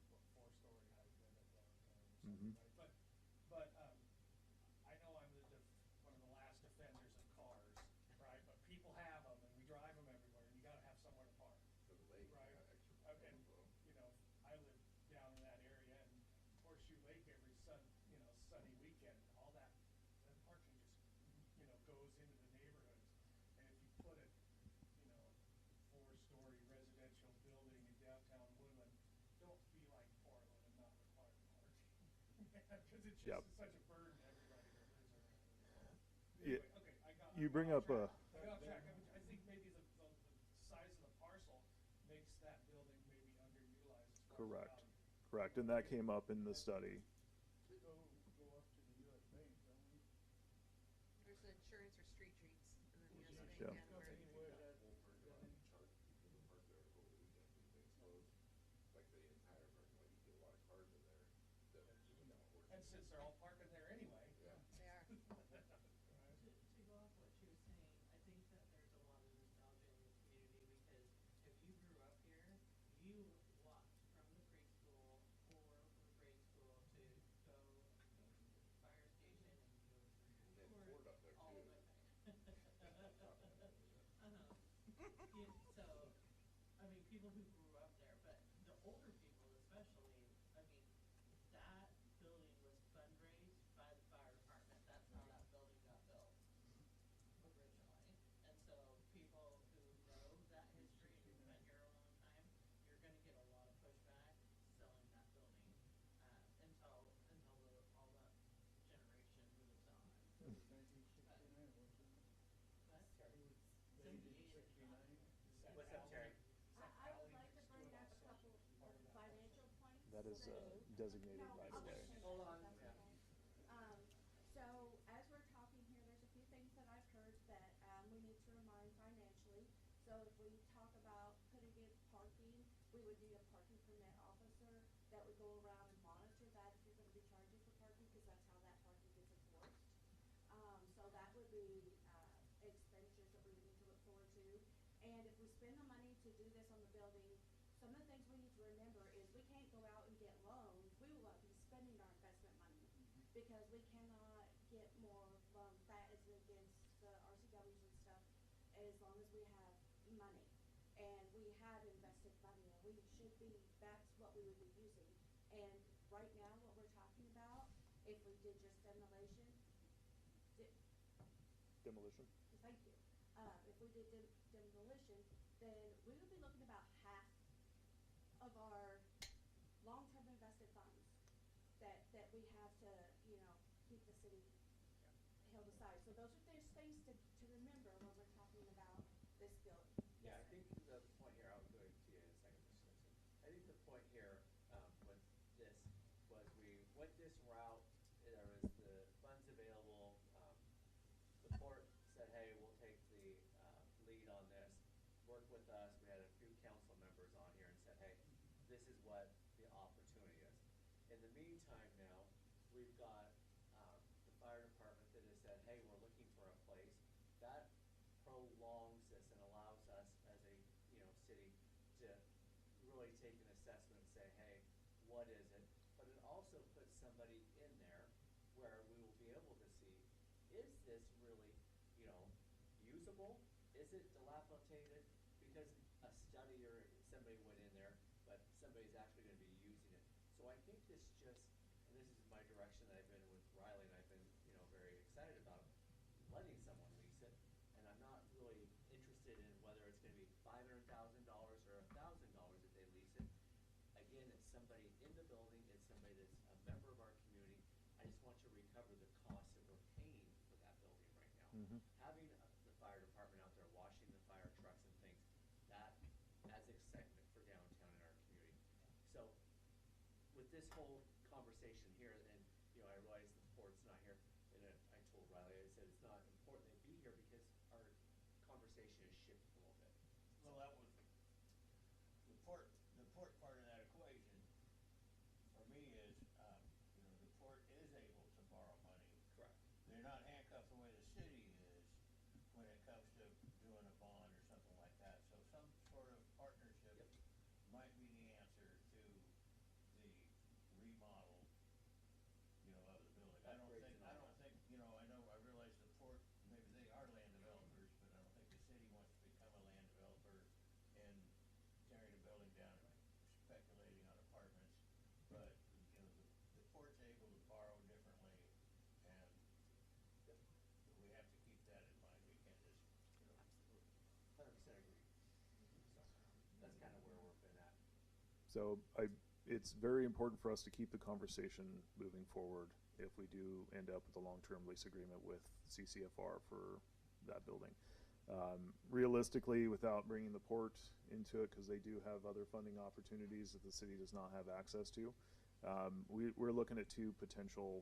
what, 4-story height limit downtown or something, right? But I know I'm one of the last offenders of cars, right? But people have them, and we drive them everywhere, and you got to have somewhere to park, right? And I live down in that area, and Horseshoe Lake every sunny weekend, all that parking just goes into the neighborhoods. And if you put a 4-story residential building in downtown Woodland, don't be like Portland and not require parking. Because it's just such a burden to everybody that lives around it. Anyway, okay, You bring up I got off track. I think maybe the size of the parcel makes that building maybe underutilized as far as correct, value. correct, and that came up in the study. Go up to the US Bank, don't we? There's the insurance or street treats, and then US Bank Yeah. and where. And since they're all parking there anyway. They are. To go off what she was saying, I think that there's a lot of nostalgia in the community because if you grew up here, you walked from the preschool or from the grade school to go to the fire station and go through Ford all the way back. So, I mean, people who grew up there, but the older people especially, I mean, that building was fundraised by the fire department. That's how that building got built originally. And so people who know that history and who've been here a long time, you're gonna get a lot of pushback selling that building until all that generation moves on. That was 1969, wasn't it? But It was 78 made in is 69. What's up, Terry? I would like to bring up a couple of financial points. That is designated right I'll away. just finish Hold if on, that's yeah. okay. So as we're talking here, there's a few things that I've heard that we need to remind financially. So if we talk about putting in parking, we would need a parking permit officer that would go around and monitor that if you're gonna be charging for parking, because that's how that parking gets enforced. So that would be expenditures that we would need to look forward to. And if we spend the money to do this on the building, some of the things we need to remember is we can't go out and get loans. We will be spending our investment money because we cannot get more loans. That is against the RCWs and stuff as long as we have money. And we have invested money and we should be, that's what we would be using. And right now, what we're talking about, if we did just demolition, Demolition. thank you. If we did demolition, then we would be looking about half of our long-term invested funds that we have to, keep the city held aside. So those are those things to remember when we're talking about this building. Yeah, I think the point here, I'll go to you in a second, Mr. Simpson. I think the point here with this was we went this route, there was the funds available. The port said, hey, we'll take the lead on this, work with us. We had a few council members on here and said, hey, this is what the opportunity is. In the meantime now, we've got the fire department that has said, hey, we're looking for a place. That prolongs this and allows us as a city to really take an assessment and say, hey, what is it? But it also puts somebody in there where we will be able to see, is this really, usable? Is it dilapidated? Because a study or somebody went in there, but somebody's actually going to be using it. So I think this just, and this is my direction that I've been with Riley, and I've been, very excited about letting someone lease it. And I'm not really interested in whether it's going to be $500,000 or $1,000 if they lease it. Again, it's somebody in the building, it's somebody that's a member of our community. I just want to recover the cost that we're paying for that building right now. Having the fire department out there washing the fire trucks and things, that adds excitement for downtown in our community. So with this whole conversation here, and I realize the port's not here, and I told Riley, I said it's not important they be here because our conversation has shifted a little bit. Well, that was the port part of that equation for me is, the port is able to borrow money. Correct. They're not handcuffed the way So it's very important for us to keep the conversation moving forward if we do end up with a long-term lease agreement with CCFR for that building. Realistically, without bringing the port into it, because they do have other funding opportunities that the city does not have access to, we're looking at two potential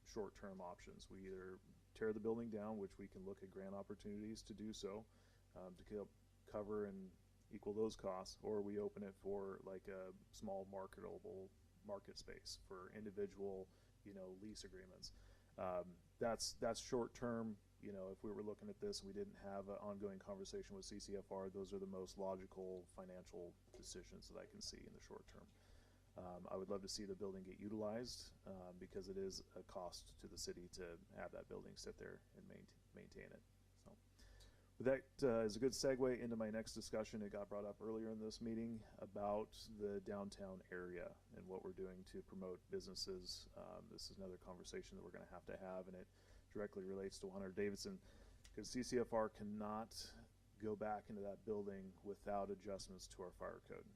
short-term options. We either tear the building down, which we can look at grant opportunities to do so, to cover and equal those costs, or we open it for like a small marketable market space for individual, lease agreements. That's short term. If we were looking at this and we didn't have an ongoing conversation with CCFR, those are the most logical financial decisions that I can see in the short term. I would love to see the building get utilized because it is a cost to the city to have that building sit there and maintain it. So, but that is a good segue into my next discussion. It got brought up earlier in this meeting about the downtown area and what we're doing to promote businesses. This is another conversation that we're going to have, and it directly relates to 100 Davidson, because CCFR cannot go back into that building without adjustments to our fire code.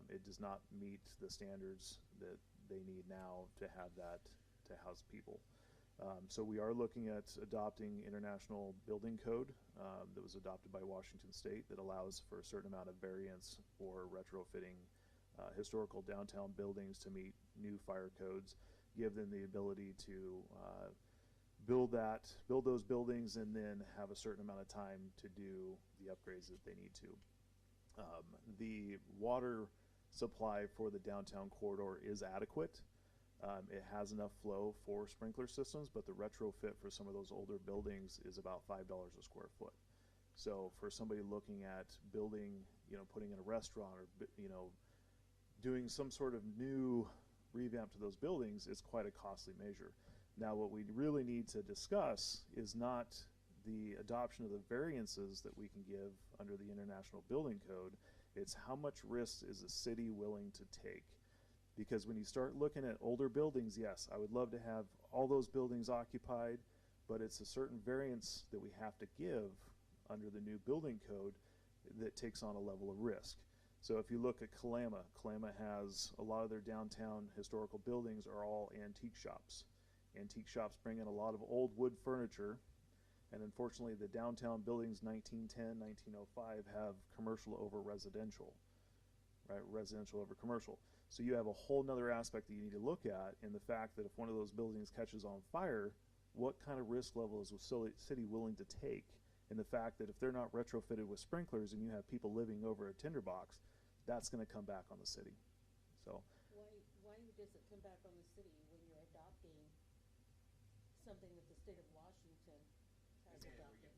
It does not meet the standards that they need now to have that to house people. So we are looking at adopting international building code that was adopted by Washington State that allows for a certain amount of variance for retrofitting historical downtown buildings to meet new fire codes, give them the ability to build those buildings and then have a certain amount of time to do the upgrades that they need to. The water supply for the downtown corridor is adequate. It has enough flow for sprinkler systems, but the retrofit for some of those older buildings is about $5 a square foot. So for somebody looking at building, putting in a restaurant or, doing some sort of new revamp to those buildings, it's quite a costly measure. Now, what we really need to discuss is not the adoption of the variances that we can give under the International Building Code. It's how much risk is the city willing to take? Because when you start looking at older buildings, yes, I would love to have all those buildings occupied, but it's a certain variance that we have to give under the new building code that takes on a level of risk. So if you look at Kalama has a lot of their downtown historical buildings are all antique shops. Antique shops bring in a lot of old wood furniture, and unfortunately the downtown buildings 1910, 1905 have commercial over residential, right? Residential over commercial. So you have a whole nother aspect that you need to look at in the fact that if one of those buildings catches on fire, what kind of risk level is the city willing to take? And the fact that if they're not retrofitted with sprinklers and you have people living over a tinderbox, that's going to come back on the city. So Why does it come back on the city when you're adopting something that the state of Washington has adopted?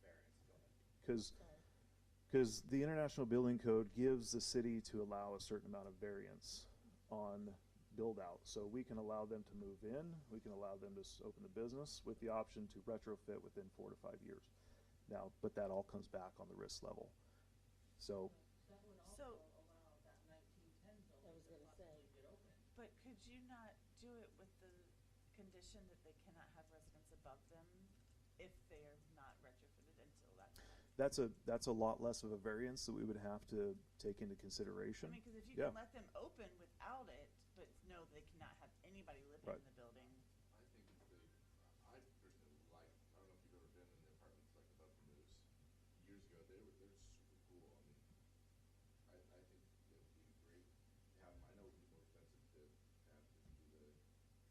because the International Building Code gives the city to allow a certain amount of variance on build out. So we can allow them to move in, we can allow them to open the business with the option to retrofit within 4 to 5 years. Now, but that all comes back on the risk level. So That would also allow that 1910 building to possibly get open. But could you not do it with the condition that they cannot have residents above them if they're not retrofitted until that time? that's a lot less of a variance that we would have to take into consideration. I mean, because if you Yeah. can let them open without it, but no, they cannot have anybody living Right. in the building. I think I personally like, I don't know if you've ever been in the apartments like above the Moose. Years ago, they're super cool. I mean, I think it would be great to have them. I know it would be more expensive to have to do the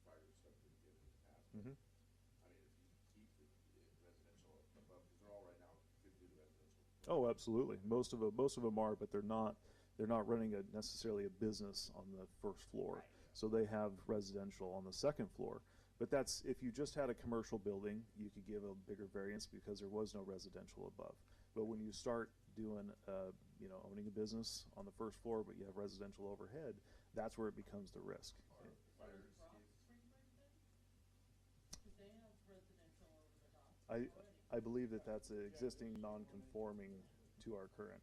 fire stuff that we did in the past. Mhm. I mean, if you keep the residential above, because they're all right now good to do the residential. Oh, absolutely. Most of them are, but they're not running necessarily a business on the first floor. Right. So they have residential on the second floor. But that's, if you just had a commercial building, you could give a bigger variance because there was no residential above. But when you start doing, owning a business on the first floor, but you have residential overhead, that's where it becomes the risk. Because they have residential over the top already. I believe that's an existing non-conforming to our current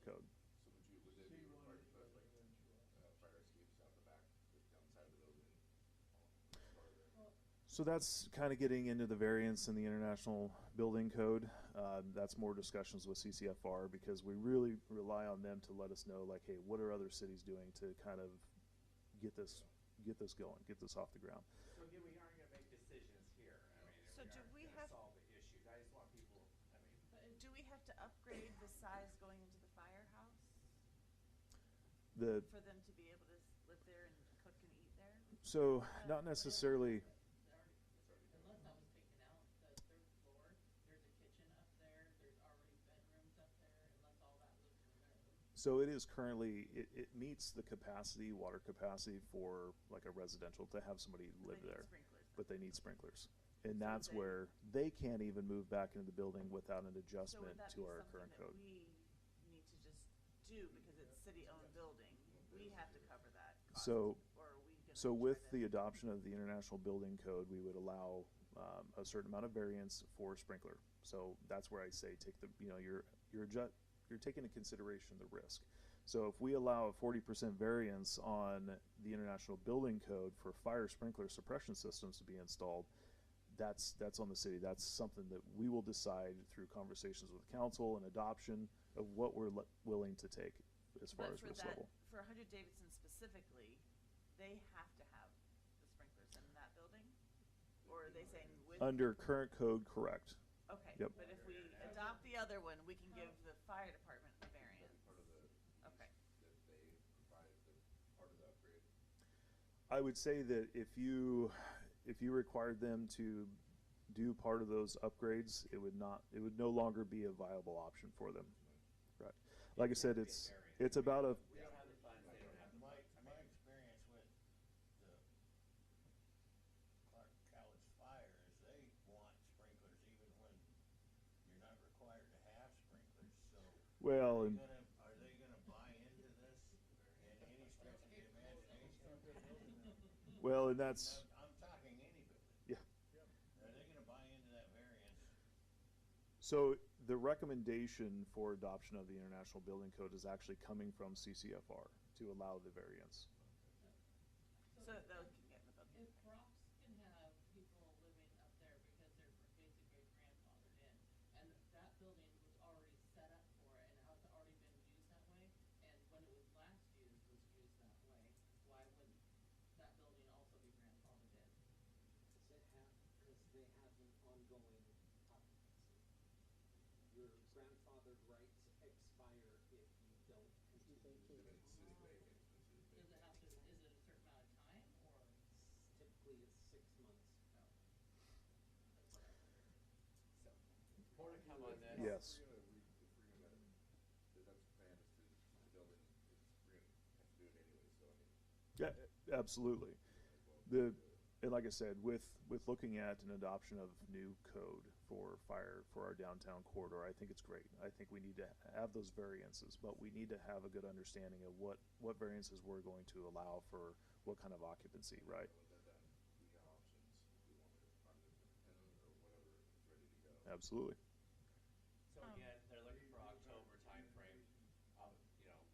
code. So would they be required to put like fire escapes out the back, like down the side of the building? So that's kind of getting into the variance in the International Building Code. That's more discussions with CCFR because we really rely on them to let us know, like, hey, what are other cities doing to kind of get this going, get this off the ground. So again, we aren't gonna make decisions here. I mean, So do aren't we gonna have- solve the issues. I just want people, I mean, Do we have to upgrade the size going into the firehouse The for them to be able to live there and cook and eat there? so not necessarily. Unless that was taken out, the third floor, there's a kitchen up there, there's already bedrooms up there, unless all that was removed. So it is currently, it meets the capacity, water capacity for like a residential to have somebody live there. But they need sprinklers. And that's where they can't even move back into the building without an adjustment to our current code. We need to just do because it's city-owned building. We have to cover that cost. So, Or are we gonna so try with to- the adoption of the International Building Code, we would allow a certain amount of variance for sprinkler. So that's where I say take the, you're taking into consideration the risk. So if we allow a 40% variance on the International Building Code for fire sprinkler suppression systems to be installed, that's on the city. That's something that we will decide through conversations with council and adoption of what we're willing to take as far But as for risk that- level. For 100 Davidson specifically, they have to have the sprinklers in that building? Or are they saying with? Under current code, correct. Okay, Yep. but if we adopt the other one, we can give the fire department a variance. Okay. I would say that if you required them to do part of those upgrades, it would no longer be a viable option for them. Right. Like I said, it's about a. we don't have the funds, they don't have the money. My experience with the Cowlitz fire is they want sprinklers even when you're not required to have sprinklers, so. Well, and Are they gonna buy into this in any stretch of the imagination? well, and that's I'm talking any building. yeah. Are they gonna buy into that variance? So the recommendation for adoption of the International Building Code is actually coming from CCFR to allow the variance. So they'll get in the building. If Brock's can have people living up there because they're basically grandfathered in, and that building was already set up for it, and has already been used that way, and when it was last used that way, why wouldn't that building also be grandfathered in? Because they have an ongoing occupancy. Your grandfathered rights expire if you don't continue. Does it have to, is it a certain amount of time, or? Typically it's 6 months. No. That's what I wondered. So, more to come on this. Yes. Yeah, absolutely. And like I said, with looking at an adoption of new code for fire for our downtown corridor, I think it's great. I think we need to have those variances, but we need to have a good understanding of what variances we're going to allow for what kind of occupancy, right? Absolutely. So again, they're looking for October timeframe.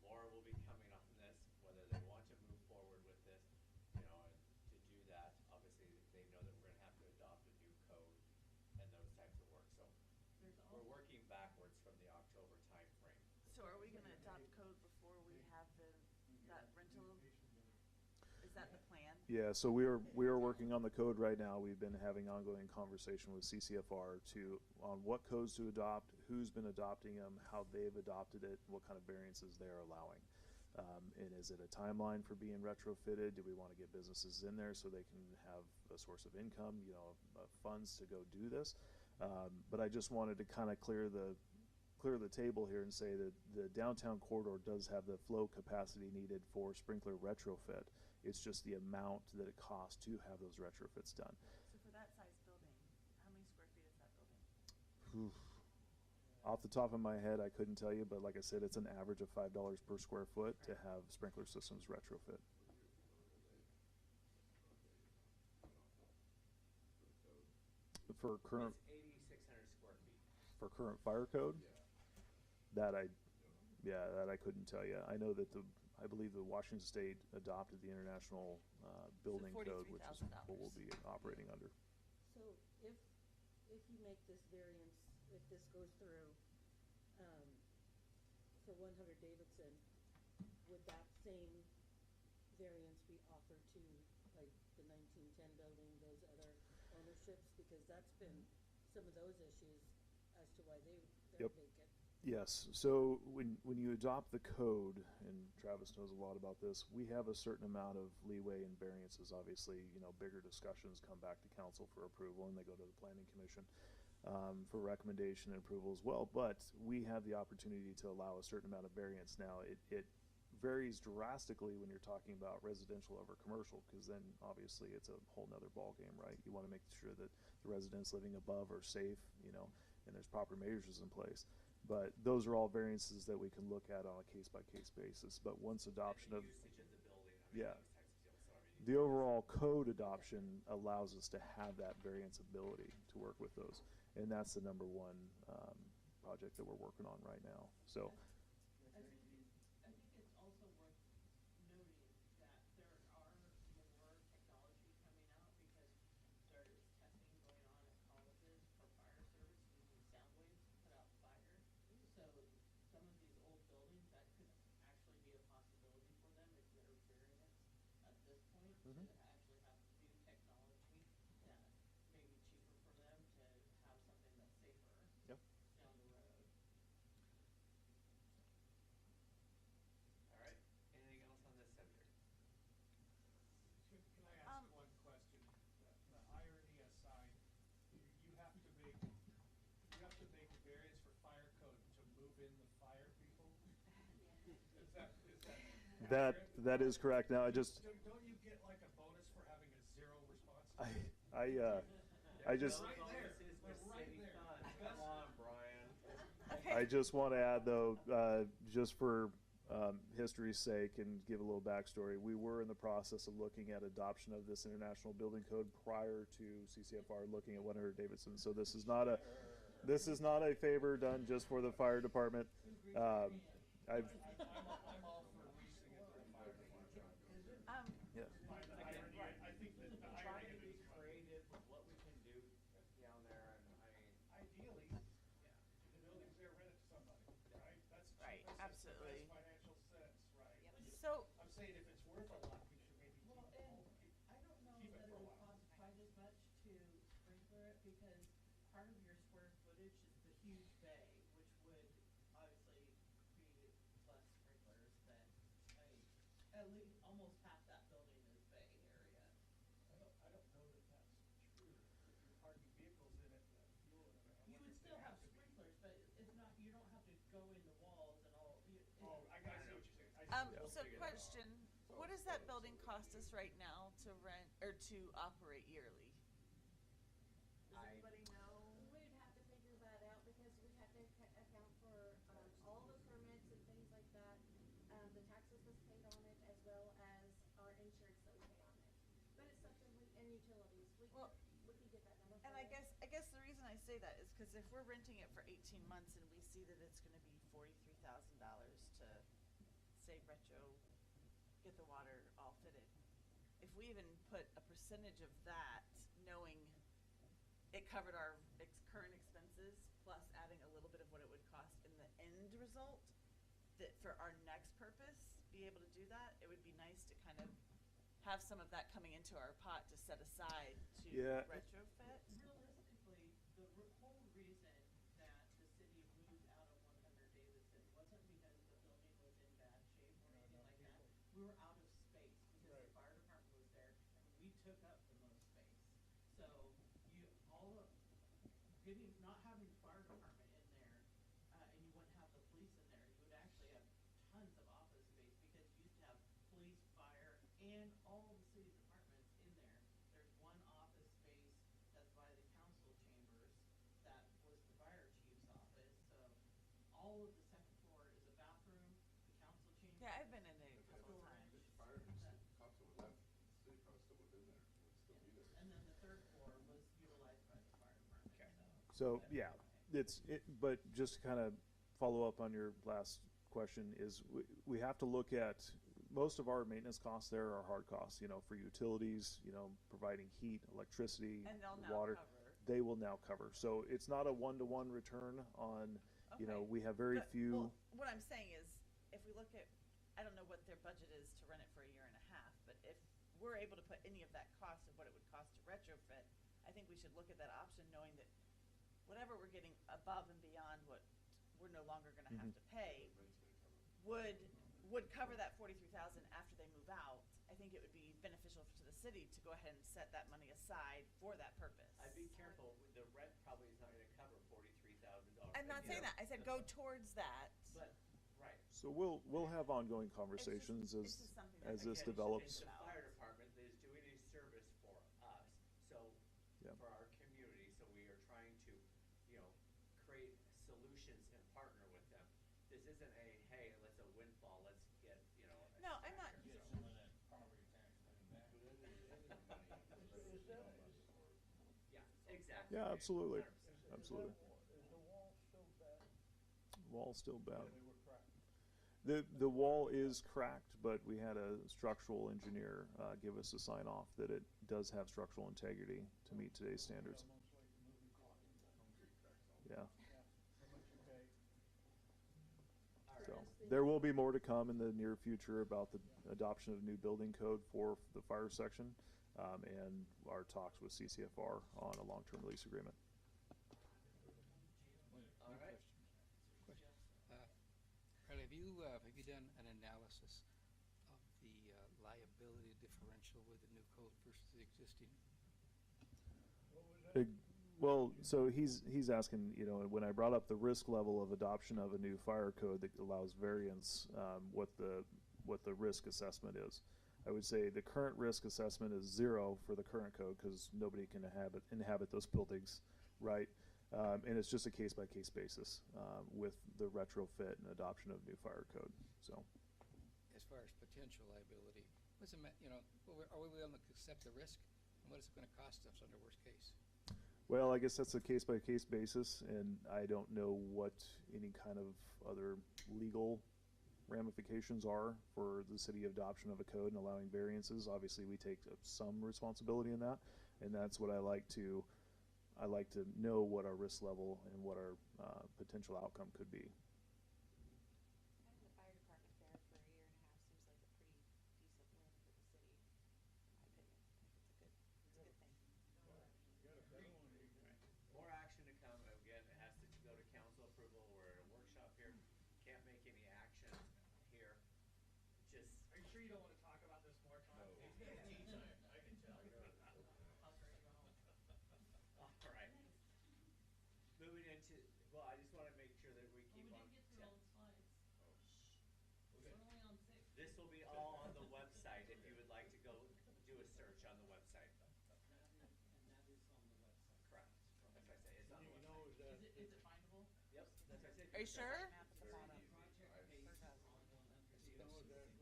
More will be coming on this, whether they want to move forward with this, and to do that, obviously, they know that we're gonna have to adopt a new code and those types of work, so we're working backwards from the October timeframe. So are we gonna adopt code before we have that rental? Is that the plan? Yeah, so we are working on the code right now. We've been having ongoing conversation with CCFR on what codes to adopt, who's been adopting them, how they've adopted it, what kind of variances they're allowing. And is it a timeline for being retrofitted? Do we want to get businesses in there so they can have a source of income, funds to go do this? But I just wanted to kind of clear the table here and say that the downtown corridor does have the flow capacity needed for sprinkler retrofit. It's just the amount that it costs to have those retrofits done. So for that size building, how many square feet is that building? Off the top of my head, I couldn't tell you, but like I said, it's an average of $5 per square foot to have sprinkler systems retrofit. For current It's 8,600 square feet. for current fire code, that I couldn't tell you. I know that I believe the Washington State adopted the International Building Code, which is what we'll be operating under. So if you make this variance, if this goes through, for 100 Davidson, would that same variance we offer to, like, the 1910 building, those other ownerships? Because that's been some of those issues as to why they're Yep. vacant. Yes. So when you adopt the code, and Travis knows a lot about this, we have a certain amount of leeway and variances. Obviously, bigger discussions come back to council for approval, and they go to the planning commission for recommendation and approval as well. But we have the opportunity to allow a certain amount of variance. Now, it varies drastically when you're talking about residential over commercial, because then obviously it's a whole nother ballgame, right? You want to make sure that the residents living above are safe, and there's proper measures in place. But those are all variances that we can look at on a case-by-case basis. But once adoption of, Usage of the building, yeah, those types of deals, so I mean. the overall code adoption allows us to have that variance ability to work with those. And that's the number one project that we're working on right now. So. I think it's also worth noting that there are more technology coming out, because there is testing going on at colleges for fire service using sound waves to put out fire. So some of these old buildings, that could actually be a possibility for them if they're variants at this point to actually have new technology that may be cheaper for them to have something that's safer Yep. down the road. All right, anything else on this subject? Can I ask one question? The irony aside, you have to make a variance for fire code to move in the fire people? Is that That is correct. Now, Don't you get like a bonus for having a zero response time? I just. Right there. Bonuses with Right city there. funds. Come on, Brian. I just want to add, though, just for history's sake and give a little backstory, we were in the process of looking at adoption of this international building code prior to CCFR looking at 100 Davidson. So this is not a favor done just for the fire department. I'm all for leasing it to the fire department. Yeah. I think that the Trying irony to of be it is creative with what we can do down there, and ideally, the building's there, rent it to somebody, right? That's the Right, cheapest, that's the absolutely. best financial sense, right? So, I'm saying if it's worth a lot, we should maybe Well, and I don't know keep it that it for a would while. cost quite as much to sprinkler it, because part of your square footage is the huge bay, which would obviously be less sprinklers than, at least almost half that building is bay area. I don't know that that's true. If you're parking vehicles in it, fuel in it, You would still have sprinklers, but it's not, you don't have to go in the walls and all. Oh, I see what you're saying. so question, what does that building cost us right now to rent, or to operate yearly? Does anybody know? We'd have to figure that out, because we have to account for all the permits and things like that, the taxes that's paid on it, as well as our insurance that we pay on it. But it's something and utilities, we Well, can get that number. And for I you. guess the reason I say that is because if we're renting it for 18 months and we see that it's gonna be $43,000 to, say, get the water all fitted, if we even put a percentage of that, knowing it covered our current expenses, plus adding a little bit of what it would cost in the end result, that for our next purpose, be able to do that, it would be nice to kind of have some of that coming into our pot to set aside to Yeah. retrofit. Realistically, the whole reason that the city moved out of 100 Davidson wasn't because the building was in bad shape or anything like that. We were out of space because the fire department was there, and we took up the most space. So not having the fire department in there, and you wouldn't have the police in there, you would actually have tons of office space, because you used to have police, fire, and all the city's departments in there. There's one office space that's by the council chambers that was the fire chief's office. So all of the second floor is a bathroom, the council chamber. Yeah, I've been in there a couple of times. And then the third floor was utilized by the fire department. So yeah, but just to kind of follow up on your last question is we have to look at most of our maintenance costs there are hard costs, for utilities, providing heat, electricity, And they'll now water. cover. They will now cover. So it's not a one-to-one return on, Okay. we have very But, few. well, what I'm saying is, if we look at I don't know what their budget is to run it for a year and a half, but if we're able to put any of that cost of what it would cost to retrofit, I think we should look at that option, knowing that whatever we're getting above and beyond what we're no longer gonna have to pay would cover that 43,000 after they move out. I think it would be beneficial to the city to go ahead and set that money aside for that purpose. I'd be careful, the rent probably is not gonna cover $43,000. I'm not saying that, I said go towards that. But, right. So we'll have ongoing conversations it's just something that as this Again, develops. It's the fire department that is doing a service for us, so, Yeah. for our community, so we are trying to, create solutions and partner with them. This isn't a, hey, let's a windfall, let's get, a No, I'm not- stacker, Get so. some of that property tax money back. Yeah, exactly. Yeah, absolutely. 100%. Absolutely. Is the wall still bad? Wall's still bad. They were cracked. The wall is cracked, but we had a structural engineer give us a sign off that it does have structural integrity to meet today's standards. Almost like the movie Clock. Yeah. Yeah. How much you pay? All So right. there will be more to come in the near future about the adoption of new building code for the fire section, and our talks with CCFR on a long-term lease agreement. All right. Question. Carly, have you done an analysis of the liability differential with the new code versus the existing? What was that? Well, so he's asking, when I brought up the risk level of adoption of a new fire code that allows variance, what the risk assessment is. I would say the current risk assessment is 0 for the current code because nobody can inhabit those buildings, right? And it's just a case-by-case basis with the retrofit and adoption of new fire code. So, As far as potential liability, are we willing to accept the risk? And what is it going to cost us under worst case? well, I guess that's a case-by-case basis, and I don't know what any kind of other legal ramifications are for the city adoption of a code and allowing variances. Obviously, we take some responsibility in that, and that's what I like to know what our risk level and what our potential outcome could be. Having the fire department there for a year and a half seems like a pretty decent win for the city, in my opinion. I think it's a good thing. More action to come. Again, it has to go to council approval. We're at a workshop here. Can't make any action here. Just. Are you sure you don't want to talk about this more, Todd? No. It's tea time, I can tell. All right. Moving into, well, I just want to make sure that we keep on. This will be all on the website if you would like to go do a search on the website. Correct. That's what I say. It's on the website. Is it findable? Yep, that's what I said. Are you sure?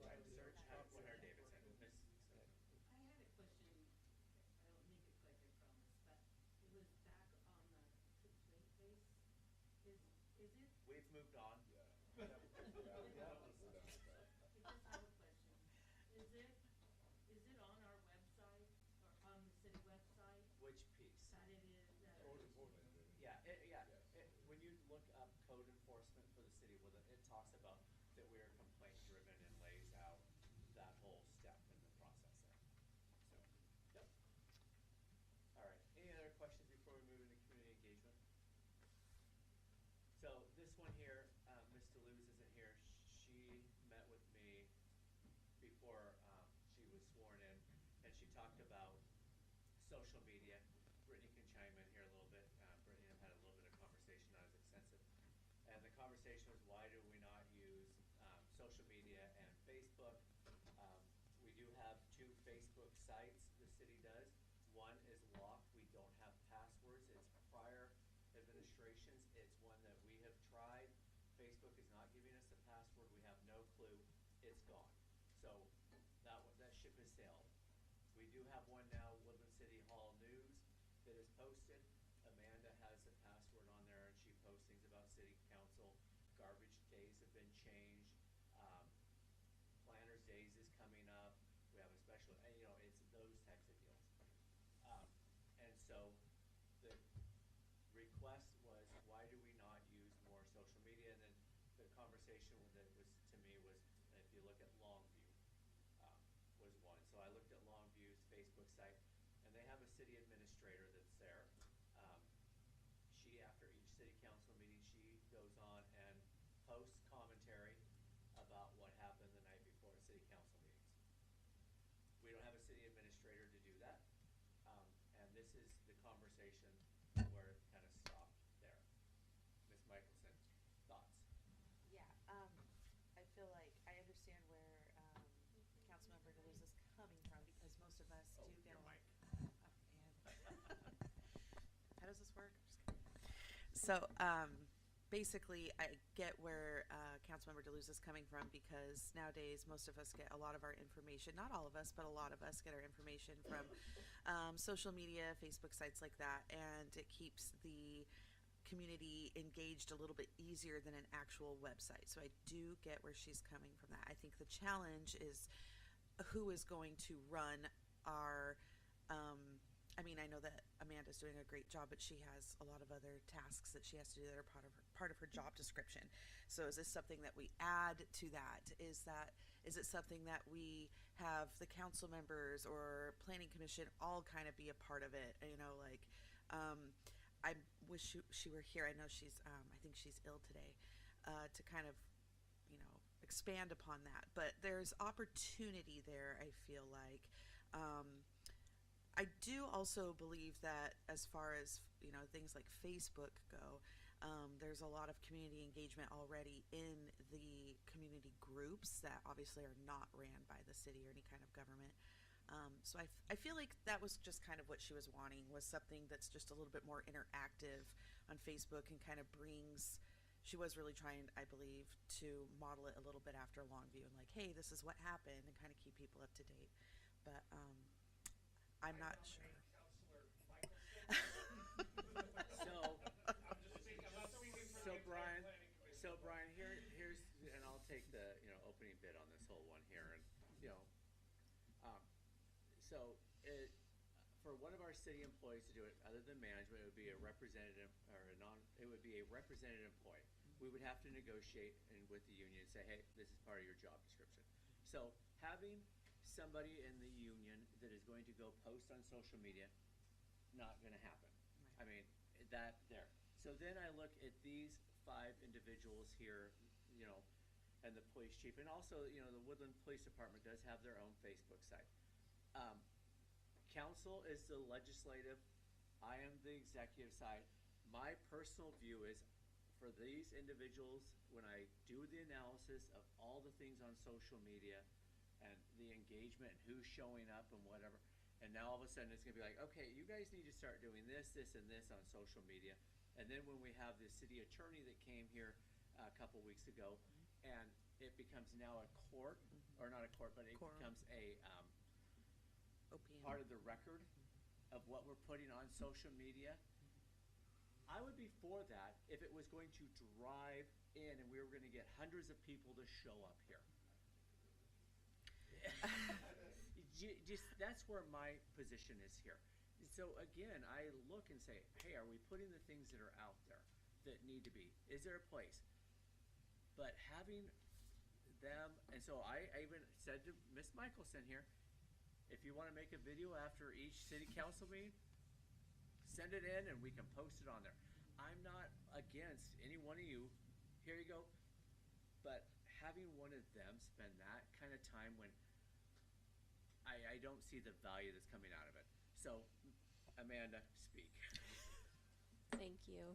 Right, search at 100 Davidson. I had a question, I don't make it quick, I promise, but it was back on the kids' weight base. Is it? We've moved on. I just have a question. Is it on our website or on the city website Which piece? that it is, that? When you look up code enforcement for the city, it talks about that we are complaint driven and lays out that whole step in the process there. So, yep. All right, any other questions before we move into community engagement? So this one here, Ms. DeLuz isn't here. She met with me before she was sworn in, and she talked about social media. Brittany can chime in here a little bit. Brittany and I had a little bit of conversation, not as extensive. And the conversation was, why do we not use social media and Facebook? We do have 2 Facebook sites, the city does. One is locked, we don't have passwords, it's prior administrations. It's one that we have tried. Facebook is not giving us a password, we have no clue, it's gone. So that ship has sailed. We do have one now, Woodland City Hall News, that is posted. Amanda has a password on there, and she posts things about city council. Garbage days have been changed. Planners Days is coming up. We have a special, it's those types of deals. And so the request was, why do we not use more social media? And then the conversation that was to me was, if you look at Longview, was one. So I looked at Longview's Facebook site, and they have a city administrator that's there. She, after each city council meeting, she goes on and posts commentary about what happened the night before city council meetings. We don't have a city administrator to do that, and this is the conversation where it kind of stopped there. Ms. Michelson, thoughts? Yeah, I feel like I understand where Councilmember DeLuz is coming from, because most of us do get your mic. How does this work? So, basically, I get where Councilmember DeLuz is coming from, because nowadays most of us get a lot of our information, not all of us, but a lot of us get our information from social media, Facebook sites like that, and it keeps the community engaged a little bit easier than an actual website. So I do get where she's coming from that. I think the challenge is who is going to run our I mean, I know that Amanda's doing a great job, but she has a lot of other tasks that she has to do that are part of her job description. So is this something that we add to that? Is it something that we have the council members or planning commission all kind of be a part of it? You know, like, I wish she were here. I know she's, I think she's ill today, to kind of, you know, expand upon that. But there's opportunity there, I feel like. I do also believe that as far as, you know, things like Facebook go, there's a lot of community engagement already in the community groups that obviously are not ran by the city or any kind of government. So I feel like that was just kind of what she was wanting, was something that's just a little bit more interactive on Facebook and kind of brings, she was really trying, I believe, to model it a little bit after Longview and like, hey, this is what happened, and kind of keep people up to date. But I'm not sure. So Brian, here's, and I'll take the, you know, opening bid on this whole one here, and you know, so for one of our city employees to do it, other than management, it would be a representative or it would be a representative employee. We would have to negotiate with the union and say, hey, this is part of your job description. So having somebody in the union that is going to go post on social media, not going to happen. Right. I mean, that there. So then I look at these 5 individuals here, you know, and the police chief, and also, you know, the Woodland Police Department does have their own Facebook site. Council is the legislative. I am the executive side. My personal view is, for these individuals, when I do the analysis of all the things on social media and the engagement and who's showing up and whatever, and now all of a sudden it's gonna be like, okay, you guys need to start doing this, this, and this on social media. And then when we have the city attorney that came here a couple weeks ago, and it becomes now a court, or not a court, but it becomes a part of the record of what we're putting on social media. I would be for that if it was going to drive in and we were going to get hundreds of people to show up here. Just that's where my position is here. So again, I look and say, hey, are we putting the things that are out there that need to be? Is there a place? But having them, and so I even said to Ms. Michelson here, if you want to make a video after each city council meeting, send it in and we can post it on there. I'm not against any one of you. Here you go. But having one of them spend that kind of time when I don't see the value that's coming out of it. So, Amanda, speak. Thank you.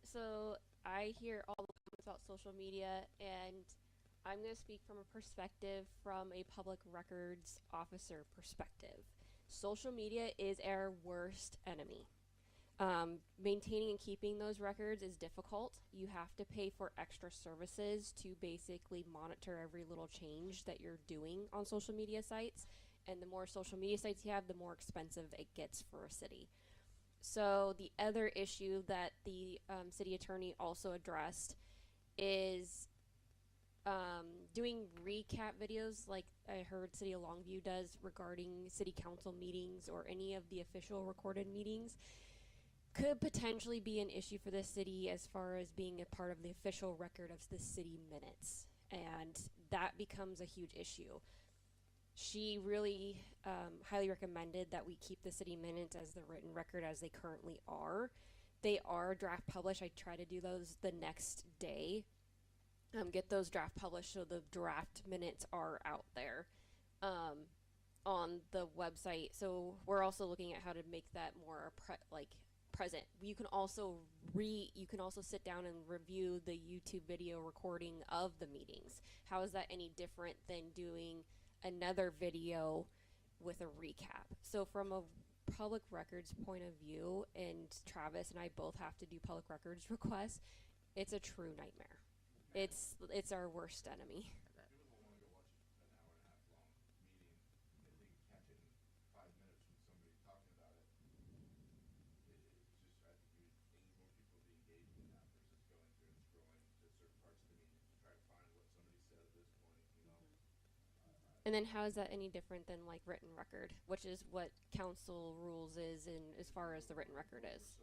So I hear all the comments about social media, and I'm going to speak from a perspective from a public records officer perspective. Social media is our worst enemy. Maintaining and keeping those records is difficult. You have to pay for extra services to basically monitor every little change that you're doing on social media sites. And the more social media sites you have, the more expensive it gets for a city. So the other issue that the city attorney also addressed is doing recap videos like I heard City of Longview does regarding city council meetings or any of the official recorded meetings could potentially be an issue for the city as far as being a part of the official record of the city minutes. and that becomes a huge issue. She really highly recommended that we keep the city minutes as the written record as they currently are. They are draft published. I try to do those the next day. Get those draft published so the draft minutes are out there on the website. So we're also looking at how to make that more present. You can also sit down and review the YouTube video recording of the meetings. How is that any different than doing another video with a recap? So from a public records point of view, and Travis and I both have to do public records requests, it's a true nightmare. It's our worst enemy. And then how is that any different than like written record, which is what council rules is in as far as the written record is?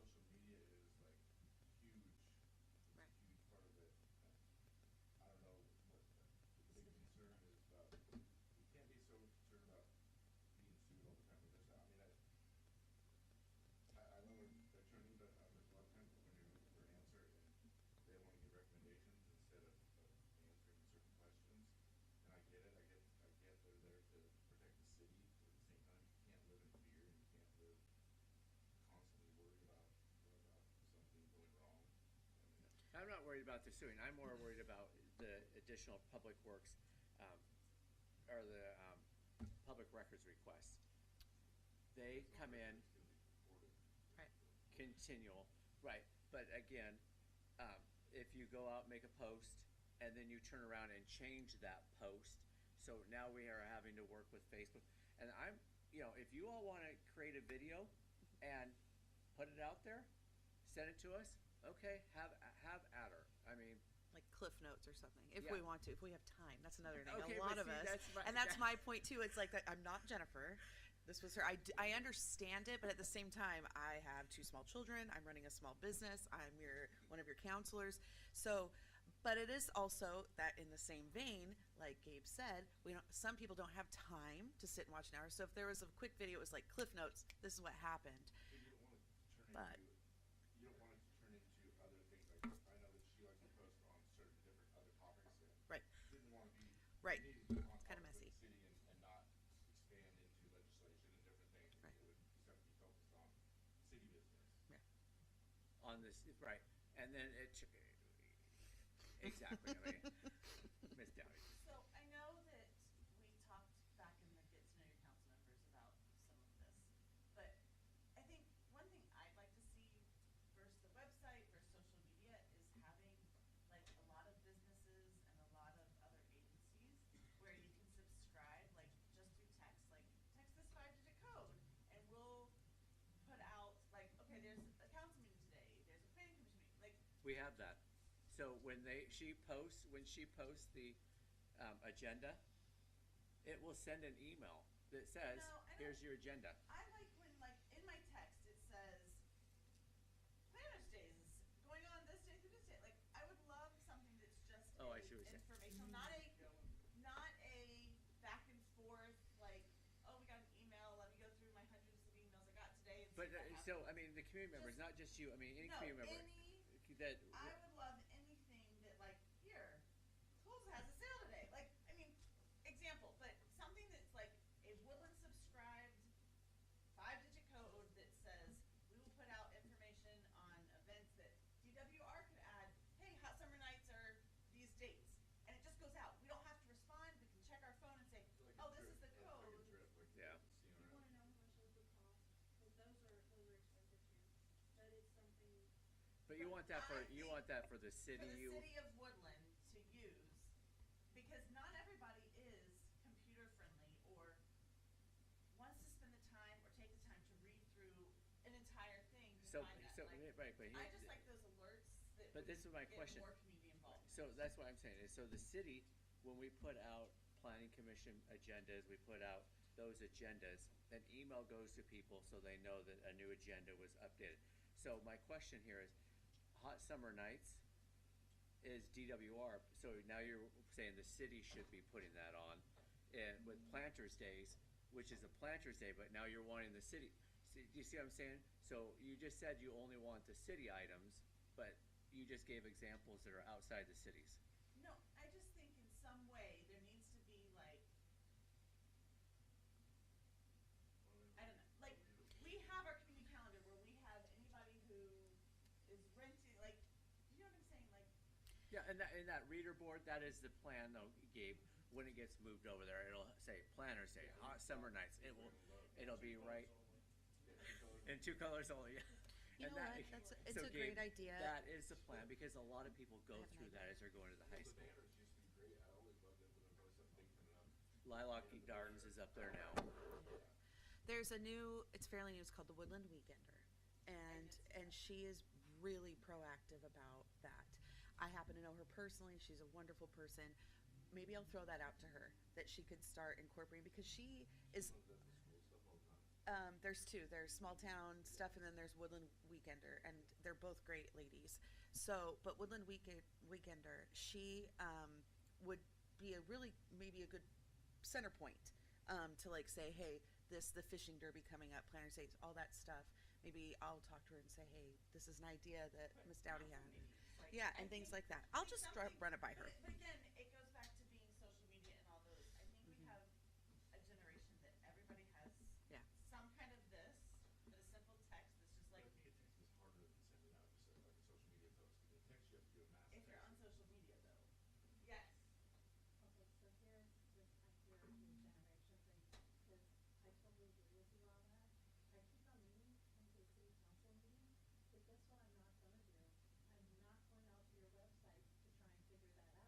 I'm not worried about the suing. I'm more worried about the additional public works or the public records requests. They come in continual, right? But again, if you go out and make a post and then you turn around and change that post, so now we are having to work with Facebook. And if you all want to create a video and put it out there, send it to us. Okay, have at her. I mean, like Cliff Notes or something, if Yeah. we want to, if we have time. That's another thing. Okay, a lot but of see, us, that's my point too. It's like that. I'm not Jennifer. This was her. I understand it, but at the same time, I have 2 small children. I'm running a small business. I'm one of your counselors. So, but it is also that in the same vein, like Gabe said, some people don't have time to sit and watch an hour. So if there was a quick video, it was like Cliff Notes. This is what happened. But you don't want it to turn into other things. Like I know that she likes to post on certain different other topics. Right. Didn't want to be right. Kind of messy. The city and not expand into legislation and different things. Right. It would just have to be focused on city business. Yeah. On this, right? And then exactly. I mean, Miss Downey. So I know that we talked back in the Get to Know Your Council Members about some of this, but I think one thing I'd like to see versus the website versus social media is having like a lot of businesses and a lot of other agencies where you can subscribe like just through text, like text this 5-digit code and we'll put out like, okay, there's a council meeting today, there's a planning commission meeting, like We have that. So when she posts the agenda, it will send an email that says, "Here's your agenda." I like when, like, in my text it says, Planners Days is going on this day through this day. Like, I would love something that's just Oh, I see what you're saying. informational, not a back and forth, like, oh, we got an email, let me go through my hundreds of emails I got today and But see what so happened. I mean, the community members, not just you. I mean, any community member that. I would love anything that, like, here, Kohl's has a sale today. Like, I mean, example, but something that's like a Woodland subscribed 5-digit code that says we will put out information on events that DWR could add. Hey, hot summer nights are these dates, and it just goes out. We don't have to respond. We can check our phone and say, oh, this is the code. Yeah. Do you want to know how much those would cost? Because those are expensive too. But it's something. But you want that for the city. For the City of Woodland to use, because not everybody is computer friendly or wants to spend the time or take the time to read through an entire thing to So find that. so Like, right, but I just like those alerts that But this is my get question. more community involved. So that's what I'm saying is, so the city, when we put out planning commission agendas, we put out those agendas, an email goes to people so they know that a new agenda was updated. So my question here is, hot summer nights, is DWR. So now you're saying the city should be putting that on, and with Planters Days, which is a Planters Day, but now you're wanting the city. See, do you see what I'm saying? So you just said you only want the city items, but you just gave examples that are outside the cities. No, I just think in some way there needs to be like, I don't know, like we have our community calendar where we have anybody who is renting, like, you know what I'm saying, like. Yeah, and that reader board, that is the plan though, Gabe. When it gets moved over there, it'll say Planners Day, hot summer nights. It'll be right in 2 colors only. Yeah. You And know that- what? It's so a great Gabe, idea. That is the plan because a lot of people go through that as they're going to the high school. Lilac Gardens is up there now. There's a new, it's fairly new, it's called the Woodland Weekender. And she is really proactive about that. I happen to know her personally. She's a wonderful person. Maybe I'll throw that out to her, that she could start incorporating, because she is, there's two. There's small town stuff, and then there's Woodland Weekender, and they're both great ladies. So, but Woodland Weekender, she would be maybe a good center point to like say, hey, the fishing derby coming up, Planners Days, all that stuff. Maybe I'll talk to her and say, hey, this is an idea that Miss Dowdy had. Yeah, and things like that. I'll just run it by her. But again, it goes back to being social media and all those. I think we have a generation that everybody has some kind of this, but a simple text that's just like. If you're on social media though. Yes. Okay, so here's this your generation thing, because I totally agree with you on that. I keep on meaning to come to the city council meeting, but guess what I'm not gonna do? I'm not going out to your website to try and figure that out.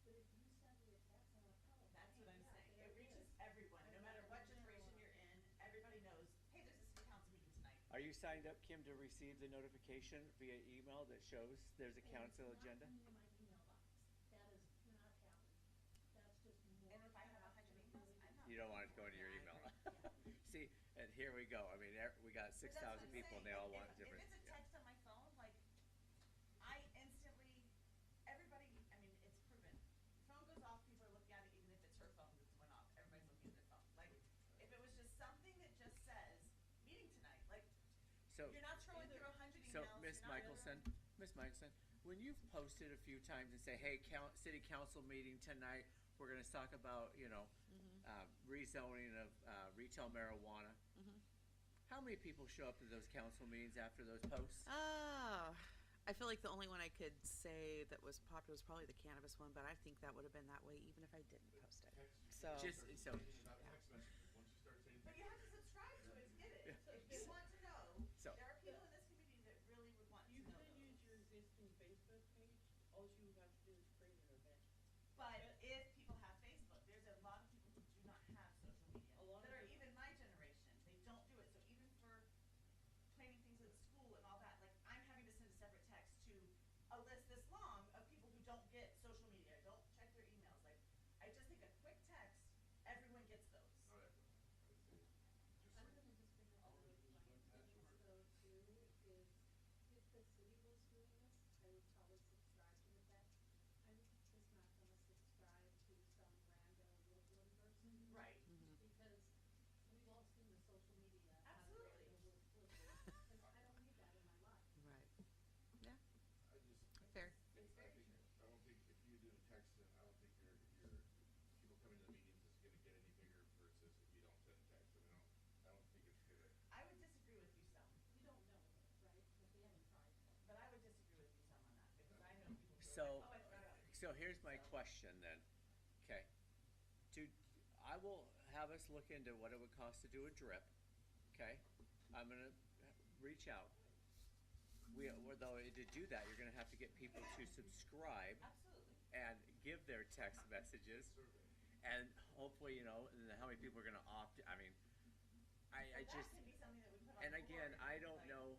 But if you send me a text, I'm like, oh. That's what I'm saying. there It reaches is. everyone, no matter what generation you're in, everybody knows, hey, there's a city council meeting tonight. Are you signed up, Kim, to receive the notification via email that shows there's a council agenda? And it's not coming in my email box. That is not happening. That's just more. And if I have 100 emails, I'm not. You don't want it to go into your email. See, and here we go. I mean, we got 6,000 But that's what I'm people and they saying. all If- want different. If it's a text on my phone, like, I instantly, everybody, I mean, it's proven. Phone goes off, people are looking at it, even if it's her phone that went off, everybody's looking at their phone. Like, if it was just something that just says, meeting tonight, like, So, you're not scrolling through 100 emails. so you're not- Miss Michelson, when you've posted a few times and say, hey, city council meeting tonight, we're gonna talk about, rezoning of, retail marijuana. How many people show up to those council meetings after those posts? I feel like the only one I could say that was popular was probably the cannabis one, but I think that would have been that way even if I didn't post it. So. So. But you have to subscribe to it to get it. If you want to know, So- there are people in this community that really would want to You know could those. use your existing Facebook page, all you have to do is create an event. But if people have Facebook, there's a lot of people who do not have social media. A lot of that are people- even my generation. They don't do it. So even for planning things at school and all that, like I'm having to send a separate text to a list this long of people who don't get social media, don't check their emails. Like I just think a quick text, everyone gets those. I'm gonna just bring up another point, though, too, is if the city was doing this, I would probably subscribe to the text. I'm just not gonna subscribe to some random Woodland person. Right. Because we've all seen the social media. Absolutely. And I don't need that in my life. Right. Yeah. Fair. It's very true. I don't think if you do a text, then I don't think your people coming to the meetings is gonna get any bigger versus if you don't send a text. I don't think it's gonna. I would disagree with you some. We don't know, right? But we haven't tried. But I would disagree with you some on that because I know people who So, are like, oh, I forgot about it. so here's my question then. Okay. I will have us look into what it would cost to do a drip. Okay. I'm gonna reach out. Though to do that, you're gonna have to get people to subscribe Absolutely. and give their text messages, and hopefully, and then how many people are gonna opt. I mean, I That just. can be something that we put on And the again, board. I don't Like, know.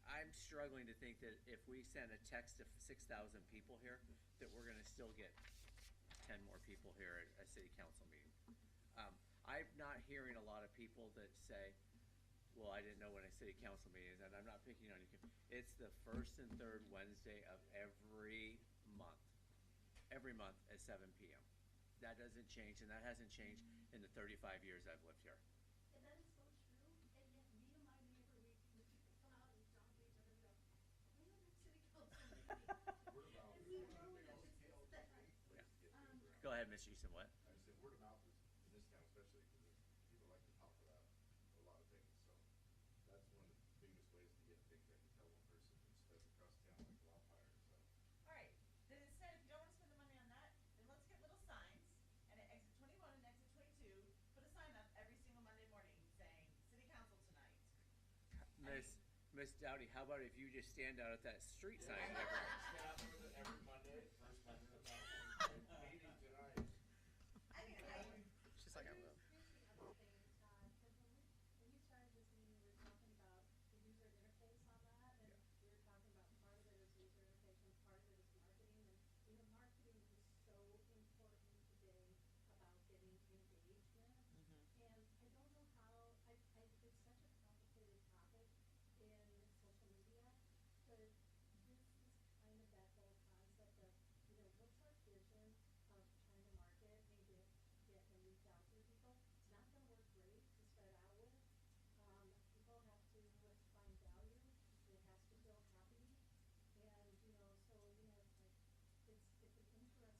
I'm struggling to think that if we send a text to 6,000 people here, that we're gonna still get 10 more people here at a city council meeting. I'm not hearing a lot of people that say, well, I didn't know when a city council meeting is, and I'm not picking on you. It's the first and third Wednesday of every month. Every month at 7 p.m. That doesn't change, and that hasn't changed in the 35 years I've lived here. And that is so true, and yet me and my neighbor, we come out and dominate each other, we go, we have a city council meeting. Word of mouth. And we know that it's that. Go ahead, Mr. Easton, what? I just said word of mouth is, in this town especially, because people like to talk about a lot of things, so that's one of the biggest ways to get things. I can tell one person and spread across town like wildfire, so. All right, then instead, if you don't wanna spend the money on that, then let's get little signs, and at exit 21 and exit 22, put a sign up every single Monday morning saying, city council tonight. Miss Dowdy, how about if you just stand out at that street sign Stand every out there with it every Monday, first Monday of the month, meeting tonight. She's like, I will. Here's the other thing, Todd, because when we started this meeting, we were talking about the user interface on that, and we were talking about part of it is user interface and part of it is marketing, and marketing is so important today about getting engagement. And I don't know how, it's such a complicated topic in social media, but this is kind of that whole concept of, what's our vision of trying to market and get and reach out to people. It's not gonna work great to start out with. People have to find value, it has to feel happy, and, so, it's an interesting start.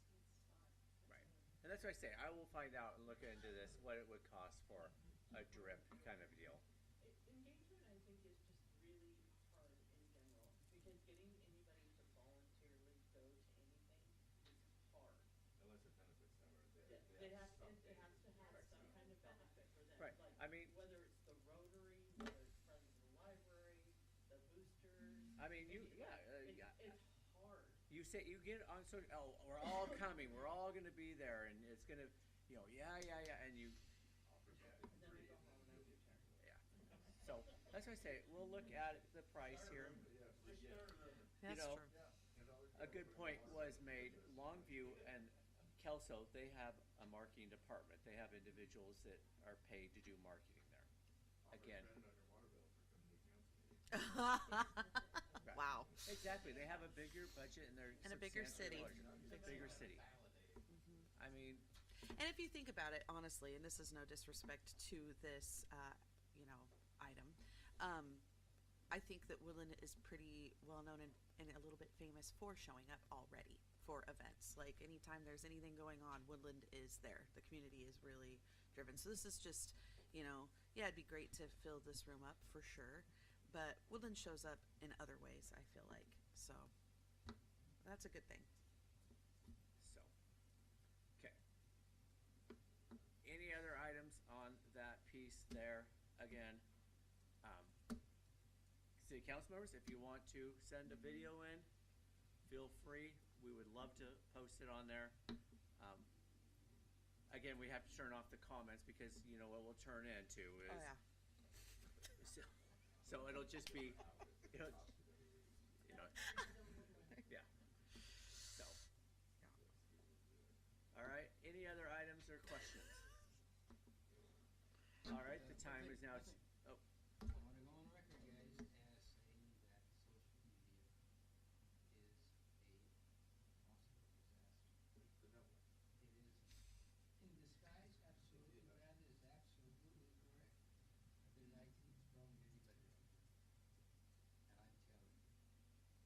Right. And that's why I say, I will find out and look into this, what it would cost for a drip kind of deal. Engagement, I think, is just really hard in general, because getting anybody to voluntarily go to anything is hard. Unless it benefits them or It has to have some kind of benefit for them. Right. Like, I mean, whether it's the Rotary, whether it's Friends of the Library, the boosters. I mean, It's hard. You say, you get on social, oh, we're all coming, we're all gonna be there, and it's gonna, and you, And then they go home and they return. yeah. So, that's why I say, we'll look at the price here. That's true. A good point was made, Longview and Kelso, they have a marketing department. They have individuals that are paid to do marketing there. Again. Right. Wow. Exactly. They have a bigger budget and they're And a bigger substantially city. larger. It's a bigger city. I mean, And if you think about it honestly, and this is no disrespect to this, item, I think that Woodland is pretty well known and a little bit famous for showing up already for events. Like anytime there's anything going on, Woodland is there. The community is really driven. So this is just, it'd be great to fill this room up for sure. But Woodland shows up in other ways, I feel like. So that's a good thing. so, okay. Any other items on that piece there? Again, city council members, if you want to send a video in, feel free. We would love to post it on there. Again, we have to turn off the comments because you know what we'll turn into is. Oh, yeah. So it'll just be, yeah. So. All right. Any other items or questions? All right. The time is now. Oh. I want to go on record, guys, as saying that social media is a possible disaster. It is in disguise, absolutely. That is absolutely correct. I've been in IT from many, many years. And I'm telling you,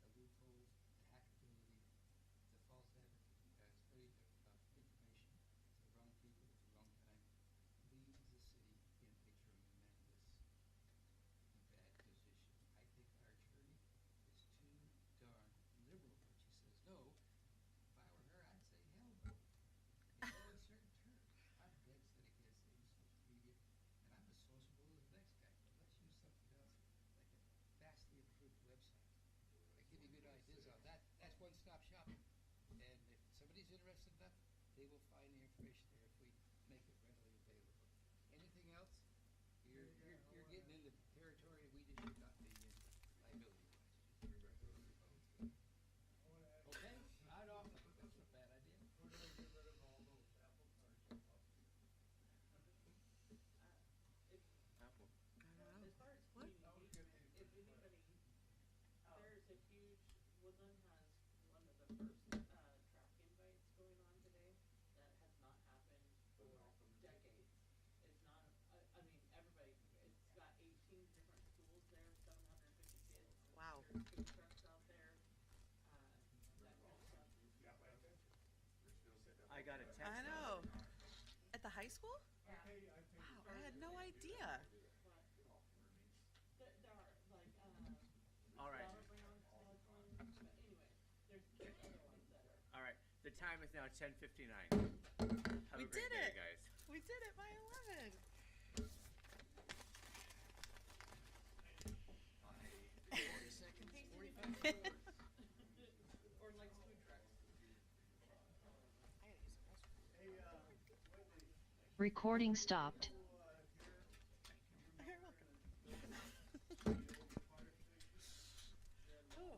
the loopholes, the hackability, the false spreading of information to the wrong people at the wrong time leaves the city in a tremendous bad position. I think our attorney is too darn liberal when she says no. If I were her, I'd say hell no. In no uncertain terms, I'm dead set against any social media, and I'm as sociable as the next guy. But let's use something else, like a vastly improved website. I give you good ideas on that. That's one-stop shopping. And if somebody's interested enough, they will find the information there if we make it readily available. Anything else? You're getting into territory we just should not be in liability-wise. Okay, I'd offer, that's not a bad idea. We're gonna get rid of all those Apple cards. Apple. As far as first track invites going on today. That has not happened for decades. It's not, I mean, everybody, it's got 18 different schools there, 750 kids. Wow. There's food trucks out there, that kind of stuff. I got a text. I know. At the high school? Yeah. Wow, I had no idea. But there are, like, All right. Battleground has one, but anyway, there's other ones that are. All right. The time is now 10:59. Have We a great did day, it. guys. We did it by 11. 40 seconds, 45 Or like food trucks. Recording stopped.